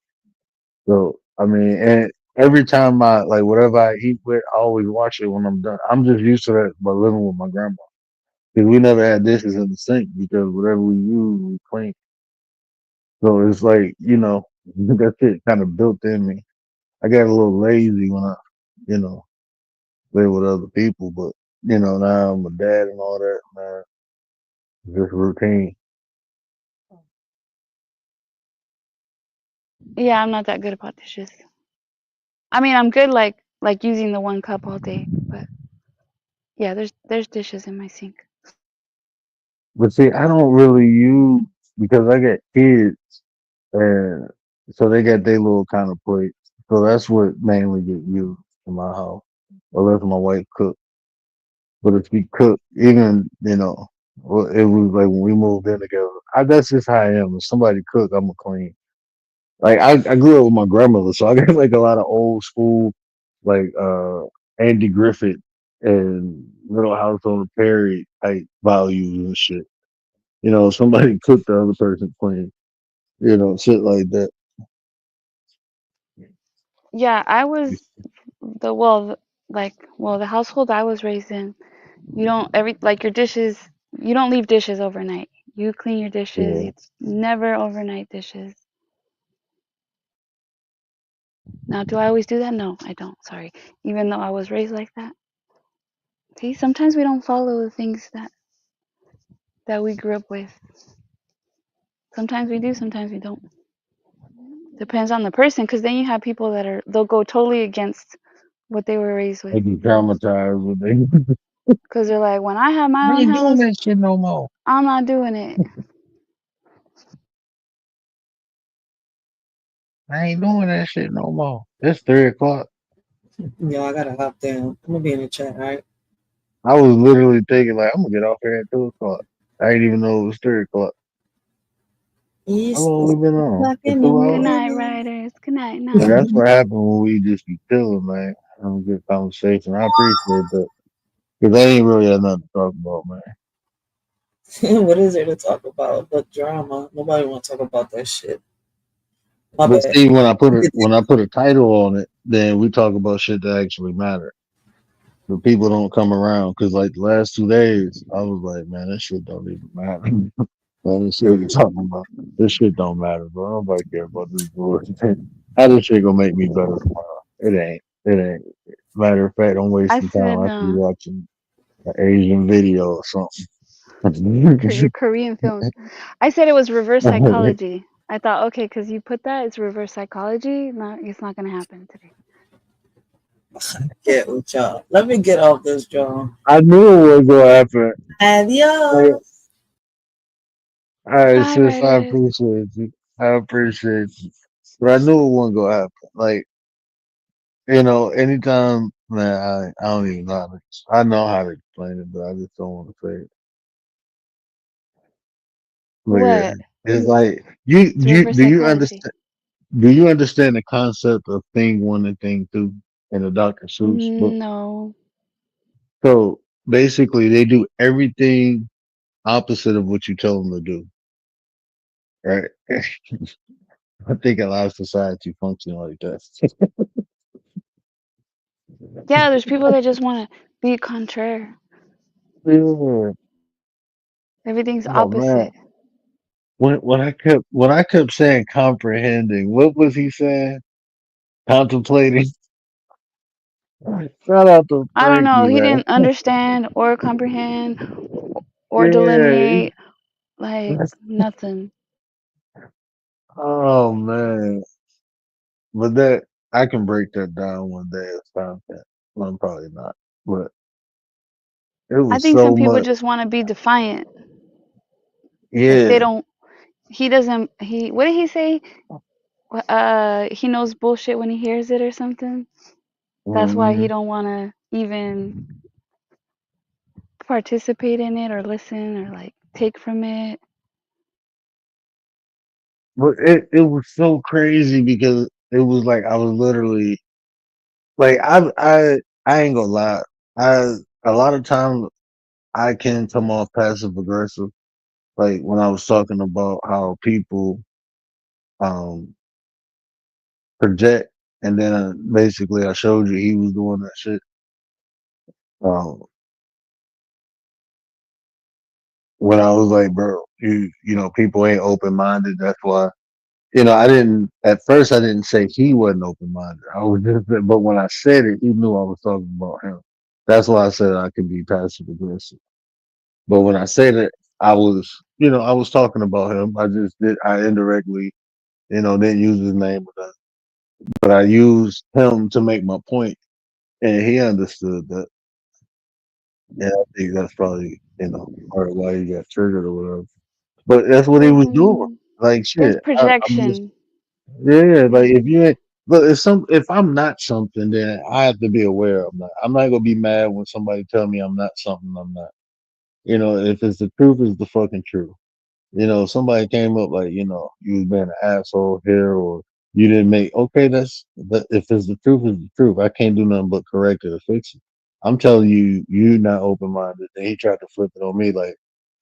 So I mean, and every time I like whatever I eat with, I always wash it when I'm done. I'm just used to that by living with my grandma because we never had dishes in the sink because whatever we use, we clean. So it's like that shit kind of built in me. I got a little lazy when I, you know, live with other people, but now I'm a dad and all that, man. It's just routine. Yeah, I'm not that good about dishes. I mean, I'm good like using the one cup all day, but yeah, there's dishes in my sink. But see, I don't really use because I got kids and so they got their little kind of plates. So that's what mainly get used in my house. Unless my wife cook. But if she cook, even, well, it was like when we moved in together. That's just how I am. If somebody cook, I'm a clean. Like I grew up with my grandmother, so I got like a lot of old school, like Andy Griffith and Little House on the Prairie type values and shit. Somebody cook the other person clean. Shit like that. Yeah, I was the well, the household I was raised in. You don't every like your dishes. You don't leave dishes overnight. You clean your dishes. Yeah. It's never overnight dishes. Now, do I always do that? No, I don't. Sorry. Even though I was raised like that. See, sometimes we don't follow the things that we grew up with. Sometimes we do, sometimes we don't. Depends on the person, because then you have people that they'll go totally against what they were raised They with. be traumatized with they. Because they're like, when I have I my own ain't doing house, that shit no more. I'm not doing it. I ain't doing that shit no more. It's 3 o'clock. Yo, I gotta hop down. I'm gonna be in the chat, all right? I was literally thinking like I'm gonna get off here at 2 o'clock. I didn't even know it was 3 o'clock. How It's long we been on? o'clock For in the 2 hours? Good night, morning. riders. Good night, And night. that's what happened when we just be chilling, man. Having a good conversation. I appreciate that. Because they ain't really had nothing to talk about, man. What is there to talk about but drama? Nobody want to talk about that shit. My But bad. see, when I put a title on it, then we talk about shit that actually matter. But people don't come around because, like, the last 2 days, I was like, man, this shit don't even matter. Man, this shit we talking about. This shit don't matter, bro. Nobody care about this bullshit. How this shit gonna make me better tomorrow? It ain't. It ain't. Matter of fact, I'm I wasting time. said I should be watching an Asian video or something. Korean films. I said it was reverse psychology. I thought, okay, because you put that, it's reverse psychology. No, it's not going to happen today. Get with y'all. Let me get off this, John. I knew it was gonna happen. Like, Adios. all right, Bye, sis, I riders. appreciate you. I appreciate you. But I knew it wasn't gonna happen. Like, anytime, man, I don't even know how to, I know how to explain it, but I just don't want to say it. But yeah, What? it's like you, It's you, reverse do you psychology. understand? Do you understand the concept of thing one and thing two in the Dr. Seuss book? No. So basically, they do everything opposite of what you tell them to do, right? I think a lot of society function like that. Yeah, there's people that just want to be contraire. Yeah. Everything's Oh man, opposite. when I kept saying comprehending, what was he saying? Contemplating. Shout out to I don't know. Frankie, He man. didn't understand or comprehend or Yeah. delineate, like nothing. Oh man, but that I can break that down one day as content. Well, I'm probably not, but it I was think some so people much. just want to be defiant. Like they Yeah. don't. He doesn't. He. What did he say? He knows bullshit when he hears it or something. That's why he hmm don't want to even participate in it or listen or like take from it. But it was so crazy because it was like I was literally like I ain't gonna lie. I A lot of times I can come off passive aggressive. Like when I was talking about how people um project, and then basically I showed you he was doing that shit. Um, when I was like, bro, people ain't open minded. That's why. I didn't at first. I didn't say he wasn't open minded. I was just, but when I said it, he knew I was talking about him. That's why I said I could be passive aggressive. But when I said it, I was talking about him. I indirectly, didn't use his name, but I used him to make my point, and he understood that. Yeah, I think that's probably, part of why he got triggered or whatever. But that's what he was doing. Mm, Like it's shit. I'm just projection. yeah. Like Yeah. if you ain't look, if I'm not something, then I have to be aware I'm not. I'm not gonna be mad when somebody tell me I'm not something I'm not. If it's the truth, it's the fucking truth. Somebody came up like, you was being an asshole here or you didn't make okay, but if it's the truth, it's the truth. I can't do nothing but correct it or fix it. I'm telling you, you're not open minded. And he tried to flip it on me like,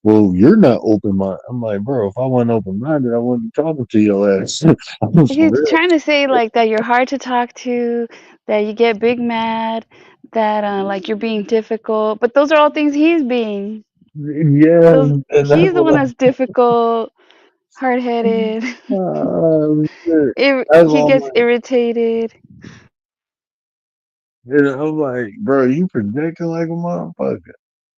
well, you're not open minded. I'm like, bro, if I wasn't open minded, I wouldn't be talking to your ass. I'm for He's real. trying to say like that you're hard to talk to, that you get big mad, that like you're being difficult. But those are all things he's being. Yeah, Those and that's he's the one what that's difficult, hard headed. shit. That's He why I'm gets like, irritated. I'm like, bro, you projecting like a motherfucker.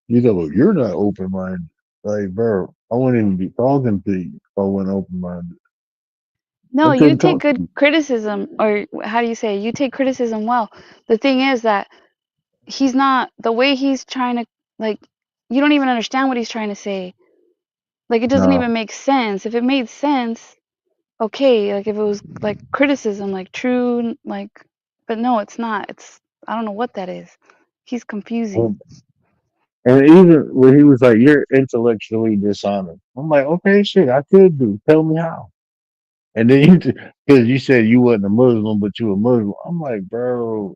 You know, you're not open minded. Like, bro, I wouldn't even be talking to you if I wasn't open minded. No, I you couldn't take talk to good you. criticism, or how do you say it? You take criticism well. The thing is that he's not the way he's trying to, like, you don't even understand what he's trying to say. Like, it doesn't No. even make sense. If it made sense, okay, like if it was like criticism, like true, like, but no, it's not. It's, I don't know what that is. He's confusing. And even when he was like, "You're intellectually dishonest," I'm like, "Okay, shit, I could do. Tell me how." And then because you said you wasn't a Muslim, but you a Muslim. I'm like, bro,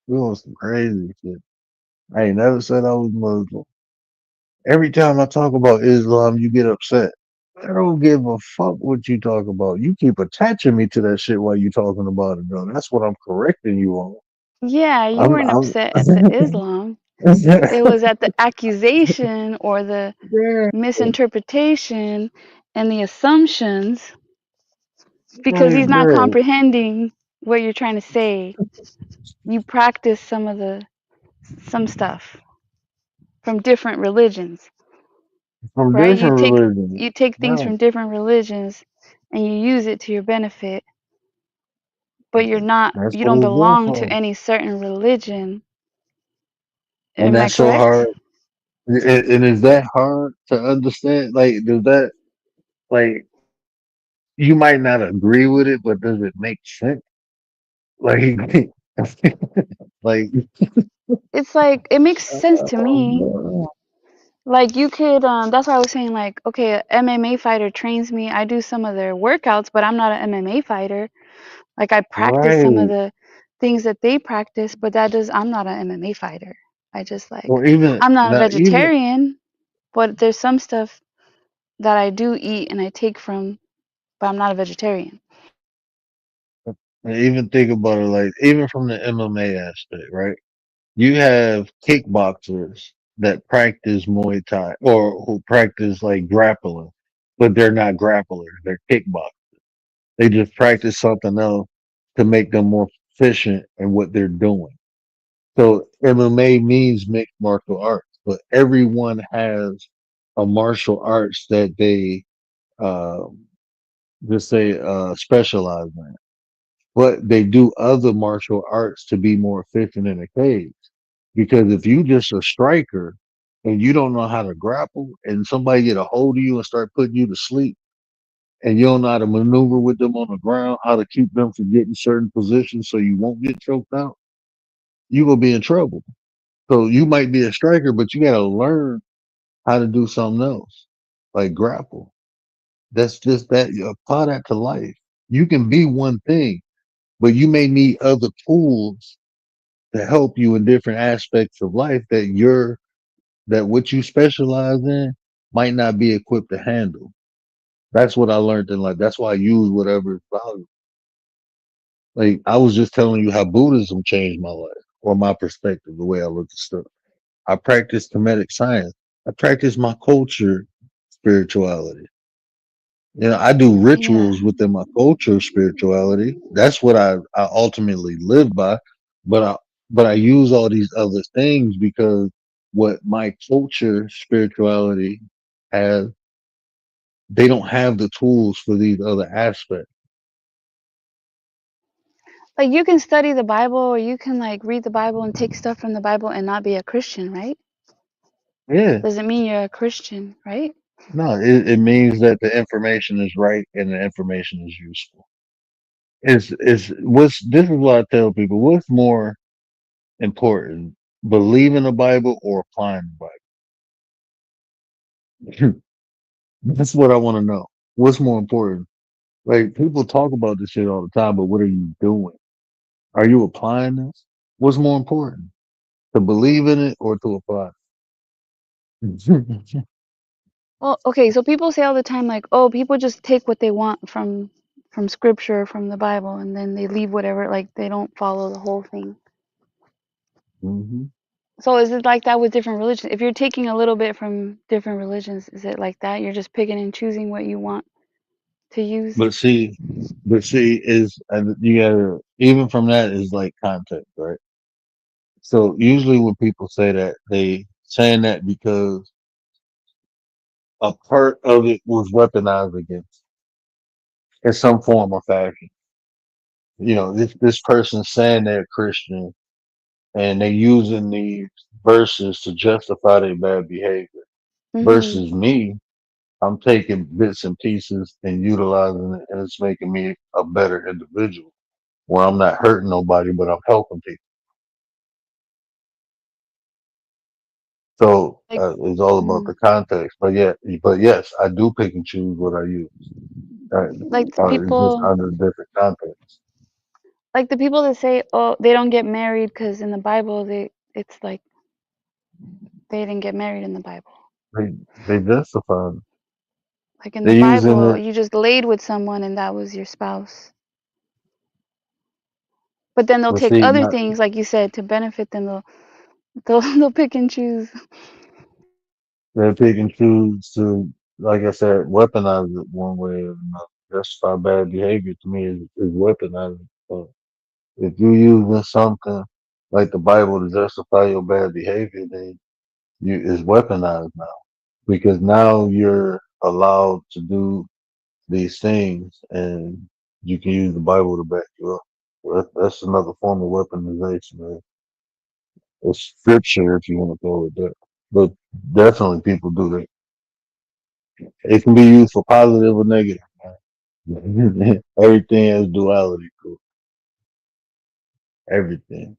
you on some crazy shit. I ain't never said I was Muslim. Every time I talk about Islam, you get upset. I don't give a fuck what you talk about. You keep attaching me to that shit while you talking about it, though. That's what I'm correcting you on. Yeah, you weren't I'm upset at the Islam. It was at the accusation or the yeah, misinterpretation and the assumptions, because like, he's not bro. comprehending what you're trying to say. You practice some stuff from different religions, From right? You different take religions. you take things Right. from different religions and you use it to your benefit, but That's you what don't it's there belong to for. any certain religion. And Am I that's so correct? hard. And is that hard to understand? Like, does that, like, you might not agree with it, but does it make sense? Like, like, It's like it makes sense to me. oh, Like you could that's why I was saying, like, okay, a MMA fighter trains me. I do some of their workouts, but I'm not an MMA fighter. Like I practice some of right. the things that they practice, but that does I'm not an MMA fighter. I just like Or even, I'm not a not even, vegetarian, but there's some stuff that I do eat and I take from, but I'm not a vegetarian. even think about it, like, even from the MMA aspect, right? You have kickboxers that practice Muay Thai or who practice like grappling, but they're not grapplers. They're kickboxers. They just practice something else to make them more efficient in what they're doing. So MMA means mixed martial arts, but everyone has a martial arts that they um, just say specialize in. But they do other martial arts to be more efficient in a cage. Because if you just a striker and you don't know how to grapple, and somebody get a hold of you and start putting you to sleep, and you don't know how to maneuver with them on the ground, how to keep them from getting certain positions so you won't get choked out, you gonna be in trouble. So you might be a striker, but you gotta learn how to do something else, like grapple. That's just that you apply that to life. You can be one thing, but you may need other tools to help you in different aspects of life that what you specialize in might not be equipped to handle. That's what I learned in life. That's why I use whatever is valuable. Like I was just telling you how Buddhism changed my life or my perspective, the way I look at stuff. I practice Kemetic science. I practice my culture spirituality. You know, I do Yeah. rituals within my culture spirituality. That's what I ultimately live by. But I use all these other things because what my culture spirituality has, they don't have the tools for these other aspects. Like you can study the Bible or you can like read the Bible and take stuff from the Bible and not be a Christian, right? Yeah. Doesn't mean you're a Christian, right? No, it means that the information is right and the information is useful. It's what's this is what I tell people, what's more important, believing the Bible or applying the Bible? That's what I want to know. What's more important? Like people talk about this shit all the time, but what are you doing? Are you applying this? What's more important? To believe in it or to apply it? Well, okay, so people say all the time like, "Oh, people just take what they want from scripture, from the Bible, and then they leave whatever, like they don't follow the whole thing." hmm So is it like that with different religions? If you're taking a little bit from different religions, is it like that? You're just picking and choosing what you want to use? But see, is and you gotta even from that is like context, right? So usually when people say that, they saying that because a part of it was weaponized against in some form or fashion. You know, this person saying they're Christian and they using these verses to justify their bad behavior. Mhm. Versus me, I'm taking bits and pieces and utilizing it, and it's making me a better individual. Where I'm not hurting nobody, but I'm helping people. So Like it's all about mhm. the context. But yes, I do pick and choose what I use. Like the It's just people under different contexts. like the people that say, "Oh, they don't get married because in the Bible it's like they didn't get married in the Bible." They they justify it. Like in the They're using Bible, it. you just laid with someone and that was your spouse. But then they'll But take see, other not, things, like you said, to benefit them. They'll pick and choose. they pick and choose to, like I said, weaponize it one way or another. Justify bad behavior to me is weaponizing. So if you're using something like the Bible to justify your bad behavior, then you is weaponized now because now you're allowed to do these things and you can use the Bible to back you up. Well, that's another form of weaponization, man. It's scripture if you want to call it that. But definitely people do that. It can be used for positive or negative. Man. Everything has duality, cool. Everything.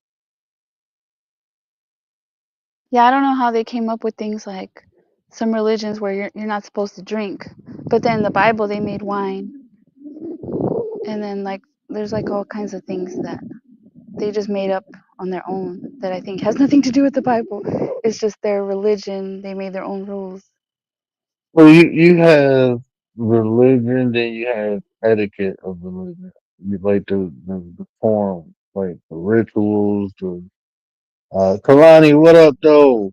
Yeah, I don't know how they came up with things like some religions where you're not supposed to drink, but then in the Bible they made wine, and then like there's like all kinds of things that they just made up on their own that I think has nothing to do with the Bible. It's just their religion. They made their own rules. Well, you have religion, then you have etiquette of religion. You like the form, like the rituals, the Kalani, what up though?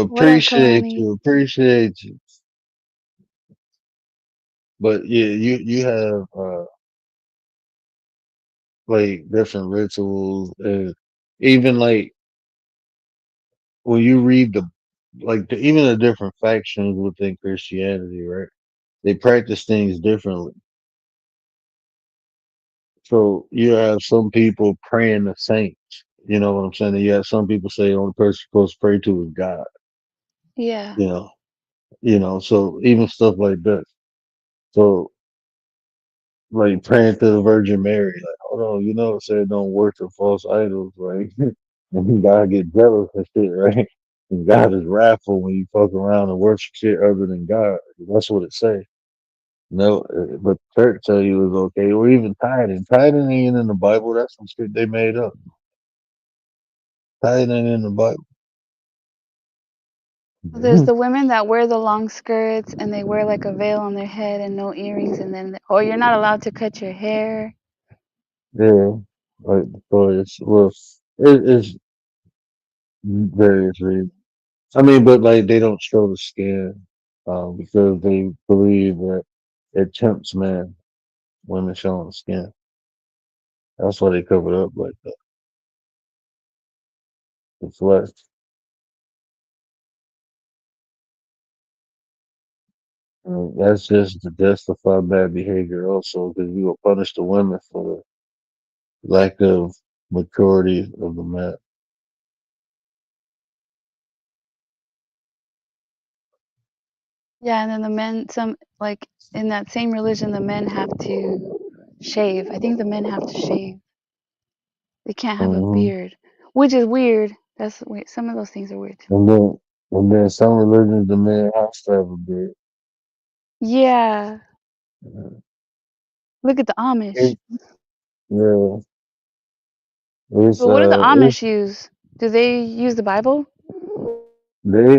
What up, Appreciate Kalani? you, appreciate you. But yeah, you have like different rituals and even like when you read even the different factions within Christianity, right? They practice things differently. So you have some people praying to saints. You know what I'm saying? And you have some people say the only person you're supposed to pray to is God. Yeah. You know, So even stuff like that. So like praying to the Virgin Mary, like, hold on, it said don't worship false idols, right? And God get jealous and shit, right? And God is wrathful when you fuck around and worship shit other than God. That's what it say. No, but the church tell you it's okay, or even tithing. Tithing ain't in the Bible. That's some shit they made up. Tithing ain't in the Bible. There's the women that wear the long skirts and they wear like a veil on their head and no earrings, and then or you're not allowed to cut your hair. Yeah, like so it's various reasons. I mean, but like they don't show the skin, because they believe that it tempts men, women showing the skin. That's why they cover it up like that. The flesh. That's just to justify bad behavior also, because you will punish the women for the lack of maturity of the men. Yeah, and then the men, some like in that same religion, the men have to shave. I think the men have to shave. They can't have a Hmm. beard, which is weird. That's weird. Some of those things are weird to me. And then some religions, the men have to have a beard. Yeah, Uh, look at the Amish. It, yeah, it's But what do the it's Amish use? Do they use the Bible? they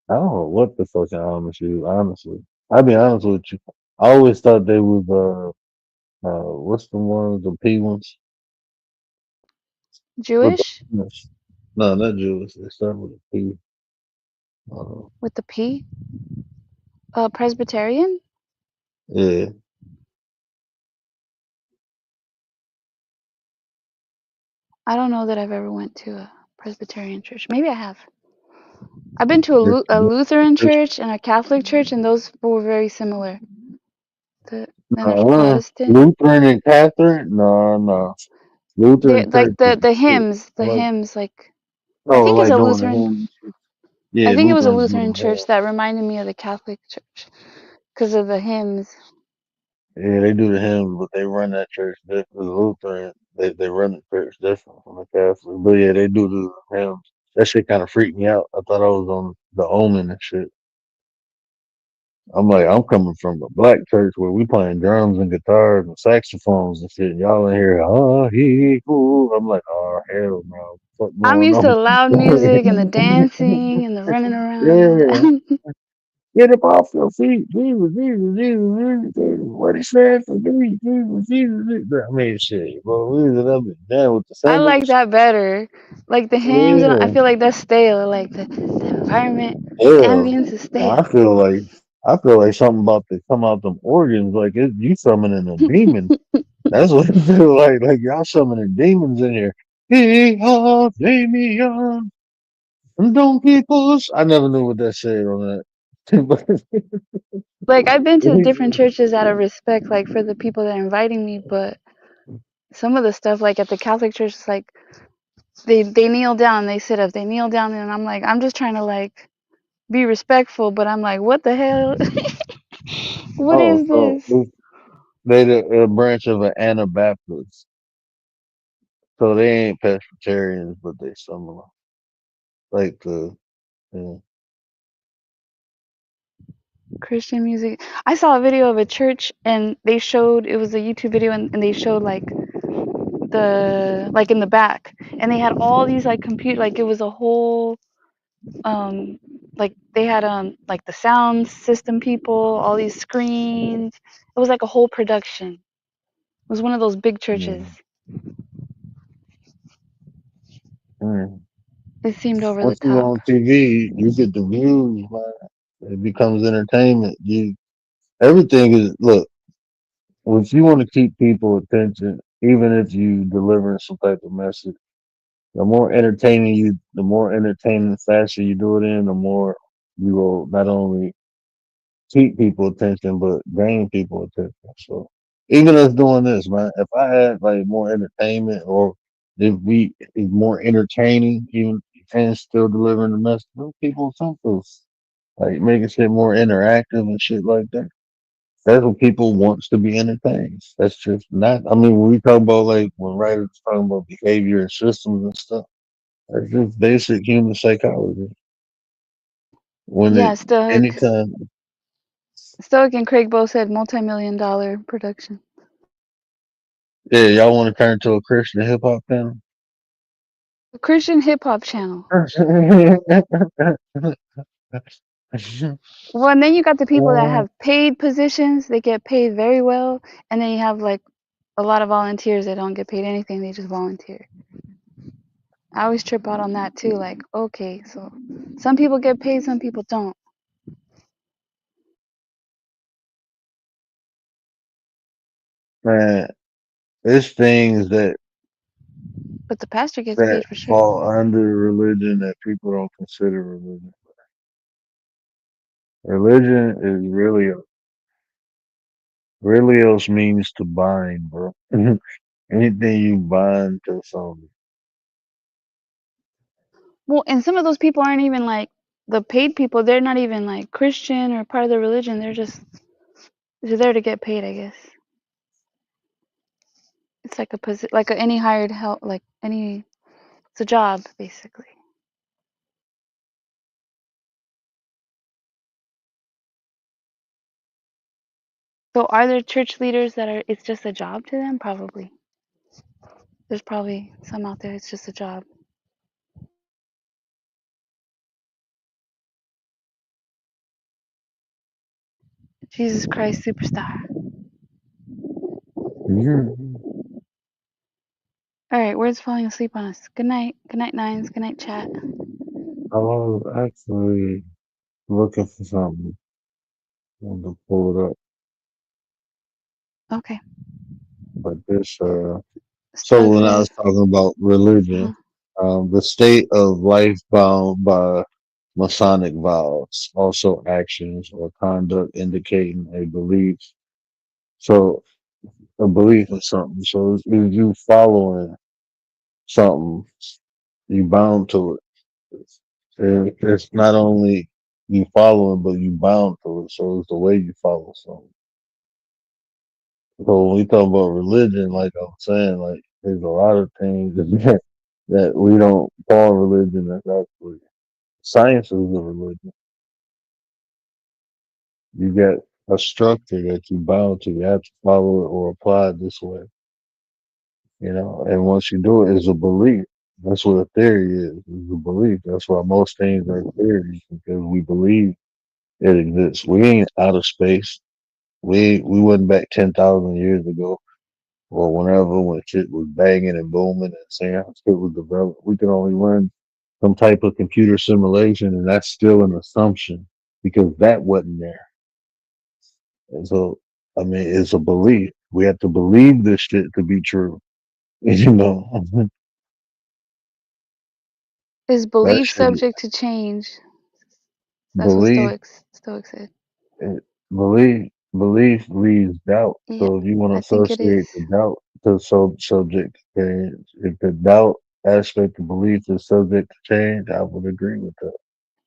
I don't know what the fucking Amish is, honestly. I'll be honest with you. I always thought they was what's the ones, the P ones? What the Jewish Amish? No, not Jewish. They start with a P. Uh, with the P? Presbyterian? yeah. I don't know that I've ever went to a Presbyterian church. Maybe I have. I've been to a It's- Lutheran it's- church and a Catholic church, and those were very similar. Then there's uh, Protestant. Lutheran and Catholic? No, no. They're Lutheran church like is the shit. hymns, the Like, hymns. Like I oh, think it's like a doing the Lutheran. hymns. Yeah, I think it was a Lutherans do Lutheran the church hymns. that reminded me of the Catholic church because of the hymns. Yeah, they do the hymns, but they run that church different. The Lutheran, they run the church different from the Catholic. But yeah, they do the hymns. That shit kind of freaked me out. I thought I was on the Omen and shit. I'm like, I'm coming from a black church where we playing drums and guitars and saxophones and shit. Y'all in here, ooh. I'm like, oh hell no, what's I'm going used to on? the loud music and the dancing and the running Yeah, around. get up off your feet, Jesus, Jesus, Jesus, Jesus. What he said for me, Jesus, Jesus, Jesus. I mean, shit, bro, we was up and down with the I like sandwich. that better. Like the hymns, and I Yeah, feel like that's stale. Like the environment, the yeah. ambience is I stale. feel like I feel like something about to come out them organs, like you summoning a demon. That's what it feel like. Like y'all summoning demons in here. Hey, oh, Damien, don't keep us. I never knew what that said on that. Like I've been to different churches out of respect, like for the people that are inviting me, but some of the stuff, like at the Catholic church, it's like they kneel down, they sit up, they kneel down, and I'm like, I'm just trying to like be respectful, but I'm like, what the hell? What Oh, is so this? they a branch of an Anabaptist. So they ain't Presbyterians, but they similar. Like the yeah. Christian music. I saw a video of a church and they showed it was a YouTube video and they showed like the like in the back and they had all these like compute like it was a whole like they had like the sound system people, all these screens. It was like a whole production. It was one of those big churches. Mm. Mm. It seemed over the Once you top. on TV, you get the views, man. It becomes entertainment. You everything is look. If you want to keep people attention, even if you delivering some type of message, the more entertaining fashion you do it in, the more you will not only keep people attention, but gain people attention. So even us doing this, man, if I had like more entertainment or if we is more entertaining, even and still delivering the message, those people something like making shit more interactive and shit like that. That's what people wants to be entertained. That's just not. I mean, when we talk about like when writers talking about behavior and systems and stuff, that's just basic human psychology. When Yeah, it Stoic. anytime, Stoic and Craig both said multi-million-dollar production. yeah, y'all want to turn to a Christian hip hop channel. A Christian hip hop channel. Well, and then you got the people that have paid positions, they get paid very well, and then you have like a lot of volunteers that don't get paid anything, they just volunteer. I always trip out on that too, like, okay, so some people get paid, some people don't. Man, there's things But the pastor gets that paid for sure. fall under religion that people don't consider religion. Religion is really else means to bind, bro. Anything you bind to something. Well, and some of those people aren't even like the paid people, they're not even like Christian or part of the religion, they're there to get paid, I guess. It's like any hired help, like any, it's a job basically. So are there church leaders that are it's just a job to them? Probably. There's probably some out there it's just a job. Jesus Christ superstar. Mhm. All right, words falling asleep on us. Good night. Good night, Nines. Good night, chat. I was actually looking for something. I wanted to pull it up, Okay. but this. So Stug when I was says, talking about religion, uh-huh. the state of life bound by Masonic vows, also actions or conduct indicating a belief. So a belief in something. So if you following something, you bound to it. It's not only you following, but you bound to it. So it's the way you follow something. So when we talk about religion, like I was saying, like there's a lot of things that we don't call religion. That's actually science is a religion. You get a structure that you bound to. You have to follow it or apply it this way. You know, and once you do it, it's a belief. That's what a theory is. It's a belief. That's why most things are theories because we believe it exists. We ain't out of space. We wasn't back 10,000 years ago or whenever when shit was banging and booming and saying how shit was developed. We can only run some type of computer simulation, and that's still an assumption because that wasn't there. And so, I mean, it's a belief. We have to believe this shit to be true. You know, Is that belief shit. subject to change? That's what Belief, Stoics said. belief leaves doubt. Yeah, So if you want to I think it is. associate the doubt to subject to change, if the doubt aspect of belief is subject to change, I would agree with that.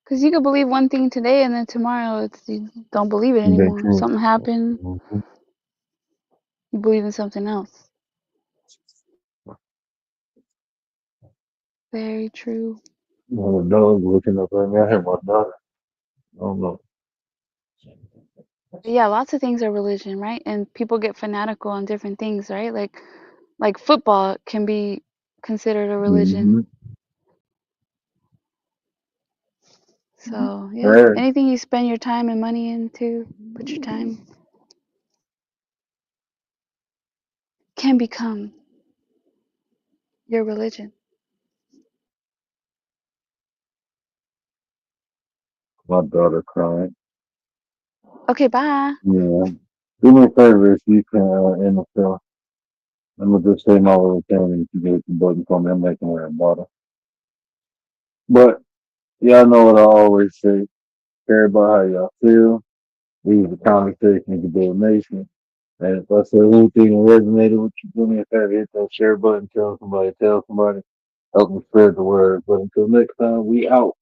Because you could believe one thing today and then tomorrow you don't believe it They anymore. true. Something happened, Mhm. you believe in something else. Very true. My dog looking up at me. I hear my daughter. I don't know. But yeah, lots of things are religion, right? And people get fanatical on different things, right? Like football can be considered a religion. Mm-hmm. So yeah, Hey, anything you spend your time and money into, put your time, can become your religion. my daughter crying. Okay, bye. Yeah. Do me a favor if you can in the film. I'm gonna just say my little thing and you get the button for me. I'm making her a bottle. But y'all know what I always say. Care about how y'all feel. Leave the conversation to the nation. And if I said anything that resonated with you, do me a favor, hit that share button, tell somebody, help me spread the word. But until next time, we out.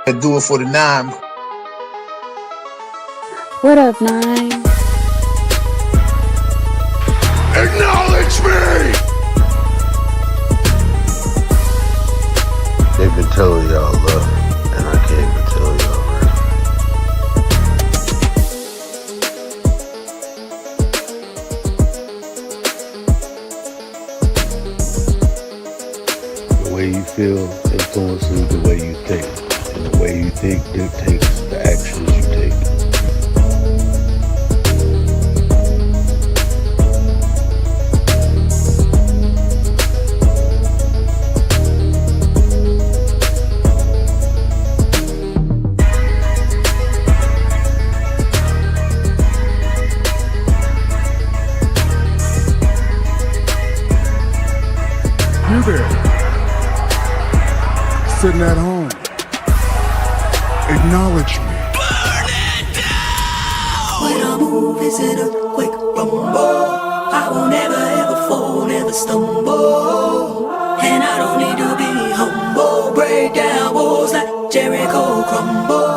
And do it for the 9. What up, 9? Acknowledge me! They've been telling y'all love, and I can't even tell y'all right. The way you feel influences the way you think, and the way you think dictates the actions you take. You there, sitting at home, acknowledge me. When I move, it's in a quick rumble. I won't ever fall, never stumble. And I don't need to be humble. Break down walls like Jericho crumble.